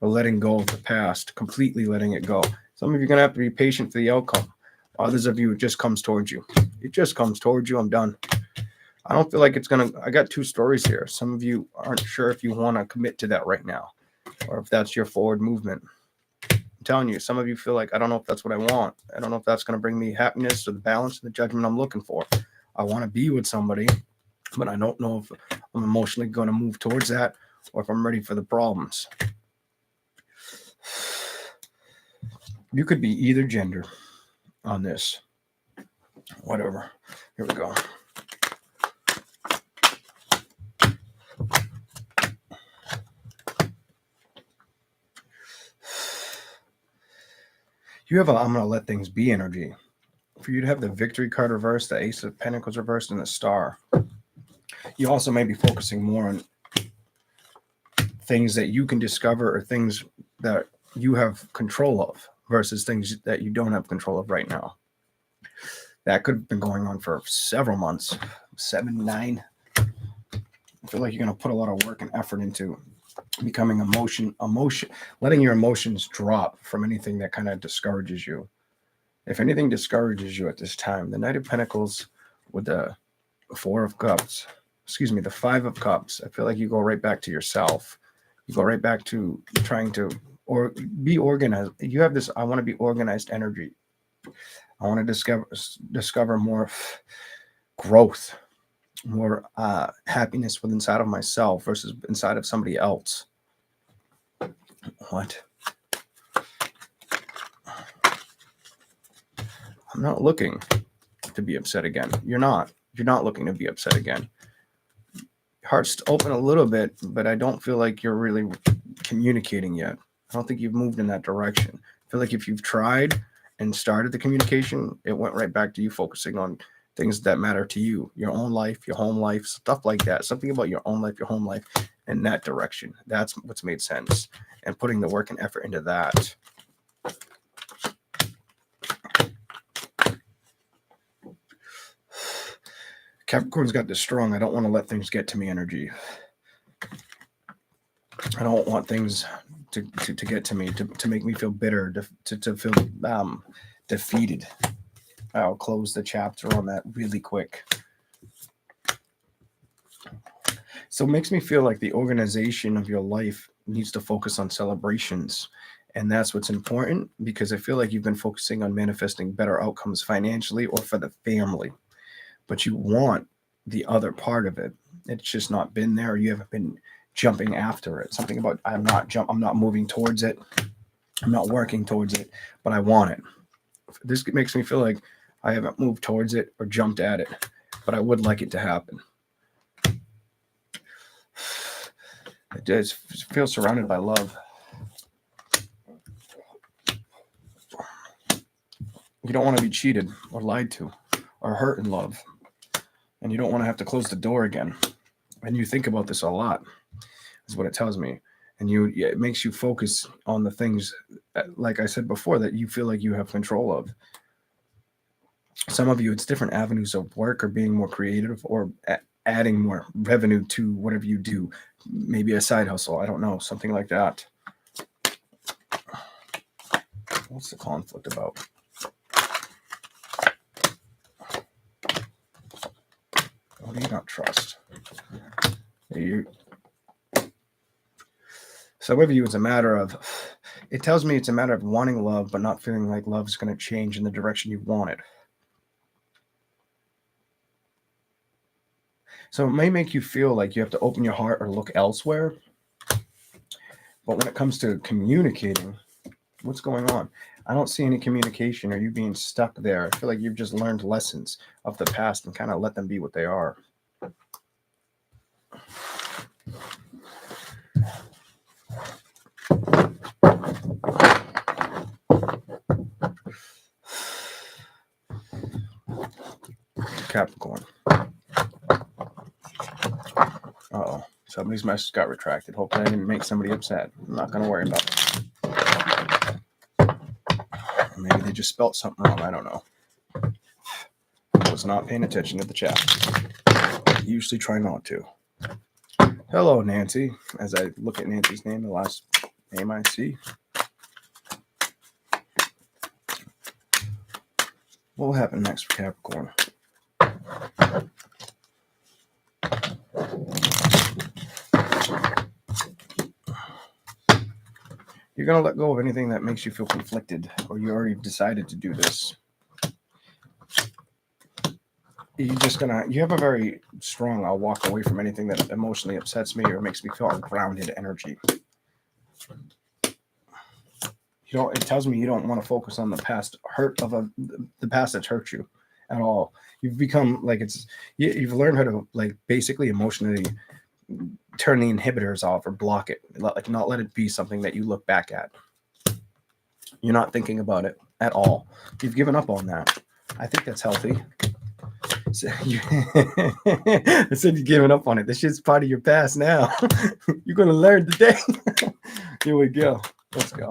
or letting go of the past, completely letting it go. Some of you are going to have to be patient for the outcome. Others of you, it just comes towards you. It just comes towards you. I'm done. I don't feel like it's going to, I got two stories here. Some of you aren't sure if you want to commit to that right now, or if that's your forward movement. I'm telling you, some of you feel like, I don't know if that's what I want. I don't know if that's going to bring me happiness or the balance and the judgment I'm looking for. I want to be with somebody, but I don't know if I'm emotionally going to move towards that or if I'm ready for the problems. You could be either gender on this. Whatever. Here we go. You have a I'm going to let things be energy. For you to have the victory card reversed, the Ace of Pentacles reversed, and the Star. You also may be focusing more on things that you can discover or things that you have control of versus things that you don't have control of right now. That could have been going on for several months, 7, 9. I feel like you're going to put a lot of work and effort into becoming emotion, letting your emotions drop from anything that kind of discourages you. If anything discourages you at this time, the Knight of Pentacles with the the 5 of Cups, I feel like you go right back to yourself. You go right back to trying to be organized. You have this, I want to be organized energy. I want to discover more growth, more happiness within inside of myself versus inside of somebody else. What? I'm not looking to be upset again. You're not. You're not looking to be upset again. Heart's open a little bit, but I don't feel like you're really communicating yet. I don't think you've moved in that direction. I feel like if you've tried and started the communication, it went right back to you focusing on things that matter to you, your own life, your home life, stuff like that. Something about your own life, your home life, in that direction. That's what's made sense. And putting the work and effort into that. Capricorn's got this strong, I don't want to let things get to me energy. I don't want things to get to me, to make me feel bitter, to feel defeated. I'll close the chapter on that really quick. So it makes me feel like the organization of your life needs to focus on celebrations. And that's what's important, because I feel like you've been focusing on manifesting better outcomes financially or for the family. But you want the other part of it. It's just not been there. You haven't been jumping after it. Something about I'm not moving towards it. I'm not working towards it, but I want it. This makes me feel like I haven't moved towards it or jumped at it, but I would like it to happen. I just feel surrounded by love. You don't want to be cheated or lied to or hurt in love. And you don't want to have to close the door again. And you think about this a lot, is what it tells me. And it makes you focus on the things, that, like I said before, that you feel like you have control of. Some of you, it's different avenues of work or being more creative or adding more revenue to whatever you do. Maybe a side hustle. I don't know. Something like that. What's the conflict about? What do you not trust? Some of you, it's a matter of, it tells me it's a matter of wanting love, but not feeling like love's going to change in the direction you want it. So it may make you feel like you have to open your heart or look elsewhere. But when it comes to communicating, what's going on? I don't see any communication or you being stuck there. I feel like you've just learned lessons of the past and kind of let them be what they are. Capricorn. Uh-oh. Somebody's message got retracted. Hopefully I didn't make somebody upset. I'm not going to worry about it. Maybe they just spelt something wrong. I don't know. I was not paying attention to the chat. I usually try not to. Hello, Nancy. As I look at Nancy's name, the last name I see. What will happen next for Capricorn? You're going to let go of anything that makes you feel conflicted, or you already decided to do this. You have a very strong, I'll walk away from anything that emotionally upsets me or makes me feel ungrounded energy. It tells me you don't want to focus on the past hurt of the past that's hurt you at all. You've become you've learned how to basically emotionally turn the inhibitors off or block it, not let it be something that you look back at. You're not thinking about it at all. You've given up on that. I think that's healthy. So I said you're giving up on it. This shit's part of your past now. You're gonna learn today. Here we go. Let's go.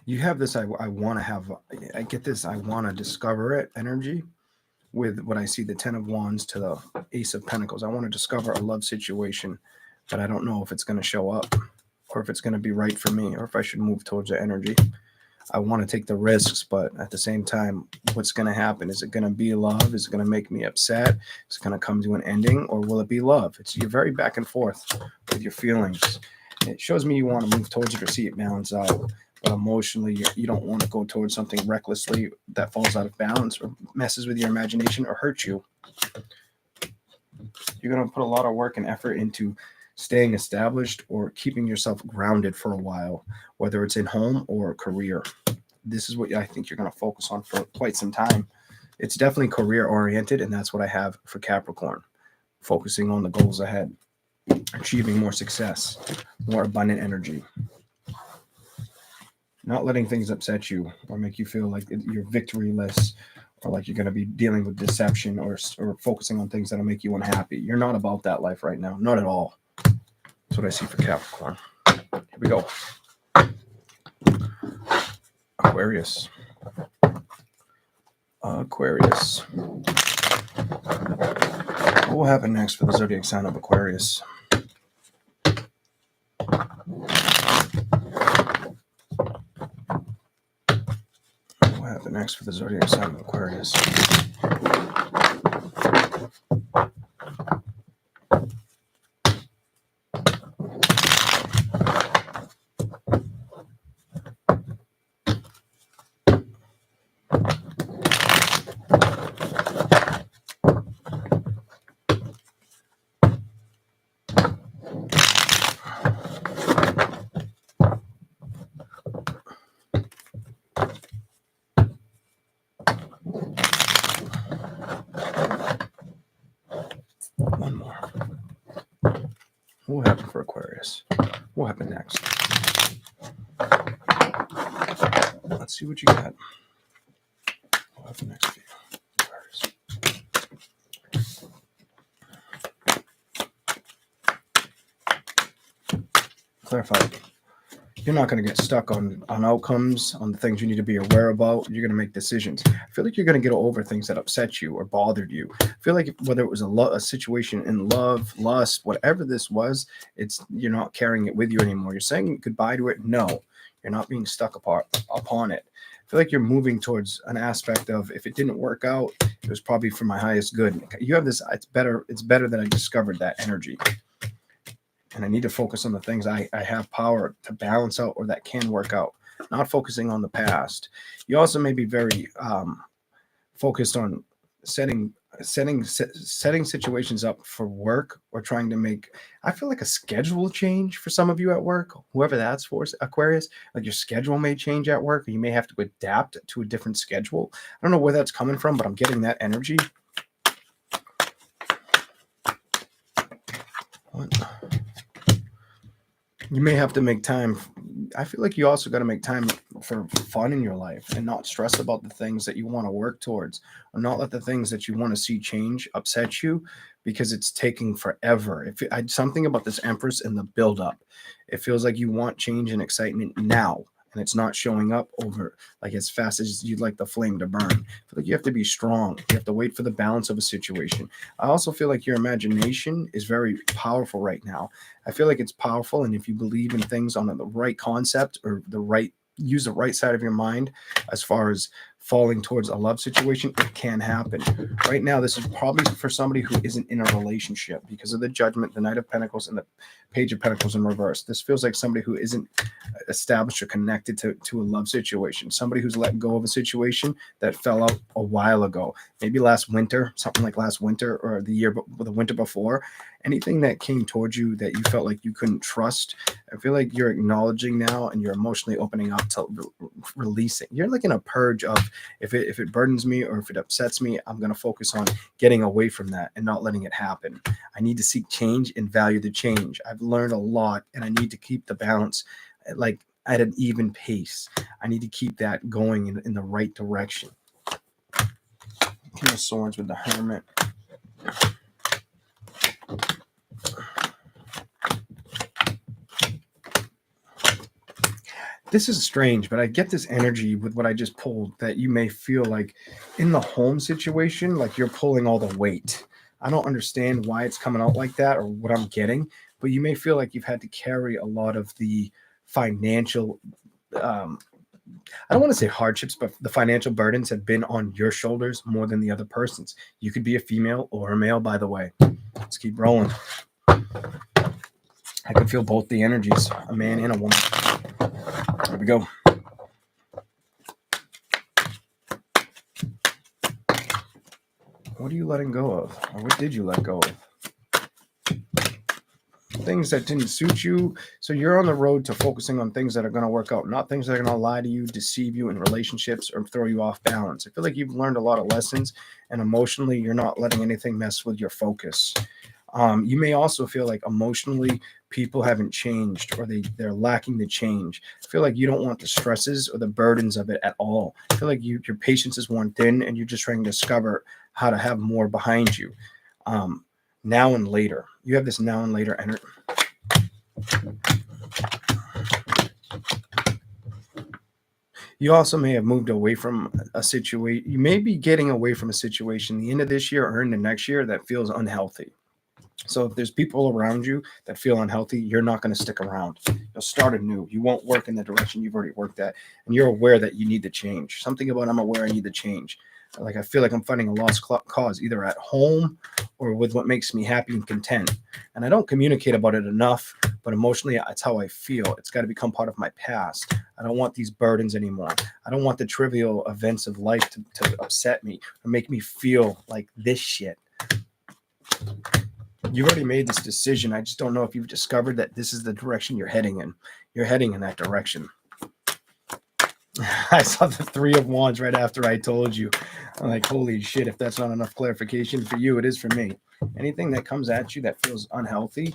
You have this, I want to have, I get this, I want to discover it energy with what I see, the 10 of Wands to the Ace of Pentacles. I want to discover a love situation, but I don't know if it's going to show up or if it's going to be right for me or if I should move towards the energy. I want to take the risks, but at the same time, what's going to happen? Is it going to be love? Is it going to make me upset? Is it going to come to an ending, or will it be love? You're very back and forth with your feelings. It shows me you want to move towards it or see it balance out. But emotionally, you don't want to go towards something recklessly that falls out of balance or messes with your imagination or hurts you. You're going to put a lot of work and effort into staying established or keeping yourself grounded for a while, whether it's in home or career. This is what I think you're going to focus on for quite some time. It's definitely career oriented, and that's what I have for Capricorn. Focusing on the goals ahead, achieving more success, more abundant energy. Not letting things upset you or make you feel like you're victoryless or like you're going to be dealing with deception or focusing on things that'll make you unhappy. You're not about that life right now. Not at all. That's what I see for Capricorn. Here we go. Aquarius. Aquarius. What will happen next for the zodiac sign of Aquarius? What happened next for the zodiac sign of Aquarius? One more. What will happen for Aquarius? What will happen next? Let's see what you got. What will happen next for you, Aquarius? Clarify. You're not going to get stuck on outcomes, on the things you need to be aware about. You're going to make decisions. I feel like you're going to get over things that upset you or bothered you. I feel like whether it was a situation in love, lust, whatever this was, you're not carrying it with you anymore. You're saying goodbye to it. No, you're not being stuck upon it. I feel like you're moving towards an aspect of, if it didn't work out, it was probably for my highest good. You have this, it's better that I discovered that energy. And I need to focus on the things I have power to balance out or that can work out, not focusing on the past. You also may be very focused on setting situations up for work or trying to make, I feel like, a schedule change for some of you at work, whoever that's for, Aquarius. Like your schedule may change at work, or you may have to adapt to a different schedule. I don't know where that's coming from, but I'm getting that energy. What? You may have to make time. I feel like you also got to make time for fun in your life and not stress about the things that you want to work towards, or not let the things that you want to see change upset you because it's taking forever. If something about this Empress and the build up, it feels like you want change and excitement now, and it's not showing up over like as fast as you'd like the flame to burn. I feel like you have to be strong. You have to wait for the balance of a situation. I also feel like your imagination is very powerful right now. I feel like it's powerful, and if you believe in things on the right concept or use the right side of your mind as far as falling towards a love situation, it can happen. Right now, this is probably for somebody who isn't in a relationship because of the Judgment, the Knight of Pentacles, and the Page of Pentacles in reverse. This feels like somebody who isn't established or connected to a love situation, somebody who's let go of a situation that fell out a while ago, maybe last winter, something like last winter or the winter before. Anything that came towards you that you felt like you couldn't trust, I feel like you're acknowledging now and you're emotionally opening up to releasing. You're like in a purge of, if it burdens me or if it upsets me, I'm going to focus on getting away from that and not letting it happen. I need to seek change and value the change. I've learned a lot, and I need to keep the balance like at an even pace. I need to keep that going in the right direction. King of Swords with the Hermit. This is strange, but I get this energy with what I just pulled that you may feel like in the home situation, like you're pulling all the weight. I don't understand why it's coming out like that or what I'm getting, but you may feel like you've had to carry a lot of the financial, I don't want to say hardships, but the financial burdens have been on your shoulders more than the other person's. You could be a female or a male, by the way. Let's keep rolling. I can feel both the energies, a man and a woman. Here we go. What are you letting go of? Or what did you let go of? Things that didn't suit you. So you're on the road to focusing on things that are going to work out, not things that are going to lie to you, deceive you in relationships, or throw you off balance. I feel like you've learned a lot of lessons, and emotionally, you're not letting anything mess with your focus. You may also feel like emotionally people haven't changed, or they're lacking the change. I feel like you don't want the stresses or the burdens of it at all. I feel like your patience is worn thin, and you're just trying to discover how to have more behind you. Now and later. You have this now and later energy. You also may have moved away from a situation. You may be getting away from a situation the end of this year or into next year that feels unhealthy. So if there's people around you that feel unhealthy, you're not going to stick around. You'll start anew. You won't work in the direction you've already worked at. And you're aware that you need to change. Something about I'm aware I need to change. Like I feel like I'm fighting a lost cause, either at home or with what makes me happy and content. And I don't communicate about it enough, but emotionally, that's how I feel. It's got to become part of my past. I don't want these burdens anymore. I don't want the trivial events of life to upset me or make me feel like this shit. You've already made this decision. I just don't know if you've discovered that this is the direction you're heading in. You're heading in that direction. I saw the Three of Wands right after I told you. I'm like, holy shit, if that's not enough clarification for you, it is for me. Anything that comes at you that feels unhealthy,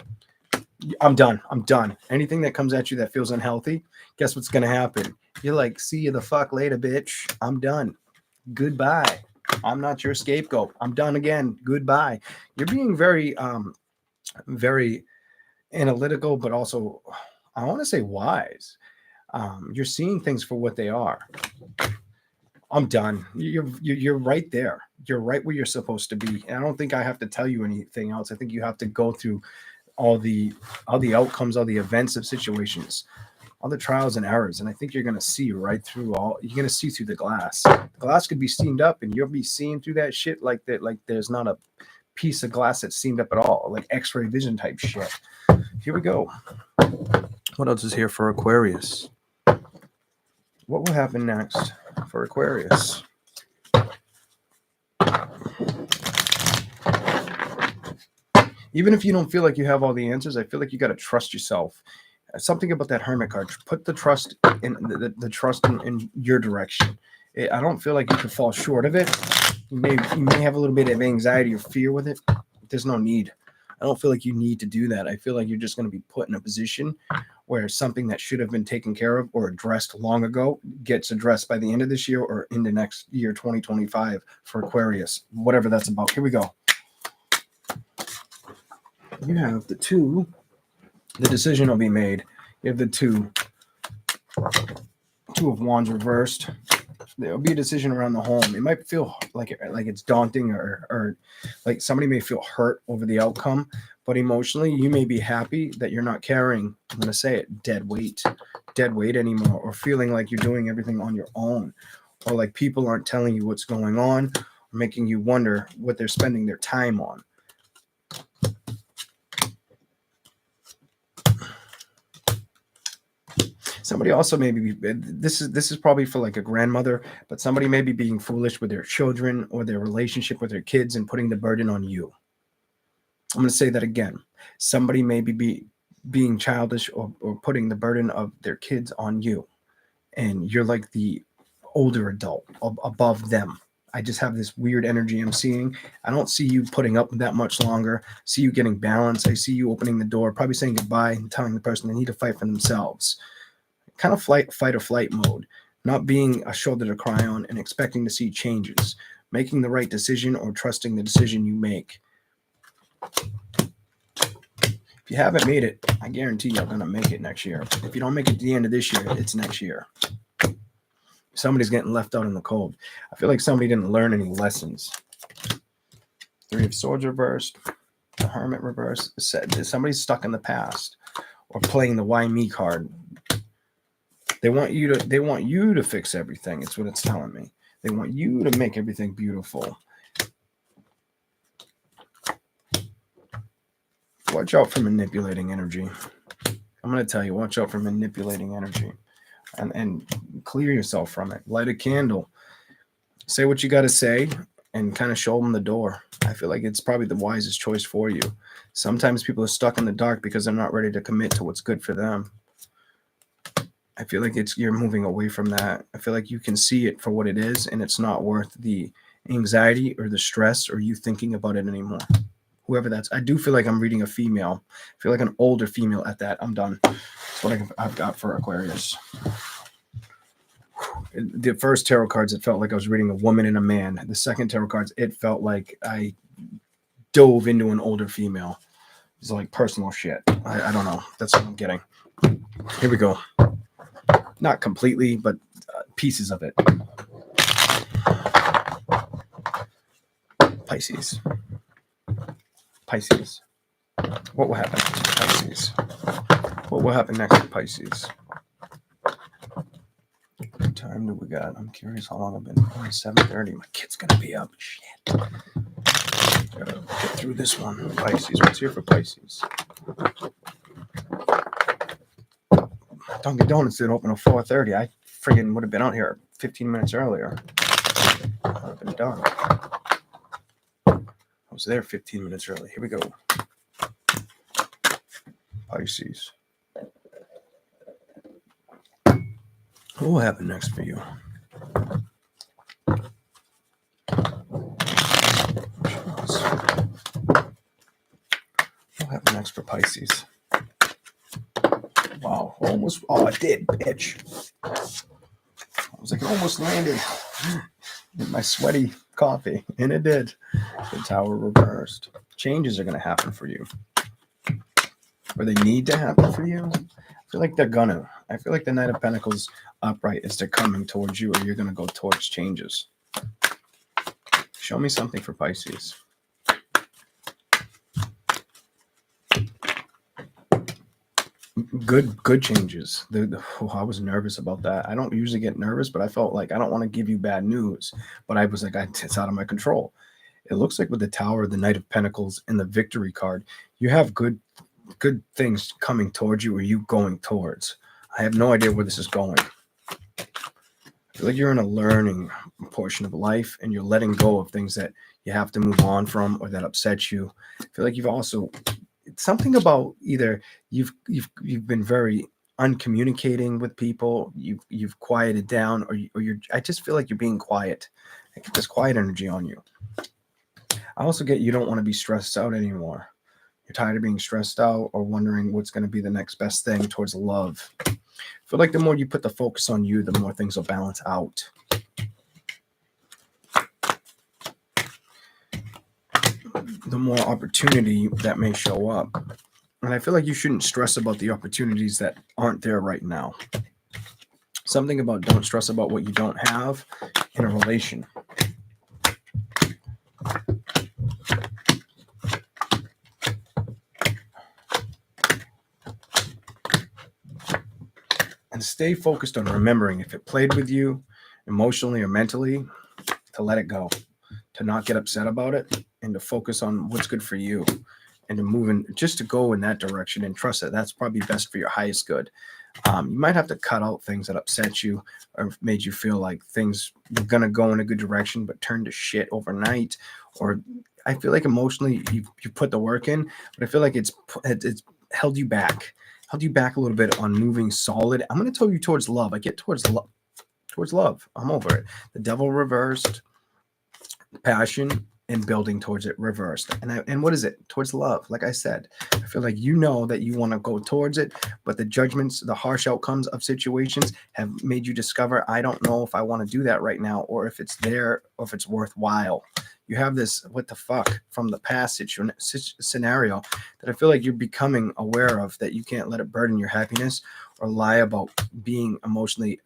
I'm done. I'm done. Anything that comes at you that feels unhealthy, guess what's going to happen? You're like, see you the fuck later, bitch. I'm done. Goodbye. I'm not your scapegoat. I'm done again. Goodbye. You're being very, very analytical, but also, I want to say wise. You're seeing things for what they are. I'm done. You're right there. You're right where you're supposed to be. And I don't think I have to tell you anything else. I think you have to go through all the outcomes, all the events of situations, all the trials and errors. And I think you're going to see right through you're going to see through the glass. The glass could be steamed up and you'll be seeing through that shit like that. Like there's not a piece of glass that's steamed up at all, like X-ray vision type shit. Here we go. What else is here for Aquarius? What will happen next for Aquarius? Even if you don't feel like you have all the answers, I feel like you got to trust yourself. Something about that Hermit card. Put the trust in the trust in your direction. I don't feel like you could fall short of it. You may have a little bit of anxiety or fear with it. There's no need. I don't feel like you need to do that. I feel like you're just going to be put in a position where something that should have been taken care of or addressed long ago gets addressed by the end of this year or into next year, 2025, for Aquarius, whatever that's about. Here we go. You have the two. The decision will be made. You have the two of Wands reversed. There'll be a decision around the home. It might feel like it's daunting or like somebody may feel hurt over the outcome, but emotionally you may be happy that you're not carrying, I'm going to say it, dead weight anymore, or feeling like you're doing everything on your own, or like people aren't telling you what's going on, or making you wonder what they're spending their time on. Somebody also maybe, this is probably for like a grandmother, but somebody may be being foolish with their children or their relationship with their kids and putting the burden on you. I'm going to say that again. Somebody may be being childish or putting the burden of their kids on you, and you're like the older adult above them. I just have this weird energy I'm seeing. I don't see you putting up that much longer. I see you getting balance. I see you opening the door, probably saying goodbye and telling the person they need to fight for themselves. Kind of fight or flight mode, not being a shoulder to cry on and expecting to see changes, making the right decision or trusting the decision you make. If you haven't made it, I guarantee you're going to make it next year. If you don't make it at the end of this year, it's next year. Somebody's getting left out in the cold. I feel like somebody didn't learn any lessons. Three of Swords reversed, the Hermit reversed. Somebody's stuck in the past or playing the why me card. They want you to fix everything. It's what it's telling me. They want you to make everything beautiful. Watch out for manipulating energy. I'm going to tell you, watch out for manipulating energy and clear yourself from it. Light a candle. Say what you got to say and kind of show them the door. I feel like it's probably the wisest choice for you. Sometimes people are stuck in the dark because they're not ready to commit to what's good for them. I feel like you're moving away from that. I feel like you can see it for what it is, and it's not worth the anxiety or the stress or you thinking about it anymore. Whoever that's, I do feel like I'm reading a female. I feel like an older female at that. I'm done. That's what I've got for Aquarius. The first tarot cards, it felt like I was reading a woman and a man. The second tarot cards, it felt like I dove into an older female. It's like personal shit. I don't know. That's what I'm getting. Here we go. Not completely, but pieces of it. Pisces. What will happen next to Pisces? What will happen next to Pisces? What time do we got? I'm curious how long I've been. Oh, 7:30. My kid's going to be up. Shit. Gotta get through this one. Pisces. What's here for Pisces? Dunkin' Donuts didn't open at 4:30. I friggin' would have been out here 15 minutes earlier. I would have been done. I was there 15 minutes early. Here we go. Pisces. What will happen next for you? What will happen next for Pisces? Wow, almost. Oh, it did, bitch. I was like, it almost landed in my sweaty coffee, and it did. The Tower reversed. Changes are going to happen for you. Or they need to happen for you. I feel like they're gonna. I feel like the Knight of Pentacles upright is they're coming towards you, or you're going to go towards changes. Show me something for Pisces. Good changes. I was nervous about that. I don't usually get nervous, but I felt like I don't want to give you bad news. But I was like, it's out of my control. It looks like with the Tower, the Knight of Pentacles, and the Victory card, you have good things coming towards you or you going towards. I have no idea where this is going. I feel like you're in a learning portion of life and you're letting go of things that you have to move on from or that upset you. I feel like you've also... something about either you've been very uncommunicating with people, you've quieted down, or you're. I just feel like you're being quiet. I get this quiet energy on you. I also get you don't want to be stressed out anymore. You're tired of being stressed out or wondering what's going to be the next best thing towards love. I feel like the more you put the focus on you, the more things will balance out. The more opportunity that may show up. And I feel like you shouldn't stress about the opportunities that aren't there right now. Something about don't stress about what you don't have in a relation. And stay focused on remembering if it played with you emotionally or mentally, to let it go, to not get upset about it, and to focus on what's good for you, and to move in, just to go in that direction and trust that that's probably best for your highest good. You might have to cut out things that upset you or made you feel like things were going to go in a good direction but turned to shit overnight. Or I feel like emotionally you put the work in, but I feel like it's held you back a little bit on moving solid. I'm going to tell you towards love. I get towards love. I'm over it. The devil reversed, passion, and building towards it reversed. And what is it? Towards love. Like I said, I feel like you know that you want to go towards it, but the judgments, the harsh outcomes of situations have made you discover, I don't know if I want to do that right now, or if it's there, or if it's worthwhile. You have this what the fuck from the past scenario that I feel like you're becoming aware of, that you can't let it burden your happiness or lie about being emotionally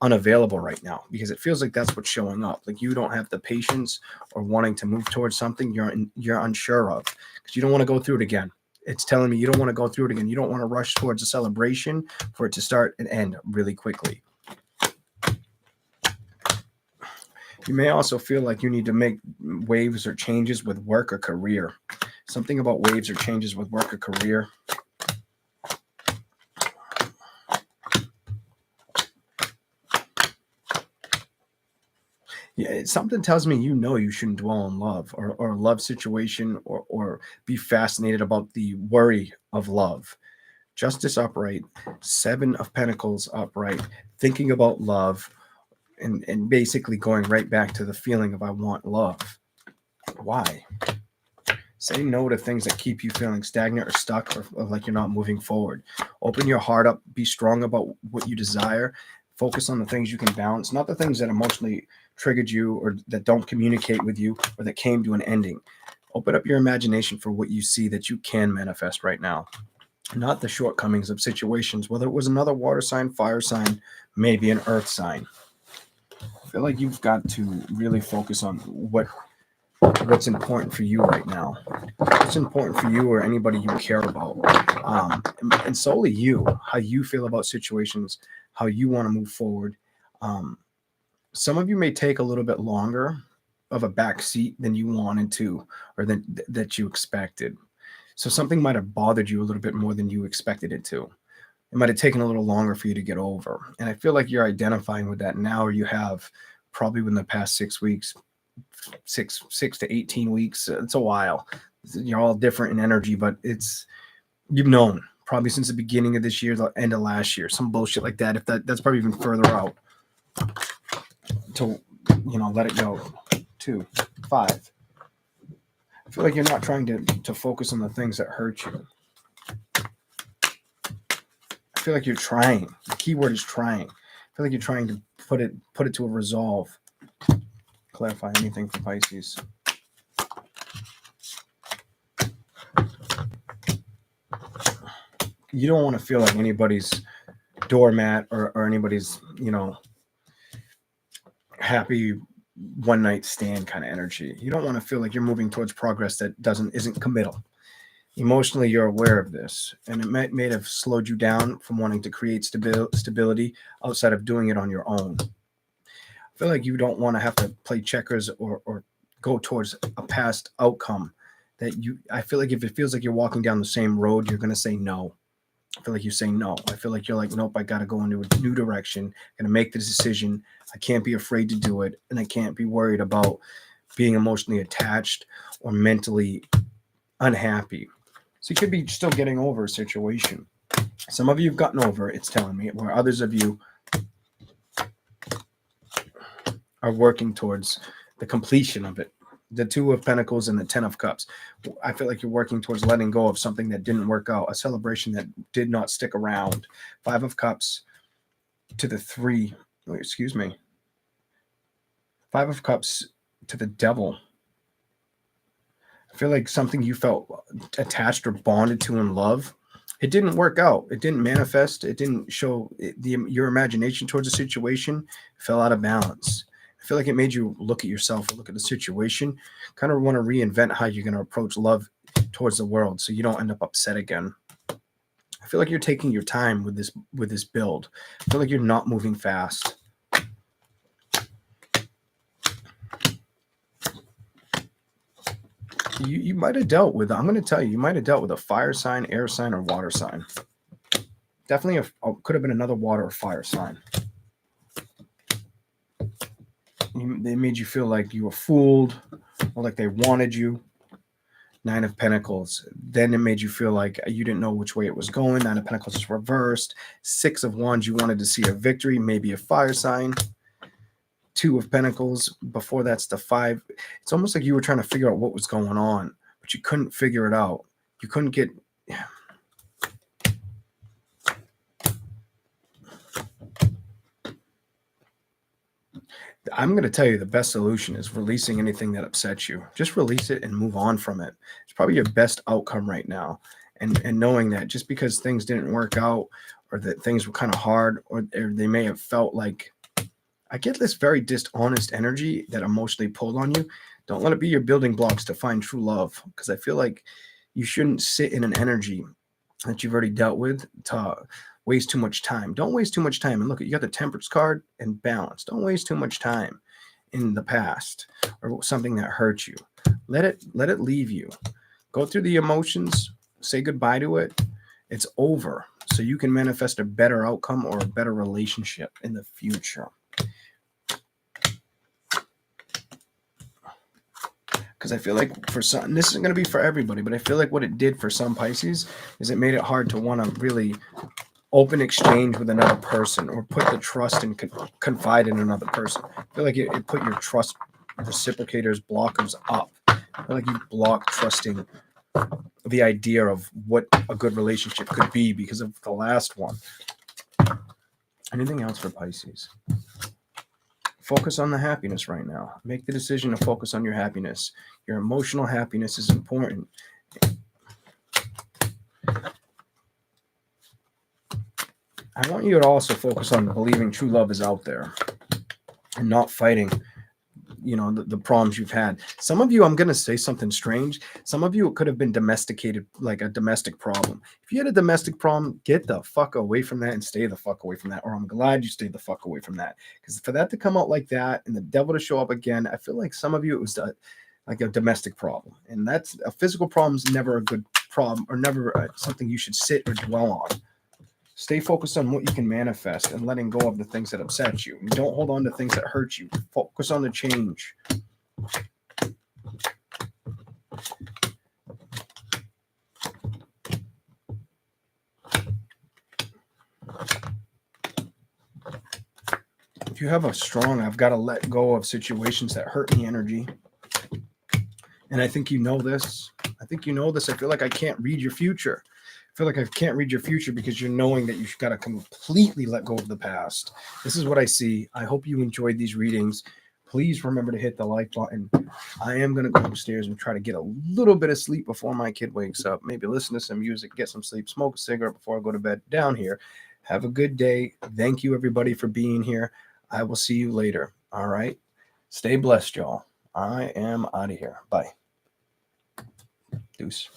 unavailable right now, because it feels like that's what's showing up. Like you don't have the patience or wanting to move towards something you're unsure of, because you don't want to go through it again. It's telling me you don't want to go through it again. You don't want to rush towards a celebration for it to start and end really quickly. You may also feel like you need to make waves or changes with work or career. Something about waves or changes with work or career. Yeah, something tells me you shouldn't dwell on love or a love situation or be fascinated about the worry of love. Justice upright, 7 of Pentacles upright, thinking about love and basically going right back to the feeling of I want love. Why? Say no to things that keep you feeling stagnant or stuck or like you're not moving forward. Open your heart up, be strong about what you desire. Focus on the things you can balance, not the things that emotionally triggered you or that don't communicate with you or that came to an ending. Open up your imagination for what you see that you can manifest right now, not the shortcomings of situations, whether it was another water sign, fire sign, maybe an earth sign. I feel like you've got to really focus on what's important for you right now. What's important for you or anybody you care about. And solely you, how you feel about situations, how you want to move forward. Some of you may take a little bit longer of a back seat than you wanted to, or that you expected. So something might have bothered you a little bit more than you expected it to. It might have taken a little longer for you to get over. And I feel like you're identifying with that now, or you have probably within the past 6 weeks, 6 to 18 weeks. It's a while. You're all different in energy, but you've known probably since the beginning of this year, the end of last year, some bullshit like that. If that's probably even further out. To let it go. 2, 5. I feel like you're not trying to focus on the things that hurt you. I feel like you're trying. The key word is trying. I feel like you're trying to put it to a resolve. Clarify anything for Pisces. You don't want to feel like anybody's doormat or anybody's, happy one night stand kind of energy. You don't want to feel like you're moving towards progress that isn't committal. Emotionally, you're aware of this, and it may have slowed you down from wanting to create stability outside of doing it on your own. I feel like you don't want to have to play checkers or go towards a past outcome I feel like if it feels like you're walking down the same road, you're going to say no. I feel like you say no. I feel like you're like, nope, I got to go into a new direction. I'm going to make the decision. I can't be afraid to do it. And I can't be worried about being emotionally attached or mentally unhappy. So you could be still getting over a situation. Some of you have gotten over it, it's telling me, where others of you are working towards the completion of it, The Two of Pentacles and the Ten of Cups. I feel like you're working towards letting go of something that didn't work out, a celebration that did not stick around. Five of Cups to the three. Wait, excuse me. Five of Cups to the Devil. I feel like something you felt attached or bonded to in love, it didn't work out. It didn't manifest. It didn't show your imagination towards a situation. It fell out of balance. I feel like it made you look at yourself, or look at the situation, kind of want to reinvent how you're going to approach love towards the world so you don't end up upset again. I feel like you're taking your time with this build. I feel like you're not moving fast. You might have dealt with, I'm going to tell you, you might have dealt with a fire sign, air sign, or water sign. Definitely could have been another water or fire sign. They made you feel like you were fooled, or like they wanted you. Nine of Pentacles. Then it made you feel like you didn't know which way it was going. Nine of Pentacles is reversed. Six of Wands, you wanted to see a victory, maybe a fire sign. Two of Pentacles. Before that's the five. It's almost like you were trying to figure out what was going on, but you couldn't figure it out. You couldn't get... I'm going to tell you the best solution is releasing anything that upsets you. Just release it and move on from it. It's probably your best outcome right now. And knowing that just because things didn't work out, or that things were kind of hard, or they may have felt like... I get this very dishonest energy that emotionally pulled on you. Don't let it be your building blocks to find true love, because I feel like you shouldn't sit in an energy that you've already dealt with to waste too much time. Don't waste too much time. And look, you got the Temperance card and Balance. Don't waste too much time in the past or something that hurt you. Let it leave you. Go through the emotions. Say goodbye to it. It's over, so you can manifest a better outcome or a better relationship in the future. Because I feel like for some, this isn't going to be for everybody, but I feel like what it did for some Pisces is it made it hard to want to really open exchange with another person, or put the trust and confide in another person. I feel like it put your trust reciprocators, blockers up. I feel like you block trusting the idea of what a good relationship could be because of the last one. Anything else for Pisces? Focus on the happiness right now. Make the decision to focus on your happiness. Your emotional happiness is important. I want you to also focus on believing true love is out there and not fighting, the problems you've had. Some of you, I'm going to say something strange. Some of you, it could have been domesticated, like a domestic problem. If you had a domestic problem, get the fuck away from that and stay the fuck away from that. Or I'm glad you stayed the fuck away from that. Because for that to come out like that and the devil to show up again, I feel like some of you, it was like a domestic problem. And that's a physical problem is never a good problem, or never something you should sit or dwell on. Stay focused on what you can manifest and letting go of the things that upset you. Don't hold on to things that hurt you. Focus on the change. If you have a strong, I've got to let go of situations that hurt me energy. And I think you know this. I feel like I can't read your future. I feel like I can't read your future because you're knowing that you've got to completely let go of the past. This is what I see. I hope you enjoyed these readings. Please remember to hit the like button. I am going to go upstairs and try to get a little bit of sleep before my kid wakes up. Maybe listen to some music, get some sleep, smoke a cigarette before I go to bed down here. Have a good day. Thank you, everybody, for being here. I will see you later. All right. Stay blessed, y'all. I am out of here. Bye. Deuce.